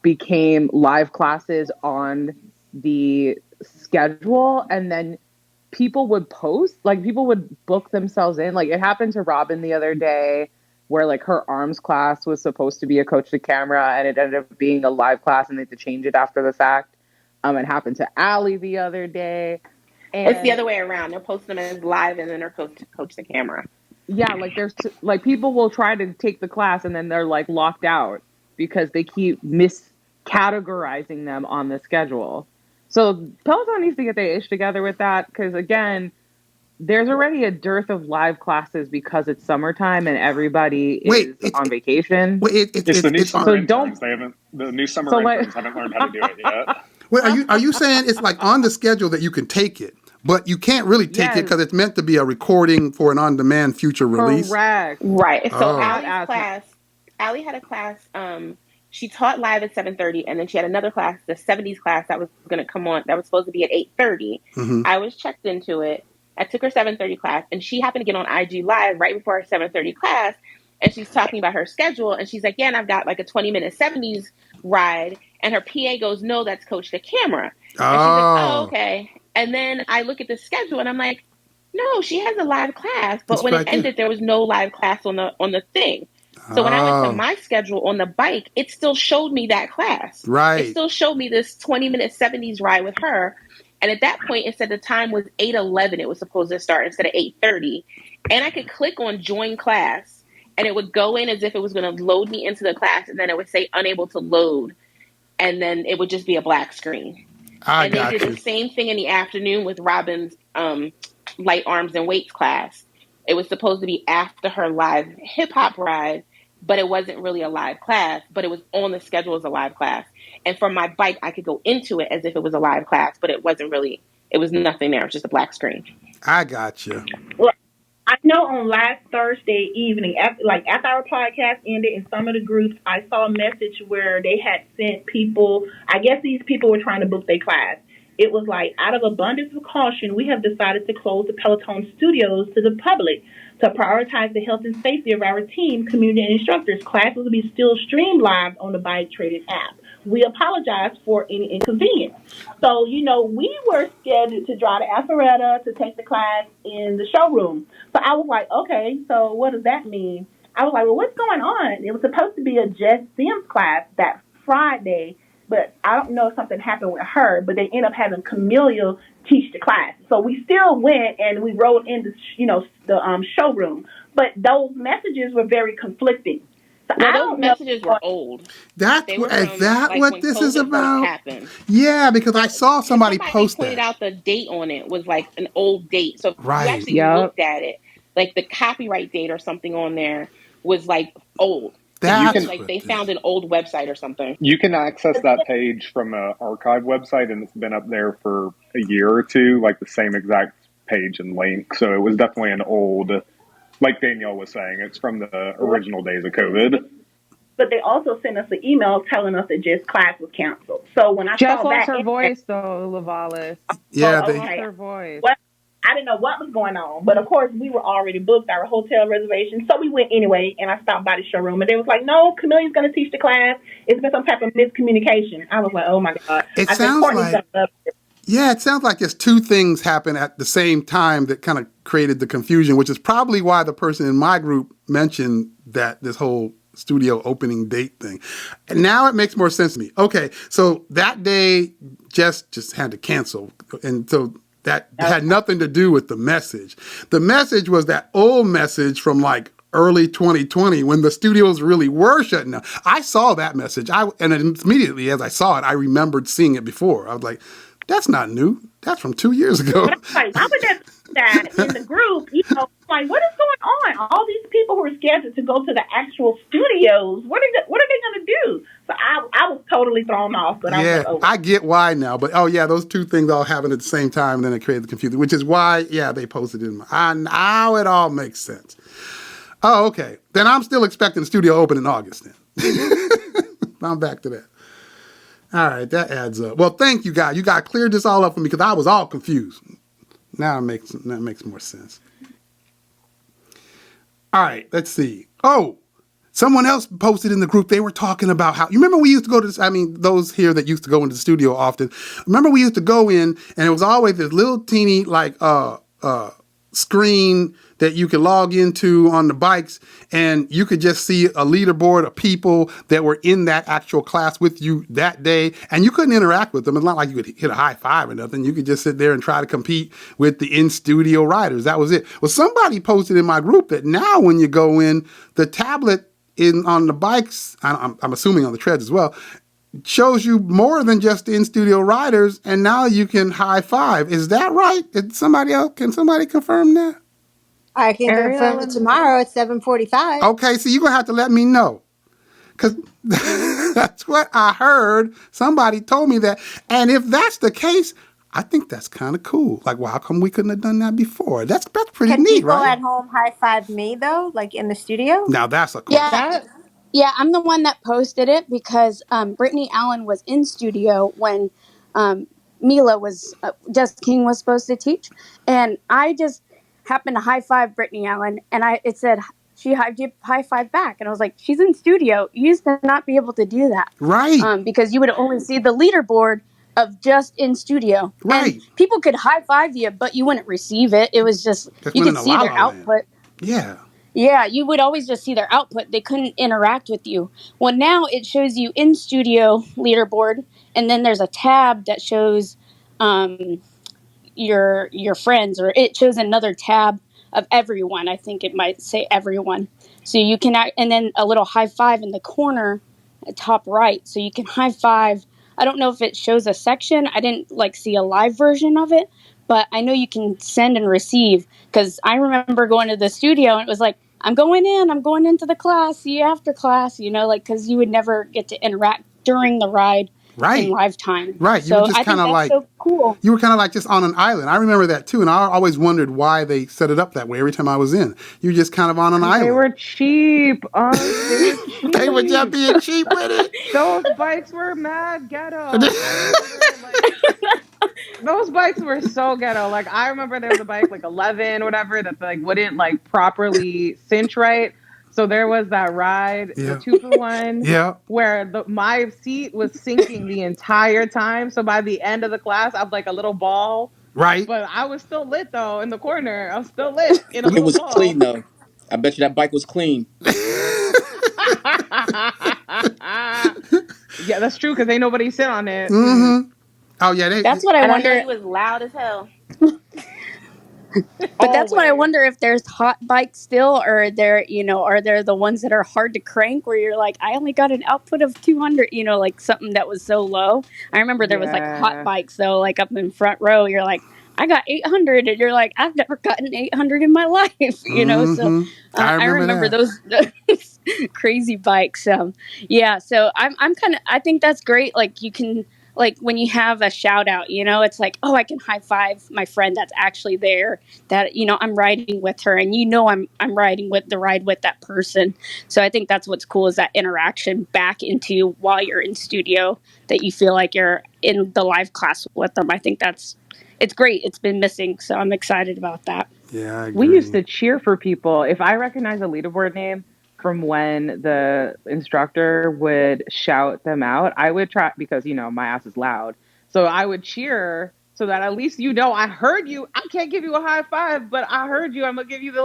became live classes on the schedule, and then people would book themselves in. Like, it happened to Robin the other day, where like her arms class was supposed to be a coach to camera and it ended up being a live class and they had to change it after the fact. It happened to Allie the other day. And it's the other way around. They're posting them as live and then they're coach the camera. Yeah, like there's like people will try to take the class and then they're like locked out because they keep miscategorizing them on the schedule. So Peloton needs to get their ish together with that, because again, there's already a dearth of live classes because it's summertime and everybody is on vacation. It's the new summer interns. The new summer interns haven't learned how to do it yet. Wait, are you saying it's like on the schedule that you can take it, but you can't really take it because it's meant to be a recording for an on-demand future release? Correct. Right. So Allie had a class. She taught live at 7:30, and then she had another class, the 70s class, that was going to come on. That was supposed to be at 8:30. Mm-hmm. I was checked into it. I took her 7:30 class, and she happened to get on IG Live right before her 7:30 class, and she's talking about her schedule, and she's like, yeah, and I've got like a 20-minute 70s ride, and her PA goes, no, that's coach to camera. And she's like, oh, okay. And then I look at the schedule, and I'm like, no, she has a live class, but when it ended, there was no live class on the thing. So when I went to my schedule on the bike, it still showed me that class. Right. It still showed me this 20-minute 70s ride with her. And at that point, it said the time was 8:11. It was supposed to start instead of 8:30. And I could click on join class, and it would go in as if it was going to load me into the class. And then it would say unable to load. And then it would just be a black screen. They did the same thing in the afternoon with Robin's light arms and weights class. It was supposed to be after her live hip hop ride, but it wasn't really a live class, but it was on the schedule as a live class. And from my bike, I could go into it as if it was a live class, but it wasn't really, it was nothing there. It was just a black screen. I got you. Well, I know on last Thursday evening, after our podcast ended in some of the groups, I saw a message where they had sent people, I guess these people were trying to book their class. It was like, out of abundance of caution, we have decided to close the Peloton studios to the public to prioritize the health and safety of our team, community, and instructors. Classes will be still streamed live on the Bike Traded app. We apologize for any inconvenience. So, we were scheduled to drive to Alpharetta to take the class in the showroom. So I was like, okay, so what does that mean? I was like, well, what's going on? It was supposed to be a Jess Sims class that Friday, but I don't know if something happened with her, but they ended up having Camellia teach the class. So we still went and we rode in the showroom. But those messages were very conflicting. So those messages were old. Is that what this is about? Yeah, because I saw somebody post that. Pointed out the date on it was like an old date. So if you actually looked at it, like the copyright date or something on there was like old. They found an old website or something. You can access that page from an archive website, and it's been up there for a year or two, like the same exact page and link. So it was definitely an old, like Danielle was saying, it's from the original days of COVID. But they also sent us an email telling us that Jess' class was canceled. So when I saw that, her voice though, Lavalis. Yeah, they lost her voice. Well, I didn't know what was going on, but of course we were already booked our hotel reservation, so we went anyway. And I stopped by the showroom, and they was like, "No, Camille's going to teach the class. It's been some type of miscommunication." I was like, "Oh my god!" It sounds like there's two things happen at the same time that kind of created the confusion, which is probably why the person in my group mentioned that this whole studio opening date thing. And now it makes more sense to me. Okay, so that day, Jess just had to cancel, and so that had nothing to do with the message. The message was that old message from like early 2020 when the studios really were shutting down. I saw that message. And immediately as I saw it, I remembered seeing it before. I was like, that's not new. That's from 2 years ago. But I'm like, why would that in the group? Like, what is going on? All these people who are scheduled to go to the actual studios, what are they going to do? So I was totally thrown off. But yeah, I get why now. But those two things all happened at the same time, and then it created the confusion, which is why they posted it. Now it all makes sense. Oh, okay. Then I'm still expecting the studio open in August. Then I'm back to that. All right, that adds up. Well, thank you, guys. You got cleared this all up for me because I was all confused. Now that makes more sense. All right, let's see. Oh, someone else posted in the group. They were talking about how, you remember we used to go to this, those here that used to go into the studio often. Remember we used to go in and it was always this little teeny screen that you could log into on the bikes, and you could just see a leaderboard of people that were in that actual class with you that day, and you couldn't interact with them. It's not like you could hit a high five or nothing. You could just sit there and try to compete with the in-studio riders. That was it. Well, somebody posted in my group that now when you go in, the tablet on the bikes, I'm assuming on the treads as well, shows you more than just the in-studio riders, and now you can high five. Is that right? Can somebody confirm that? I can confirm it tomorrow at 7:45. Okay, so you're going to have to let me know. Because that's what I heard. Somebody told me that. And if that's the case, I think that's kind of cool. Like, well, how come we couldn't have done that before? That's pretty neat, right? Can people at home high five me, though, like in the studio? Now, that's a question. Yeah, I'm the one that posted it because Brittany Allen was in studio when Mila was, Just King was supposed to teach. And I just happened to high five Brittany Allen, and it said she high five back, and I was like, she's in studio. You used to not be able to do that, right? Because you would only see the leaderboard of just in studio, right? And people could high five you, but you wouldn't receive it. It was just you could see their output. Yeah, you would always just see their output. They couldn't interact with you. Well, now it shows you in studio leaderboard, and then there's a tab that shows your friends, or it shows another tab of everyone. I think it might say everyone. So you can, and then a little high five in the corner, top right. So you can high five. I don't know if it shows a section. I didn't see a live version of it, but I know you can send and receive, because I remember going to the studio and it was like, I'm going into the class, see you after class, because you would never get to interact during the ride. Right. In live time. Right. So I think that's so cool. You were kind of like just on an island. I remember that too. And I always wondered why they set it up that way every time I was in. You were just kind of on an island. They were cheap. They were just being cheap with it. Those bikes were mad ghetto. Those bikes were so ghetto. Like, I remember there was a bike 11, whatever, that wouldn't properly cinch right. So there was that ride, the 2-for-1, where my seat was sinking the entire time. So by the end of the class, I was like a little ball. Right. But I was still lit, though, in the corner. I was still lit in a It was ball. clean, though. I bet you that bike was clean. Yeah, that's true, because ain't nobody sit on it. Mm-hmm. Oh, yeah. That's what I wonder. It was loud as hell. But that's what I wonder, if there's hot bikes still, or are there the ones that are hard to crank where you're like, I only got an output of 200, something that was so low. I remember there was hot bikes though, up in front row. You're like, I got 800, and you're like, I've never gotten 800 in my life, Mm-hmm. So I remember those crazy bikes. Yeah, so I'm kind of, I think that's great. You can. When you have a shout out, it's like, oh, I can high five my friend that's actually there, that, I'm riding with her, and I'm riding with the ride with that person. So I think that's what's cool, is that interaction back into while you're in studio, that you feel like you're in the live class with them. I think it's great. It's been missing. So I'm excited about that. Yeah, I agree. We used to cheer for people. If I recognize a leaderboard name from when the instructor would shout them out, I would try, because my ass is loud, so I would cheer so that at least I heard you. I can't give you a high five, but I heard you. I'm gonna give you the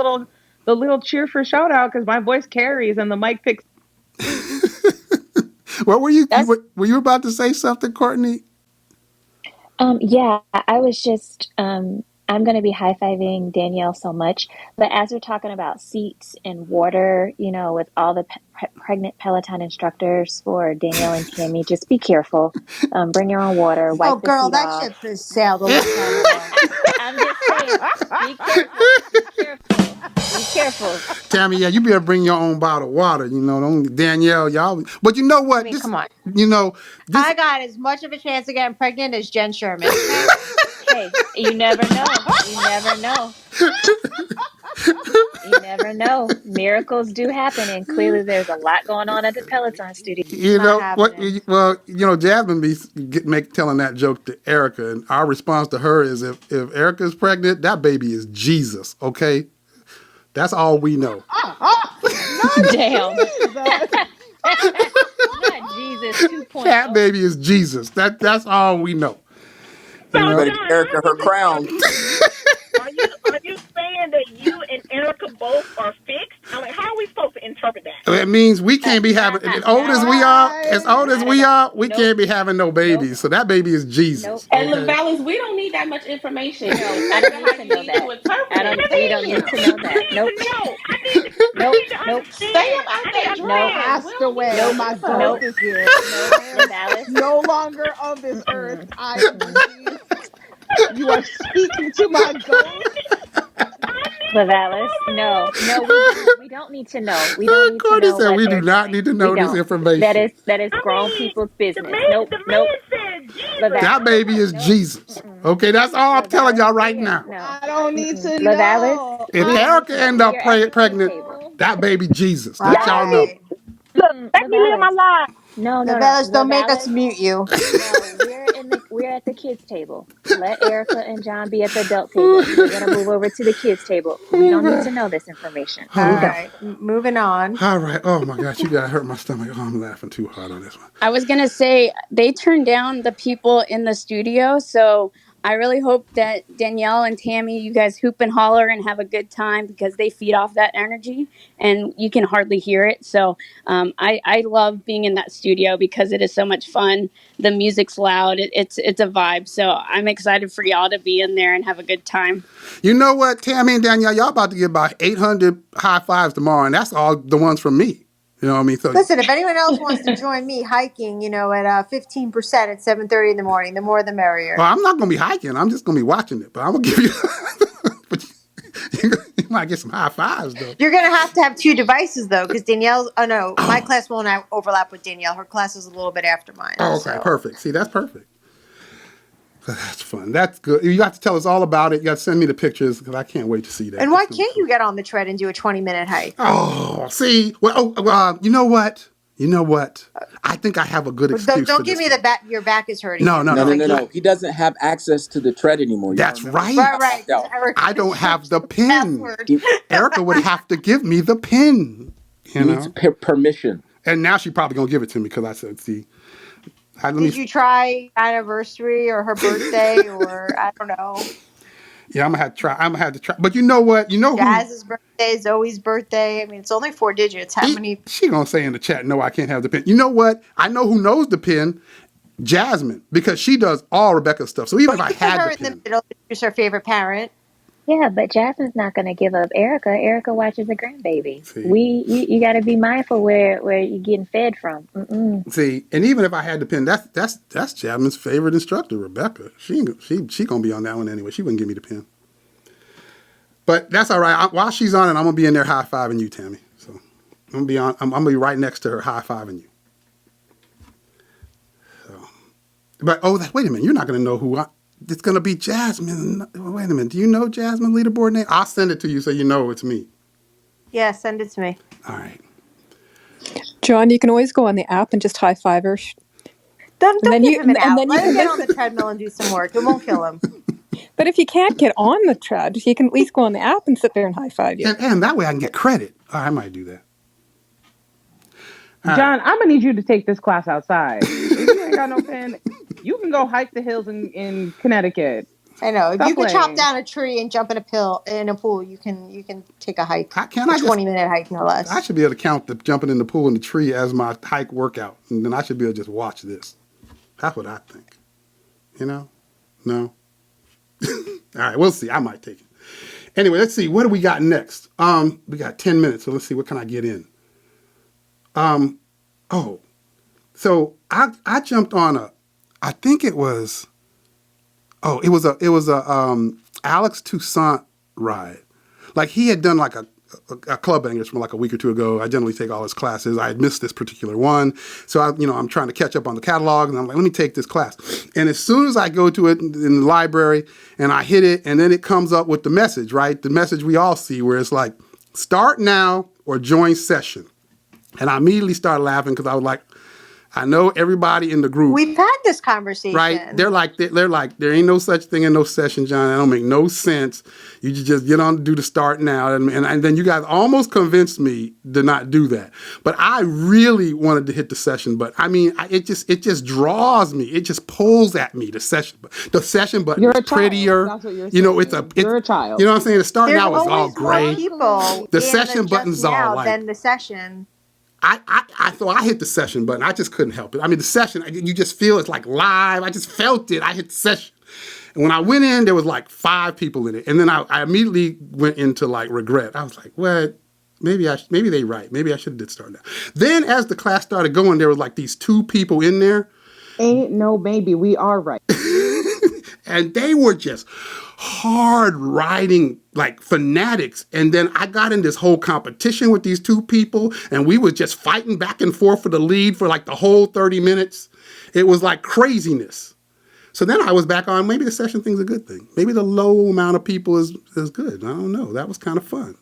little cheer for shout out, because my voice carries and the mic picks. What were you about to say something, Courtney? Yeah, I was just, I'm going to be high-fiving Danielle so much, but as we're talking about seats and water, with all the pregnant Peloton instructors for Danielle and Tammy, just be careful. Bring your own water, Oh, wipe the girl, seat that off. ship has sailed a long time ago. I'm just saying, be careful, be careful, be careful. Tammy, yeah, you better bring your own bottle of water. Don't Danielle, y'all. But you know I what? mean, This, come on. this. I got as much of a chance of getting pregnant as Jen Sherman, okay? Hey, you never know. You never know. You never know. Miracles do happen, and clearly there's a lot going on at the Peloton studio. It's not What? happening. Well, Jasmine be telling that joke to Erica, and our response to her is, if Erica's pregnant, that baby is Jesus. Okay, that's all we know. Not Damn. Jesus. Not Jesus That 2.0. baby is Jesus. That's all we know. So You You know. better get John, I Erica her need to know crown. this. Are you saying that you and Erica both are fixed? I mean, how are we supposed to interpret that? It means we can't be having, as old Not as at we all. are, Not at all. we Nope. can't be having no Nope. babies. So that baby is Nope. Jesus. And Okay. Lavalley, we don't need that much information. You No, just I say don't it need how to you know need to that. interpret it. We don't Damn. need to know I that. need to Nope. know. Nope. I need to Nope. Stay up understand. out I need that to Nope. dread. understand. We Passed don't need away. that Nope. My info. ghost Nope. is here. Nope. Man, Lavalley. no longer of this earth. Mm-mm. I am Mm-mm. deceased. You are speaking to my ghost. I need to Lavalis, know, man. no, no, we don't. We don't need to know. We don't need to Courtney know said what we do they're not doing. need to We know this don't. That information. is I grown mean, people's the business. man, Nope, the nope. man said Jesus. That What Lavalis, the baby fuck? is nope. Jesus. Mm-mm. Okay, that's all I'm telling Lavalis, y'all right we now. no. I don't need Mm-mm. to Lavalis, know. If we I don't need Erica to know. end We up are at the kids' pregnant, table. that baby Jesus. That y'all know. Right. Look, Mm-mm. let me live Lavalis, my life. no, The no, no. fellas, don't make us Lavalis, mute you. no. We're at the kids' table. Let Erica and John be at the adult table. We're gonna move over to the kids' table. We don't need to know this information. All We don't. right, moving on. All right. Oh my gosh, you gotta hurt my stomach. Oh, I'm laughing too hard on this one. I was gonna say they turned down the people in the studio, so I really hope that Danielle and Tammy, you guys hoop and holler and have a good time because they feed off that energy, and you can hardly hear it. So I love being in that studio because it is so much fun. The music's loud. It's a vibe. So I'm excited for y'all to be in there and have a good time. You know what, Tammy and Danielle, y'all about to get about 800 high fives tomorrow, and that's all the ones from me. You know what I mean? So Listen, if anyone else wants to join me hiking, at 15% at 7:30 in the morning, the more the merrier. well, I'm not gonna be hiking. I'm just gonna be watching it. But I'm gonna give you. But you might get some high fives though. You're gonna have to have two devices though, because Danielle. Oh no, my class won't overlap with Danielle. Her class is a little bit after mine. Oh, okay, So perfect. See, that's perfect. That's fun. That's good. You have to tell us all about it. You got to send me the pictures because I can't wait to see that. and why That's gonna be can't cool. you get on the tread and do a 20-minute hike? Oh, see. Well, you know what? You know what? I think I have a good excuse for Don't give this me one. the back. Your back is hurting. No, no, No, no. no, Thank no, you. no. He doesn't have access to the tread anymore. You gotta That's remember, he Right, right. got right. locked Because out. Eric I don't have the pin. password. Erica would have to give me the pin. He needs permission. And now she's probably gonna give it to me because I said, "See, let me." Did you try anniversary or her birthday or I don't know? Yeah, I'm gonna have to try. I'm gonna have to try. But you know what? You know who? Jazz's birthday, Zoe's birthday. I mean, it's only 4 digits. How many? She gonna say in the chat, "No, I can't have the pin." You know what? I know who knows the pin. Jasmine, because she does all Rebecca's stuff. So even Well, if I you put had the her in the pin, middle. She's her favorite parent. Yeah, but Jasmine's not going to give up Erica. Erica watches the grandbaby. see, You got to be mindful where you're getting fed from. Mm-mm. see, and even if I had the pin, that's Jasmine's favorite instructor, Rebecca. She gonna be on that one anyway. She wouldn't give me the pin. But that's all right. While she's on it, I'm gonna be in there high fiving you, Tammy. So I'm gonna be right next to her high fiving you. So, but wait a minute, you're not gonna know who it's gonna be Jasmine. Wait a minute, do you know Jasmine leaderboard name? I'll send it to you so you know it's me. Yeah, send it to me. All right. John, you can always go on the app and just high five her. Don't give him an out. Then you Let him can get on listen. the treadmill and do some work. It won't kill him. But if you can't get on the tread, you can at least go on the app and sit there and high five you. And that way I can get credit. Oh, I might do that. John, I'm gonna need you to take this class outside. If you ain't got no pen, you can go hike the hills in Connecticut. I know. If Stop you can chop playing. down a tree and jump in a pool, you can take a hike. I 20-minute hike, no less. I should be able to count the jumping in the pool and the tree as my hike workout, and then I should be able to just watch this. That's what I think. You know. No? All right, we'll see. I might take it. Anyway, let's see. What do we got next? We got 10 minutes, so let's see. What can I get in? Oh, so I jumped on I think it was, it was a Alex Toussaint ride. Like he had done like a club bangers from like a week or two ago. I generally take all his classes. I had missed this particular one. So I'm trying to catch up on the catalog and I'm like, let me take this class. And as soon as I go to it in the library and I hit it and then it comes up with the message, right? The message we all see where it's like, start now or join session. And I immediately started laughing because I was like, I know everybody in the group. We've had this conversation. Right? They're like, there ain't no such thing in no session, John. That don't make no sense. You just get on to do the start now. And then you guys almost convinced me to not do that. But I really wanted to hit the session button. I mean, it just draws me. It just pulls at me, the session button. The session button is prettier. That's what you're saying. You're a child. You know what I'm saying? The start now is all gray. The session button's all like. Then the session. I thought I hit the session button. I just couldn't help it. I mean, the session, you just feel it's like live. I just felt it. I hit the session. And when I went in, there was like 5 people in it. And then I immediately went into like regret. I was like, what? Maybe they right. Maybe I should have did start now. Then as the class started going, there was like these 2 people in there. Ain't no maybe. We are right. And they were just hard riding like fanatics. And then I got in this whole competition with these 2 people and we was just fighting back and forth for the lead for like the whole 30 minutes. It was like craziness. So then I was back on, maybe the session thing's a good thing. Maybe the low amount of people is good. I don't know. That was kind of fun.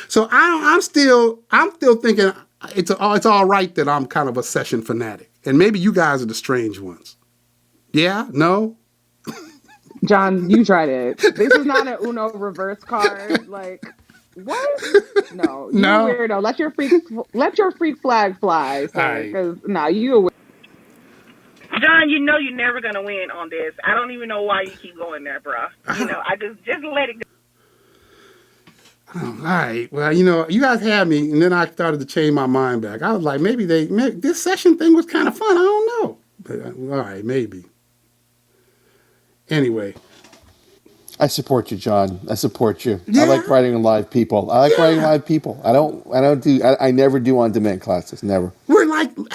So I'm still thinking it's all right that I'm kind of a session fanatic. And maybe you guys are the strange ones. Yeah? No? John, you tried it. This is not an Uno reverse card. Like, what? No, you a weirdo. Let your freak flag fly, sir. Because you a weirdo. John, you know you're never gonna win on this. I don't even know why you keep going there, bro. You know, I just let it go. Oh, all right. Well, you guys had me, and then I started to change my mind back. I was like, maybe this session thing was kind of fun. I don't know. But, all right, maybe. Anyway. I support you, John. I support you. Yeah. I like writing on live people. I never do on-demand classes. Never.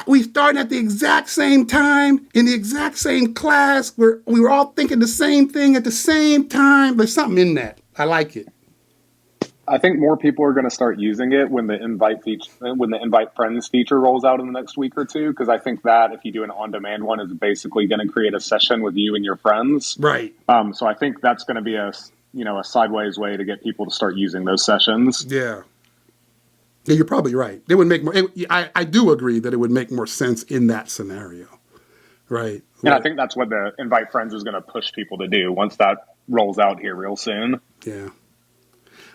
We started at the exact same time, in the exact same class. We were all thinking the same thing at the same time. There's something in that. I like it. I think more people are going to start using it when the invite friends feature rolls out in the next week or two. Because I think that if you do an on-demand one, is basically going to create a session with you and your friends. Right. So I think that's going to be a sideways way to get people to start using those sessions. Yeah. Yeah, you're probably right. It would make more. I do agree that it would make more sense in that scenario. Right. And I think that's what the invite friends is going to push people to do once that rolls out here real soon. Yeah.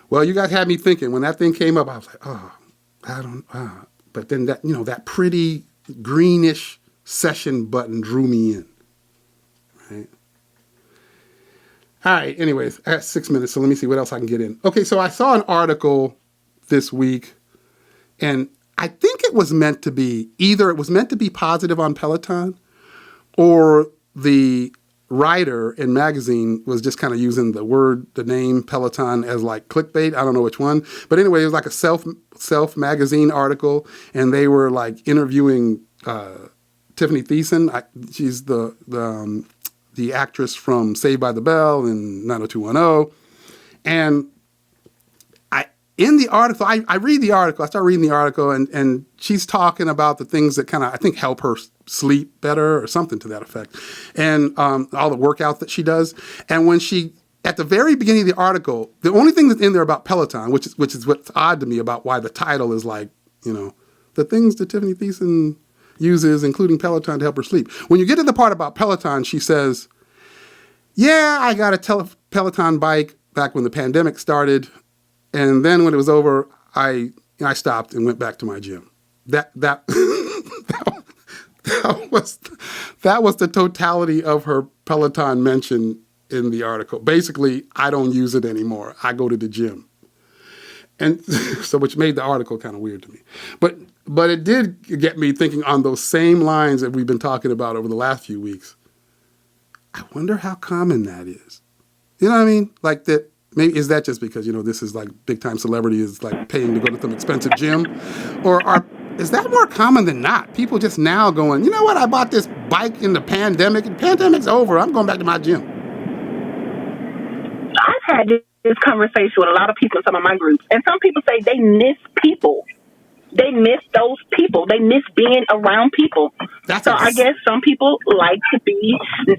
Well, you guys had me thinking. When that thing came up, I was like, but then that pretty greenish session button drew me in. Right. All right. Anyways, I have 6 minutes, so let me see what else I can get in. Okay, so I saw an article this week, and I think it was meant to be positive on Peloton, or the writer in magazine was just kind of using the name Peloton as like clickbait. I don't know which one, but anyway, it was like a self magazine article, and they were like interviewing Tiffany Thiessen. She's the actress from Saved by the Bell and 90210, and in the article, I read the article. I start reading the article, and she's talking about the things that kind of, I think, help her sleep better or something to that effect, and all the workout that she does. And when at the very beginning of the article, the only thing that's in there about Peloton, which is what's odd to me about why the title is like, the things that Tiffany Thiessen uses, including Peloton, to help her sleep. When you get to the part about Peloton, she says, yeah, I got a Peloton bike back when the pandemic started. And then when it was over, I stopped and went back to my gym. That was the totality of her Peloton mention in the article. Basically, I don't use it anymore. I go to the gym. And so, which made the article kind of weird to me. But it did get me thinking on those same lines that we've been talking about over the last few weeks. I wonder how common that is. You know what I mean? Like that. Maybe is that just because this is like big time celebrity is like paying to go to some expensive gym, or is that more common than not? People just now going, you know what? I bought this bike in the pandemic, and pandemic's over. I'm going back to my gym. I've had this conversation with a lot of people in some of my groups, and some people say they miss people. They miss those people. They miss being around people. I guess some people like to be,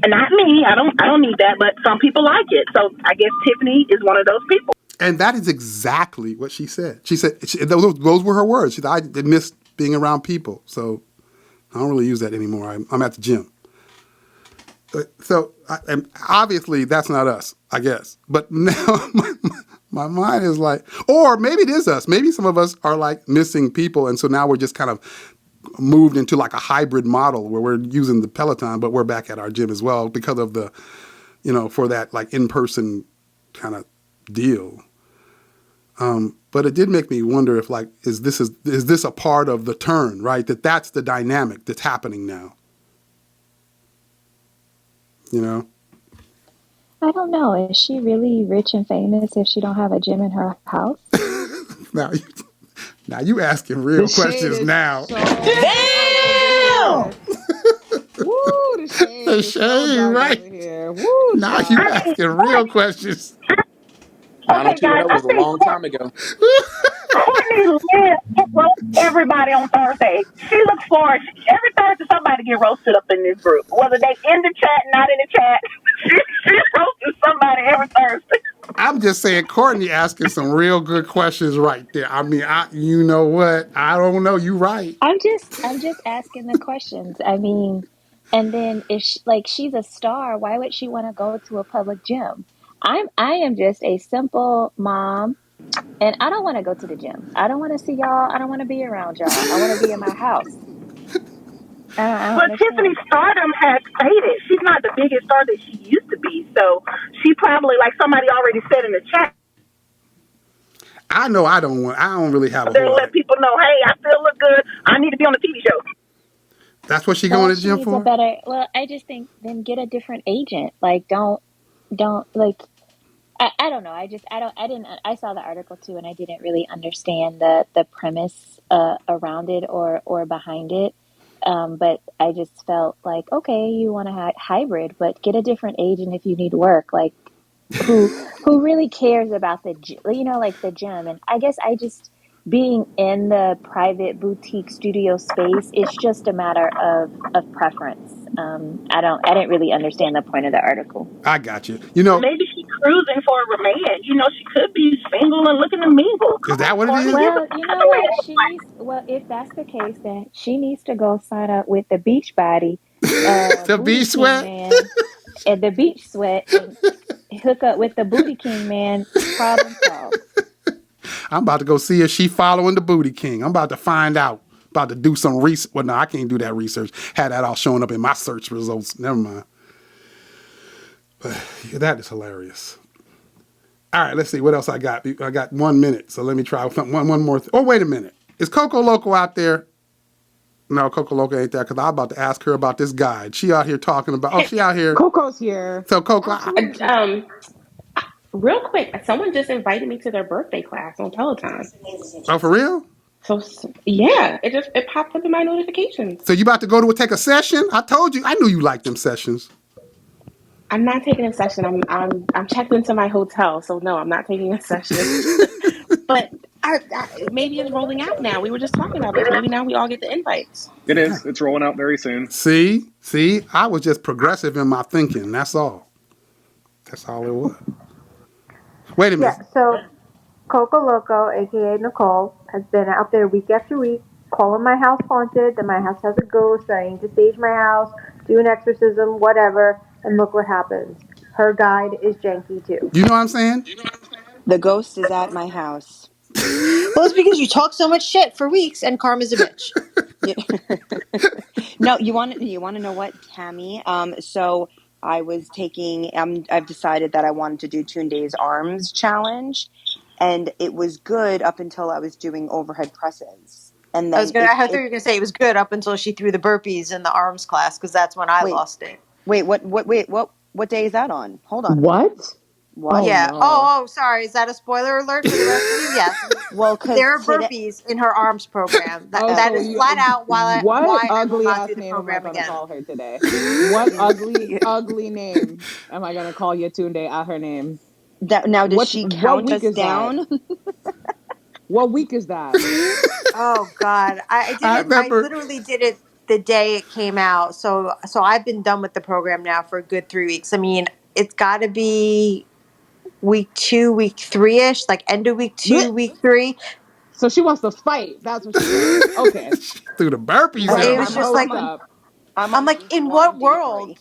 not me. I don't need that, but some people like it. So I guess Tiffany is one of those people. And that is exactly what she said. She said those were her words. She said, I miss being around people, so I don't really use that anymore. I'm at the gym. So and obviously that's not us, I guess. But now my mind is like, or maybe it is us. Maybe some of us are like missing people, and so now we're just kind of moved into like a hybrid model where we're using the Peloton, but we're back at our gym as well because of the, for that like in-person kind of deal. But it did make me wonder if like, is this a part of the turn, right? That's the dynamic that's happening now. I don't know. Is she really rich and famous if she don't have a gym in her house? Now you asking real questions now. So damn! Woo, the shade is so right over here. Woo, now you asking real questions. Donald T. That was a long time ago. Courtney roast everybody on Thursday. She looks forward every Thursday somebody get roasted up in this group. Whether they in the chat, not in the chat, she roasted somebody every Thursday. I'm just saying, Courtney asking some real good questions right there. I mean, you know what? I don't know. You right. I'm just asking the questions. I mean, and then if she's a star, why would she want to go to a public gym? I am just a simple mom, and I don't want to go to the gym. I don't want to see y'all. I don't want to be around y'all. I want to be in my house. But Tiffany's stardom has faded. She's not the biggest star that she used to be. So she probably, like somebody already said in the chat, I know I don't really have a whole lot. Let people know, hey, I still look good. I need to be on the TV show. That's what she going to the gym for? I just think then get a different agent. Like don't like I don't know. I saw the article too, and I didn't really understand the premise around it or behind it. But I just felt like, okay, you want to hybrid, but get a different agent if you need work. Like who really cares about the gym. And I guess being in the private boutique studio space, it's just a matter of preference. I didn't really understand the point of the article. I got you. Maybe she's cruising for a man. She could be single and looking to mingle. Is that what it is? Well, you know what? If that's the case, then she needs to go sign up with the Beachbody, the Beach Sweat, man, and the Beach Sweat, and hook up with the Booty King man. Problem solved. I'm about to go see if she following the Booty King. I'm about to find out. About to do some research. Well, no, I can't do that research. Had that all showing up in my search results. Never mind. But yeah, that is hilarious. All right, let's see what else I got. I got 1 minute, so let me try one more. Oh, wait a minute. Is Coco Loco out there? No, Coco Loco ain't there because I'm about to ask her about this guide. She out here talking about. Oh, she out here. Coco's here. So Coco. Real quick, someone just invited me to their birthday class on Peloton. Oh, for real? So yeah, it popped up in my notifications. So you about to go to take a session? I told you. I knew you liked them sessions. I'm not taking a session. I'm checked into my hotel, so no, I'm not taking a session. But maybe it's rolling out now. We were just talking about this. Maybe now we all get the invites. It is. It's rolling out very soon. See, I was just progressive in my thinking. That's all. That's all it was. Wait a minute. Yeah, so Coco Loco, aka Nicole, has been out there week after week calling my house haunted, that my house has a ghost, that I need to stage my house, do an exorcism, whatever, and look what happens. Her guide is janky too. You know what I'm saying? The ghost is at my house. Well, it's because you talk so much shit for weeks and Karma's a bitch. No, you want to know what, Tammy? So I was taking. I've decided that I wanted to do Tunde's arms challenge, and it was good up until I was doing overhead presses. And then I thought you were gonna say it was good up until she threw the burpees in the arms class because that's when I lost it. Wait, what? What day is that on? Hold on a minute. What? What? Oh Yeah. no. Oh, sorry. Is that a spoiler alert for the rest of you? Yes. Well, because There are today. burpees in her arms program. That Oh, that so is you, flat out what why I will ugly not ass do the name am I program gonna again. call her today? What ugly name am I gonna call Yetunde at her name? Now, does she What count week us is that? down? What week is that? Oh God, I did I it. I remember. literally did it the day it came out. So I've been done with the program now for a good 3 weeks. I mean, it's got to be week 2, week 3 ish, like end of week Blech. 2, week 3. So she wants to fight. That's what she's saying. Okay. Through the burpees Okay, It out. was I'm just hoped like up. I'm I'm on like, week in one, what day 3. world?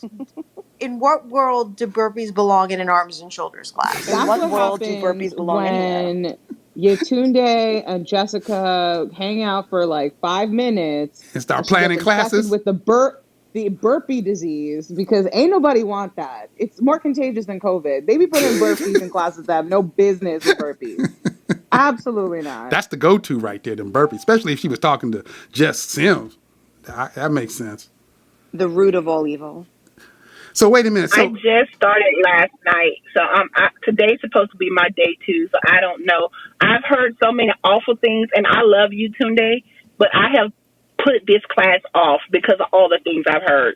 In what world do burpees belong in an arms and shoulders class? In That's what what world do happens burpees belong anywhere? when Yetunde and Jessica hang out for like 5 minutes And start and she gets planning infected classes. with the burpee disease because ain't nobody want that. It's more contagious than COVID. They be putting burpees in classes that have no business with burpees. Absolutely not. That's the go-to right there, them burpees. Especially if she was talking to Jess Sims. That makes sense. The root of all evil. So wait a minute. I So just started last night, so today's supposed to be my day 2. So I don't know. I've heard so many awful things, and I love you, Tunde, but I have put this class off because of all the things I've heard.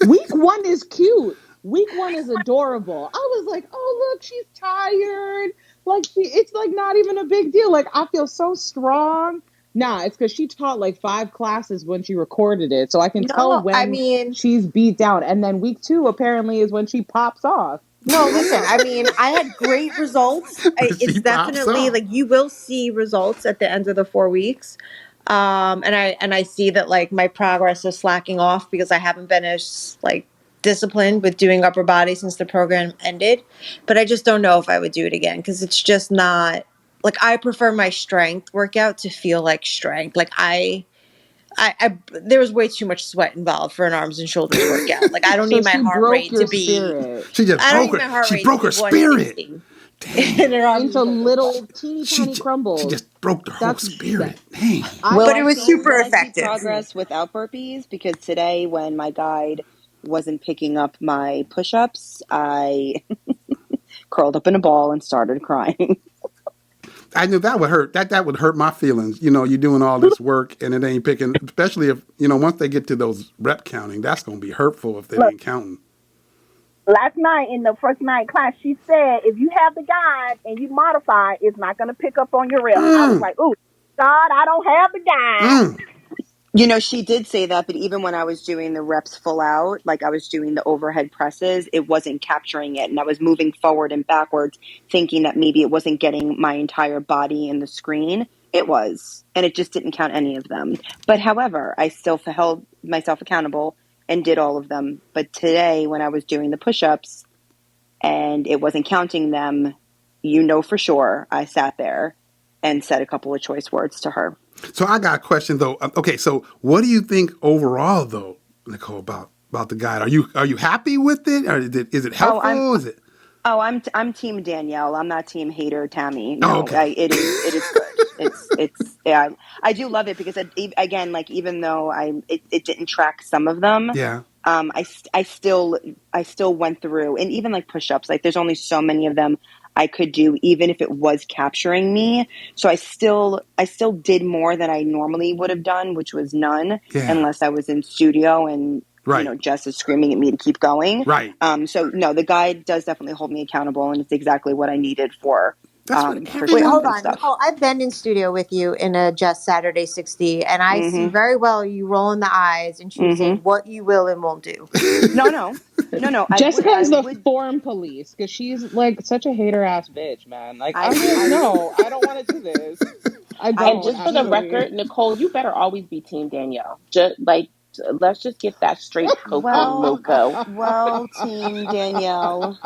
Week 1 is cute. Week 1 is adorable. I was like, oh look, she's tired. Like it's like not even a big deal. Like I feel so strong. Nah, it's because she taught like 5 classes when she recorded it, so I can tell No, I when mean, she's beat down. And then week 2 apparently is when she pops off. no, I listen, I know. mean, I had great results. she It's pops definitely off. like you will see results at the end of the 4 weeks. And I see that like my progress is slacking off because I haven't been as like disciplined with doing upper body since the program ended. But I just don't know if I would do it again because it's just not like I prefer my strength workout to feel like strength. Like there was way too much sweat involved for an arms and shoulders workout. Like I don't So need my she heart broke rate to your be spirit She just I don't broke need her. my heart She rate to broke be her spirit. 160 in Dang. an arms and into shoulders class. little teeny tiny She crumbles. just broke the whole That's spirit. that. Dang. I Will But it I was see super will I see effective. progress without burpees? Because today when my guide wasn't picking up my push-ups, I curled up in a ball and started crying. I knew that would hurt. That would hurt my feelings. You know, you're doing all this work and it ain't picking. Especially if once they get to those rep counting, that's gonna be hurtful if they Look, ain't counting. last night in the first night class, she said if you have the guide and you modify, it's not going to pick up on your reps. I was Mm, like, ooh, God, I don't have the guide. mm. You know, she did say that, but even when I was doing the reps full out, like I was doing the overhead presses, it wasn't capturing it. And I was moving forward and backwards, thinking that maybe it wasn't getting my entire body in the screen. It was. And it just didn't count any of them. But however, I still held myself accountable and did all of them. But today, when I was doing the push ups and it wasn't counting them, for sure, I sat there and said a couple of choice words to her. So I got a question though. Okay, so what do you think overall though, Nicole, about the guide? Are you happy with it, or is it Oh, I'm helpful? Is it? I'm Team Danielle. I'm not Team Hater Tammy. Oh, No, okay. it is good. It's yeah. I do love it because again, like even though it didn't track some of them, Yeah. I still went through, and even like push-ups. Like there's only so many of them I could do, even if it was capturing me. So I still did more than I normally would have done, which was none, Yeah. unless I was in studio and Right. Jess is screaming at me to keep going. Right. So no, the guide does definitely hold me accountable, and it's exactly what I needed for That's what Wait, push-ups hold everyone. and on, stuff. Nicole. I've been in studio with you in a Just Saturday 60, and I see Mm-hmm. very well you rolling the eyes and Mm-hmm. choosing what you will and won't do. No, no, no, no. I would, Jessica I is the would, form police because she's like such a hater ass bitch, man. Like I, I'm like, I, no, I don't want to do this. I I And don't just for the actually. record, Nicole, you better always be Team Danielle. Just like, let's just get that straight, Coco well, Loco. well, Team Danielle.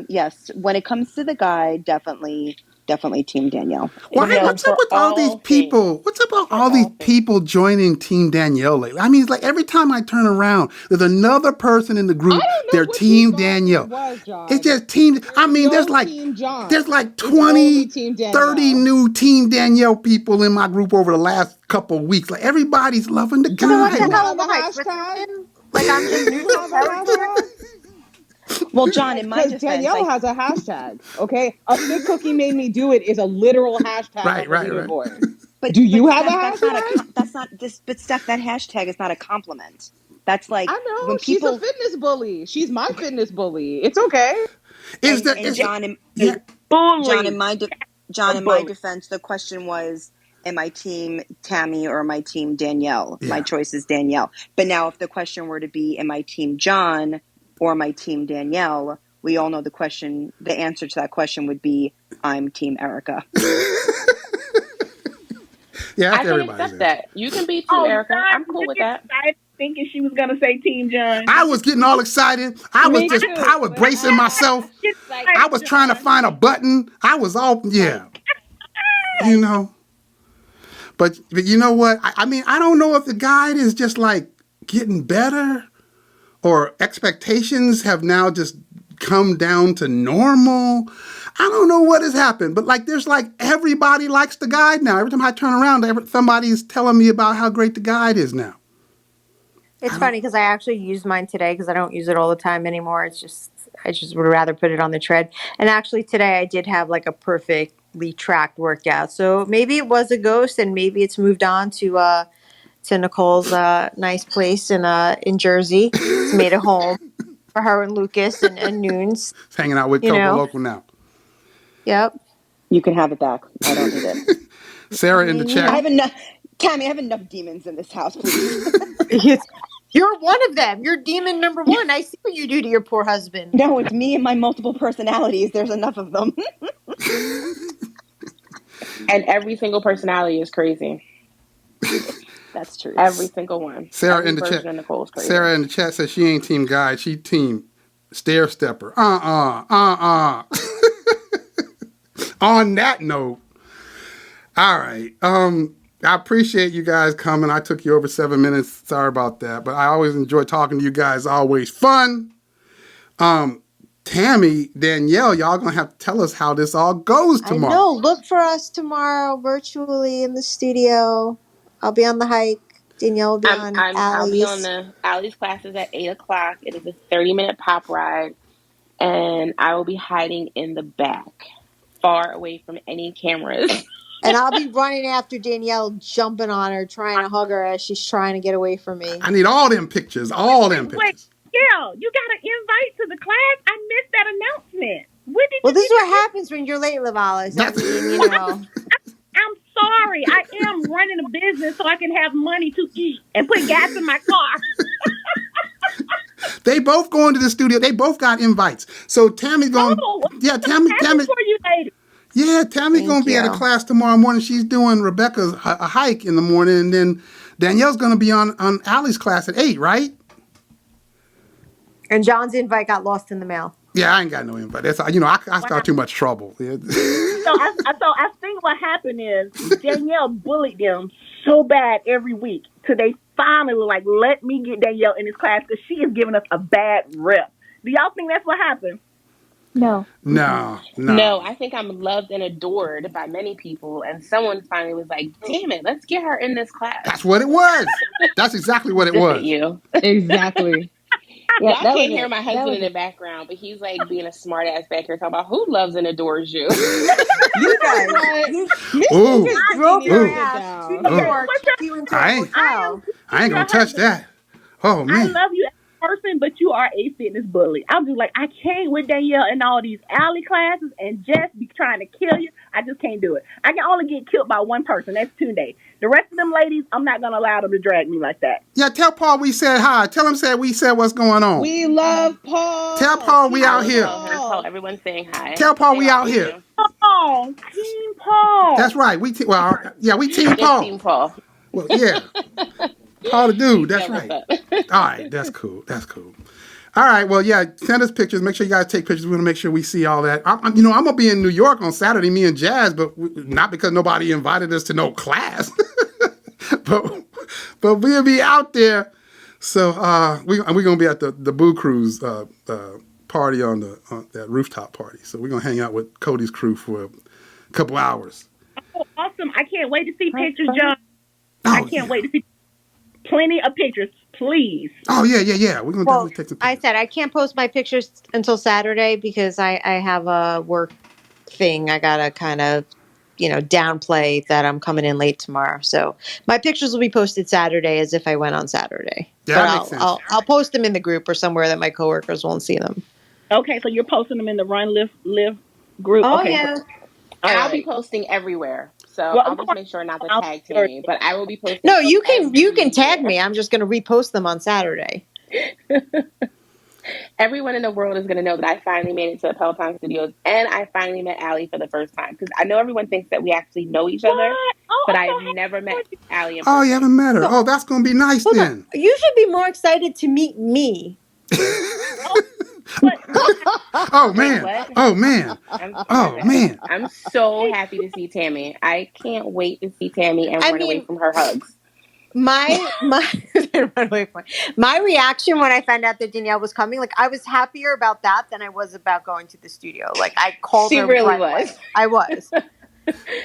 Yes, when it comes to the guide, definitely Team Danielle. Why? No, What's up for with all these all things. people? What's up with For all these all things. people joining Team Danielle lately? I mean, it's like every time I turn around, there's another person in the I group. don't know They're what you Team thought it Danielle. was, It's John. just Team. I There's mean, no Team there's John. like It's only 20, Team 30 Danielle. new Team Danielle people in my group over the last couple of weeks. Like everybody's loving the So Do what guy the you now. hell have am a I, hashtag? Switzerland? Like I'm Do just you neutral have a territory? hashtag? Well, John, in my Because defense, Danielle has a hashtag. Okay, a thick cookie made me do it is a literal hashtag on the leaderboard. Do you but have a Steph, hashtag? that's not this. But Steph, that hashtag is not a compliment. That's like I know when she's a people fitness bully. She's my fitness bully. It's okay. and John and John in Bully. my A John in my bully. defense, the question was, am I team Tammy or am I team Danielle? My Yeah. choice is Danielle. But now, if the question were to be, am I team John or am I team Danielle? We all know the question. The answer to that question would be, I'm team Erica. Yeah, I that's can everybody's accept answer. that. You can be Team Oh, Erica. John, I'm did cool you with get that. excited thinking she was gonna say Team John? I was getting all excited. I Me too. was But bracing myself. Get like, I excited, was trying to John. find a button. I was all, yeah, you know. But you know what? I mean, I don't know if the guide is just like getting better or expectations have now just come down to normal. I don't know what has happened, but like there's like everybody likes the guide now. Every time I turn around, somebody's telling me about how great the guide is now. It's funny because I actually used mine today because I don't use it all the time anymore. I just would rather put it on the tread. And actually today I did have like a perfectly tracked workout. So maybe it was a ghost and maybe it's moved on to Nicole's nice place in Jersey. It's made a home for her and Lucas and Noons. It's hanging out with Topo Local now. Yep. You can have it back. I don't need it. Sarah in the chat. I have enough. Tammy, I have enough demons in this house, please. You're one of them. You're demon number one. I see what you do to your poor husband. No, it's me and my multiple personalities. There's enough of them. And every single personality is crazy. That's true. Every single one. Sarah every in the chat. of Nicole's crazy. Sarah in the chat says she ain't team guide. She team stair stepper. On that note, all right. I appreciate you guys coming. I took you over 7 minutes. Sorry about that, but I always enjoy talking to you guys. Always fun. Tammy, Danielle, y'all gonna have to tell us how this all goes tomorrow. I know. Look for us tomorrow virtually in the studio. I'll be on the hike. Danielle will be on I'll be on Allie's. Allie's classes at 8:00. It is a 30-minute pop ride, and I will be hiding in the back, far away from any cameras. And I'll be running after Danielle, jumping on her, trying to hug her as she's trying to get away from me. I need all them pictures. All them pictures. Wait, yeah, you got an invite to the class? I missed that announcement. When did Well, you this is what happens when you're late, Lavalas. I mean, you know. I'm sorry. I am running a business so I can have money to eat and put gas in my car. They both going to the studio. They both got invites. So Tammy's going. Yeah, Tammy. For you, lady. Yeah, Tammy's going to be at a class tomorrow morning. She's doing Rebecca's a hike in the morning, and then Danielle's going to be on Allie's class at 8, right? And John's invite got lost in the mail. Yeah, I ain't got no invite. That's I start too much trouble. So I think what happened is Danielle bullied them so bad every week till they finally were like, let me get Danielle in this class because she is giving us a bad rep. Do y'all think that's what happened? No. No, I think I'm loved and adored by many people, and someone finally was like, damn it, let's get her in this class. That's what it was. That's exactly what it was. You. Exactly. Yeah, y'all can't hear my husband in the background, but he's like being a smart ass back here talking about who loves and adores you. You guys, you drove your ass to New York to a hotel. I ain't gonna touch that. Oh man, I love you as a person, but you are a fitness bully. I'm just like, I can't with Danielle in all these alley classes and just be trying to kill you. I just can't do it. I can only get killed by one person. That's Tunde. The rest of them ladies, I'm not gonna allow them to drag me like that. Yeah, tell Paul we said hi. Tell him we said what's going on. We love Paul. Tell Paul we out here. Tell everyone saying hi. Tell Paul we out here. Oh, Team Paul. That's right. We team Paul. Team Paul. Well, yeah. Paul the dude. That's right. All right. That's cool. All right. Well, yeah. Send us pictures. Make sure you guys take pictures. We want to make sure we see all that. I'm gonna be in New York on Saturday. Me and Jazz, but not because nobody invited us to no class. but we'll be out there. So we're gonna be at the Boo Cruise party on that rooftop party. So we're gonna hang out with Cody's crew for a couple hours. Oh, awesome! I can't wait to see pictures, John. I can't wait to see. plenty of pictures, please. Oh yeah. We're gonna definitely take some pictures. I said I can't post my pictures until Saturday because I have a work thing. I gotta kind of, downplay that I'm coming in late tomorrow. So my pictures will be posted Saturday as if I went on Saturday. Yeah, but that makes sense. I'll post them in the group or somewhere that my coworkers won't see them. Okay, so you're posting them in the Run Live group. Oh Okay, yeah. And I'll be posting everywhere. So I'll just make sure not to tag Tammy, but I will be posting. No, you can tag me. I'm just going to repost them on Saturday. Everyone in the world is going to know that I finally made it to the Peloton Studios and I finally met Allie for the first time. Because I know everyone thinks that we actually know each other, but I have never met Allie in person. Oh, you haven't met her? Oh, that's going to be nice then. You should be more excited to meet me. Oh man! I'm so happy to see Tammy. I can't wait to see Tammy and run away from her hugs. My reaction when I found out that Danielle was coming, like I was happier about that than I was about going to the studio. Like I called her. She really was. I was.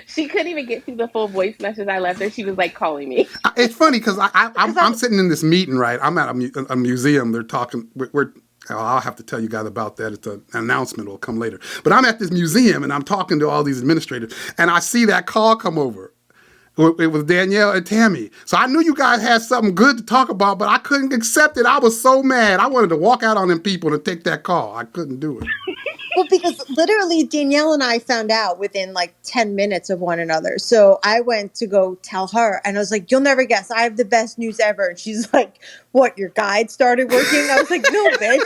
She couldn't even get through the full voice message I left her. She was like calling me. It's funny because I'm sitting in this meeting, right? I'm at a museum. They're talking. I'll have to tell you guys about that. It's an announcement. Will come later. But I'm at this museum and I'm talking to all these administrators, and I see that call come over. It was Danielle and Tammy. So I knew you guys had something good to talk about, but I couldn't accept it. I was so mad. I wanted to walk out on them people and take that call. I couldn't do it. Well, because literally Danielle and I found out within like 10 minutes of one another. So I went to go tell her and I was like, you'll never guess. I have the best news ever. And she's like, what, your guide started working? I was like, no, bitch.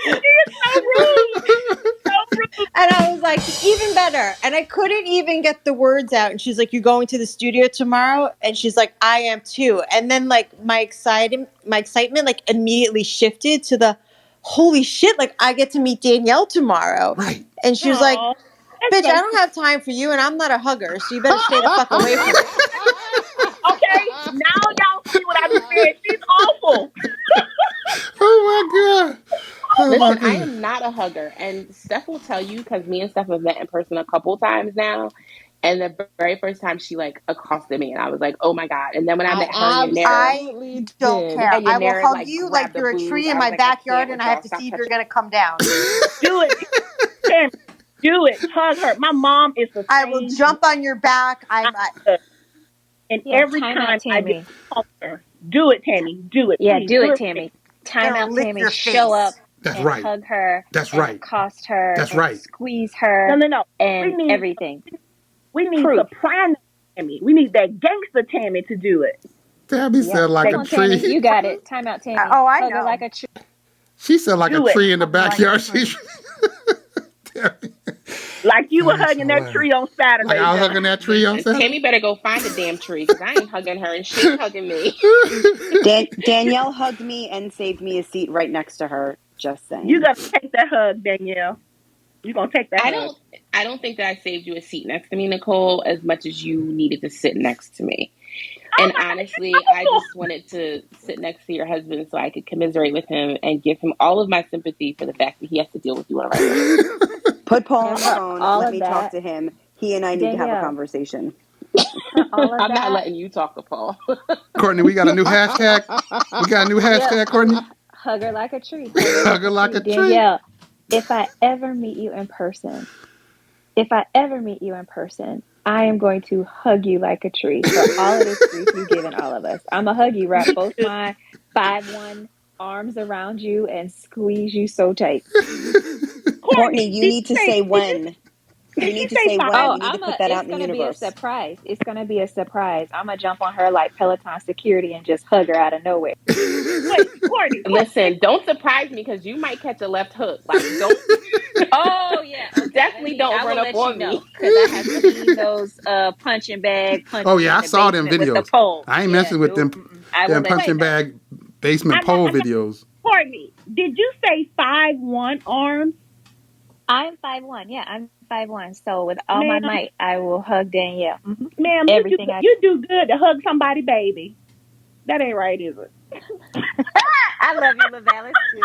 You're so rude. And I was like, even better. And I couldn't even get the words out. And she's like, you're going to the studio tomorrow? And she's like, I am too. And then like my excitement like immediately shifted to the holy shit, like I get to meet Danielle tomorrow. Right. And she was like, bitch, I don't have time for you and I'm not a hugger, so you better stay the fuck away from me. Okay, now y'all see what I just said. She's awful. Oh my God. Listen, I am not a hugger. And Steph will tell you, because me and Steph have met in person a couple times now. And the very first time she like accosted me and I was like, oh my God. And then when I met her and Yanira, I don't care. I will hug you like you're a tree in my backyard and I have to see if you're going to come down. Do it. Tammy, do it. Hug her. My mom is the same. I will jump on your back. And every time I do her, do it, Tammy. Do it. Yeah, please. do it, Tammy. Time out, Tammy. Show up. That's and right. Hug her. That's and right. Accost her. That's and right. Squeeze her. No. And everything. We need soprano Tammy. We need that gangster Tammy to do it. Tammy said like a tree. Tammy, you got it. Time out, Tammy. Oh, I Hug know. her like a tree. She said like a tree in the backyard. Like you were hugging that tree on Saturday. Like I was hugging that tree on Saturday. Tammy better go find a damn tree because I ain't hugging her and she's hugging me. Danielle hugged me and saved me a seat right next to her. Just saying. You gotta take that hug, Danielle. You're gonna take that hug. I don't think that I saved you a seat next to me, Nicole, as much as you needed to sit next to me. And honestly, I just wanted to sit next to your husband so I could commiserate with him and give him all of my sympathy for the fact that he has to deal with you on a regular. Put Paul on the phone. Let me talk to him. He and I need to have a conversation. I'm not letting you talk to Paul. Courtney, we got a new hashtag. Courtney. Hug her like a tree. Hug her like a tree. Danielle, if I ever meet you in person, I am going to hug you like a tree for all of this grief you've given all of us. I'm going to hug you, wrap both my 5'1" arms around you and squeeze you so tight. Courtney, you need to say when. You need to say when. Oh, you need to put that out in the universe. It's going to be a surprise. I'm going to jump on her like Peloton security and just hug her out of nowhere. Wait, Courtney. Listen, don't surprise me because you might catch a left hook. Like, don't. Oh, yeah. Okay. Definitely don't run up on me. Because I have seen those punching bag. Oh, yeah, I saw them videos. The I ain't messing with them punching bag basement pole videos. Courtney, did you say 5'1" arms? I'm 5'1". Yeah, I'm 5'1". So with all my might, I will hug Danielle. Mm-hmm. Ma'am, everything you do good to hug somebody, baby. That ain't right, is it? I love you, LaVallis, too.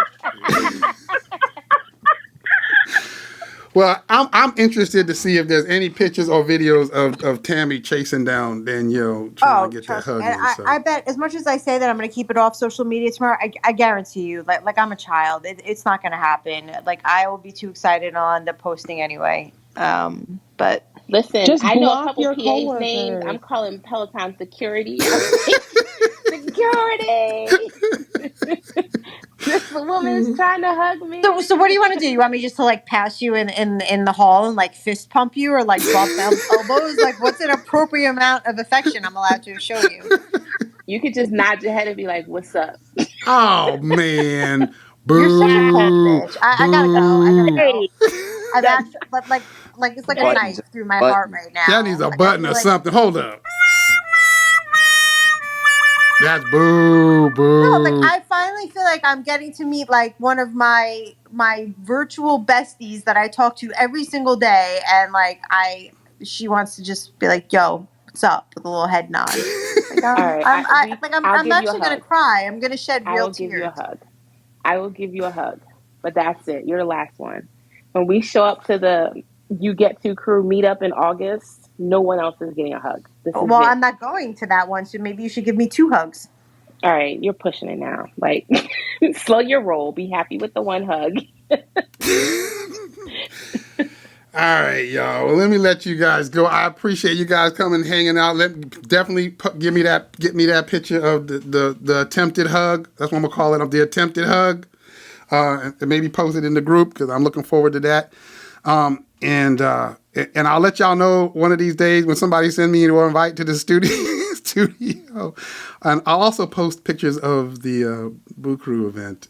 Well, I'm interested to see if there's any pictures or videos of Tammy chasing down Danielle trying to get that hug in. So. I bet as much as I say that I'm going to keep it off social media tomorrow, I guarantee you, like I'm a child. It's not going to happen. Like I will be too excited on the posting anyway. But listen, just I know a couple your PA's coworkers. names. I'm calling Peloton security. Security. This woman is trying to hug me. So what do you want to do? You want me just to like pass you in the hall and like fist pump you or like bump elbows? Like what's an appropriate amount of affection I'm allowed to show you? You could just nod your head and be like, "What's up?" Oh man, boo! You're such a cold bitch. I gotta go. Hey, I've actually like it's like a knife through my heart right now. That needs a like, button or something. Hold up. That's boo. No, like I finally feel like I'm getting to meet like one of my virtual besties that I talk to every single day, and like she wants to just be like, "Yo, what's up?" with a little head nod. Like, all right, I'm actually gonna cry. I'm gonna shed real tears. Give you a hug. I will give you a hug, but that's it. You're the last one. When we show up to the You Get To Crew meetup in August, no one else is getting a hug. Well, I'm not going to that one, so maybe you should give me 2 hugs. All right, you're pushing it now. Like, slow your roll. Be happy with the one hug. All right, y'all. Well, let me let you guys go. I appreciate you guys coming, hanging out. Definitely get me that picture of the attempted hug. That's what I'm gonna call it. Of the attempted hug, and maybe post it in the group because I'm looking forward to that. And I'll let y'all know one of these days when somebody send me an invite to the studio. And I'll also post pictures of the Boo Crew event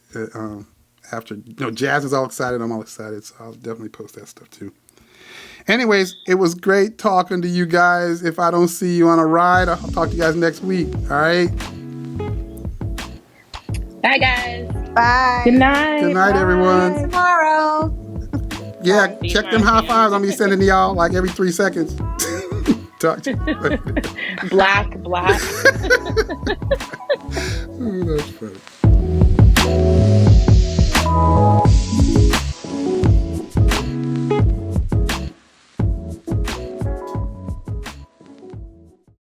after. Jazz is all excited. I'm all excited, so I'll definitely post that stuff too. Anyways, it was great talking to you guys. If I don't see you on a ride, I'll talk to you guys next week. All right? Bye, guys. Bye. Good night. Good night, everyone. See you tomorrow. Yeah, check them high fives I'm be sending to y'all like every 3 seconds. Talk to you later. Black. Ooh, that's funny.